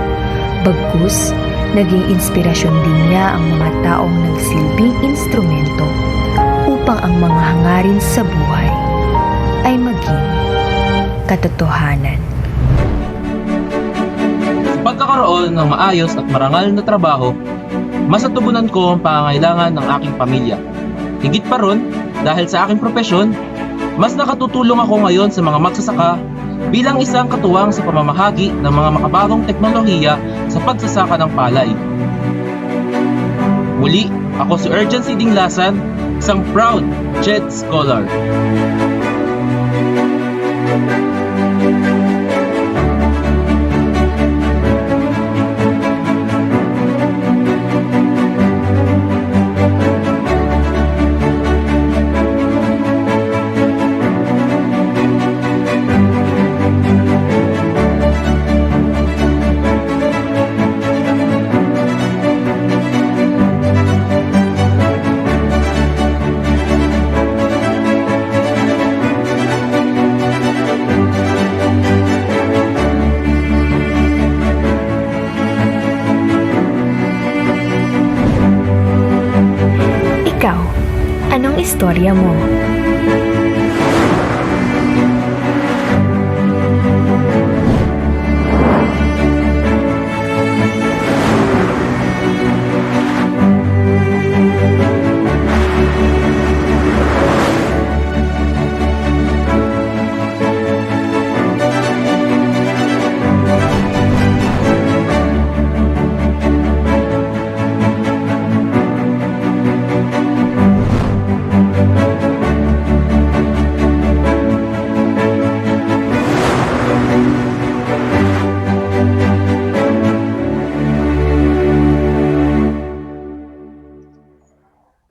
Bagkus, naging inspirasyon din niya ang mga taong nagsilbing instrumento upang ang mga hangarin sa buhay ay maging katotohanan. Sa pagkakaroon ng maayos at marangal na trabaho, mas natugunan ko ang pangangailangan ng aking pamilya. Higit pa ron, dahil sa aking propesyon, mas nakatutulong ako ngayon sa mga magsasaka bilang isang katuwang sa pamamahagi ng mga makabagong teknolohiya sa pagsasaka ng palay. Muli, ako si Urgency Dinglasan, isang proud CHED scholar. Ikaw, anong istorya mo?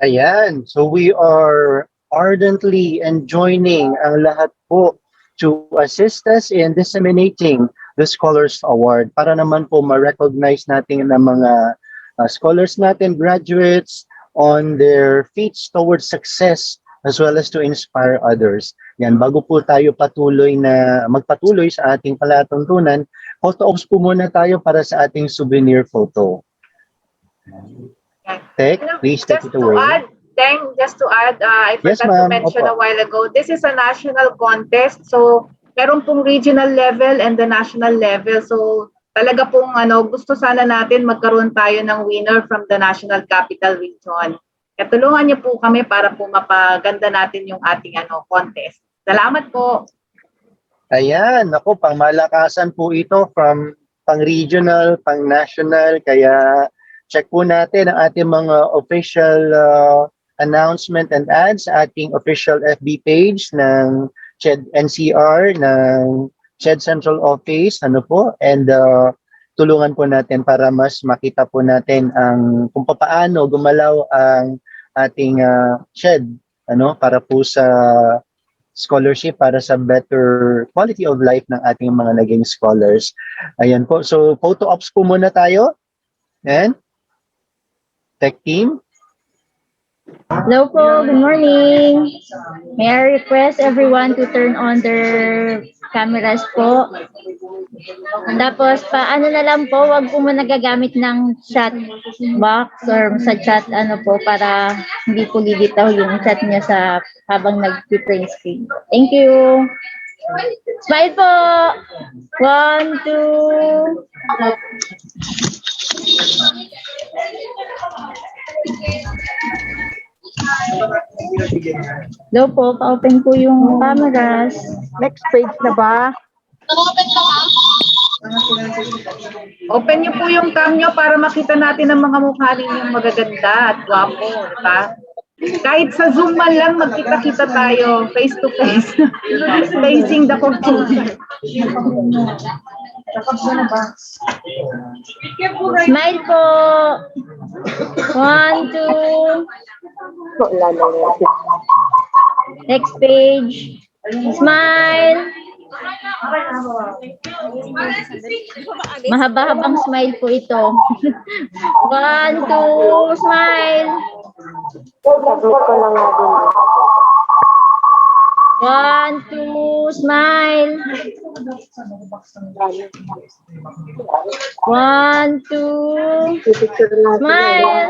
Ayan, so we are ardently enjoining ang lahat po to assist us in disseminating the Scholars Award para naman po ma-recognize natin ang mga scholars natin, graduates on their feats towards success as well as to inspire others. Yan, bago po tayo magpatuloy sa ating palatuntunan, photo ops po muna tayo para sa ating souvenir photo. Tek, please take it away. Just to add, I Yes, forgot to ma'am. mention Opo. a while ago, this is a national contest. So, meron pong regional level and the national level. So, talaga pong gusto sana natin magkaroon tayo ng winner from the National Capital Region. Kaya tulungan niyo po kami para po mapaganda natin yung ating contest. Salamat po. Ayan, ako, pangmalakasan po ito from pang-regional, pang-national, kaya check po natin ang ating mga official announcement and ads sa ating official FB page ng CHED NCR, ng CHED Central Office, and tulungan po natin para mas makita po natin kung paano gumalaw ang ating CHED, para po sa scholarship, para sa better quality of life ng ating mga naging scholars. Ayan po, so photo ops po muna tayo. And Tech team. Hello po, good morning. May I request everyone to turn on their cameras po. Tapos paano na lang po, wag po muna gagamit ng chat box or sa chat para hindi po lilitaw yung chat niya sa habang nag-print screen. Thank you. Smile po. 1, 2. Hello po, pa-open po yung cameras. Next page na ba? Open niyo po yung cam niyo para makita natin ang mga mukha ninyong magaganda at gwapo, di ba? Kahit sa Zoom man lang, magkita-kita tayo, face to face. Facing the computer. Smile po. 1, 2. Next page. Smile. Mahaba-habang smile po ito. 1, 2, smile. 1, 2, smile. 1, 2, smile.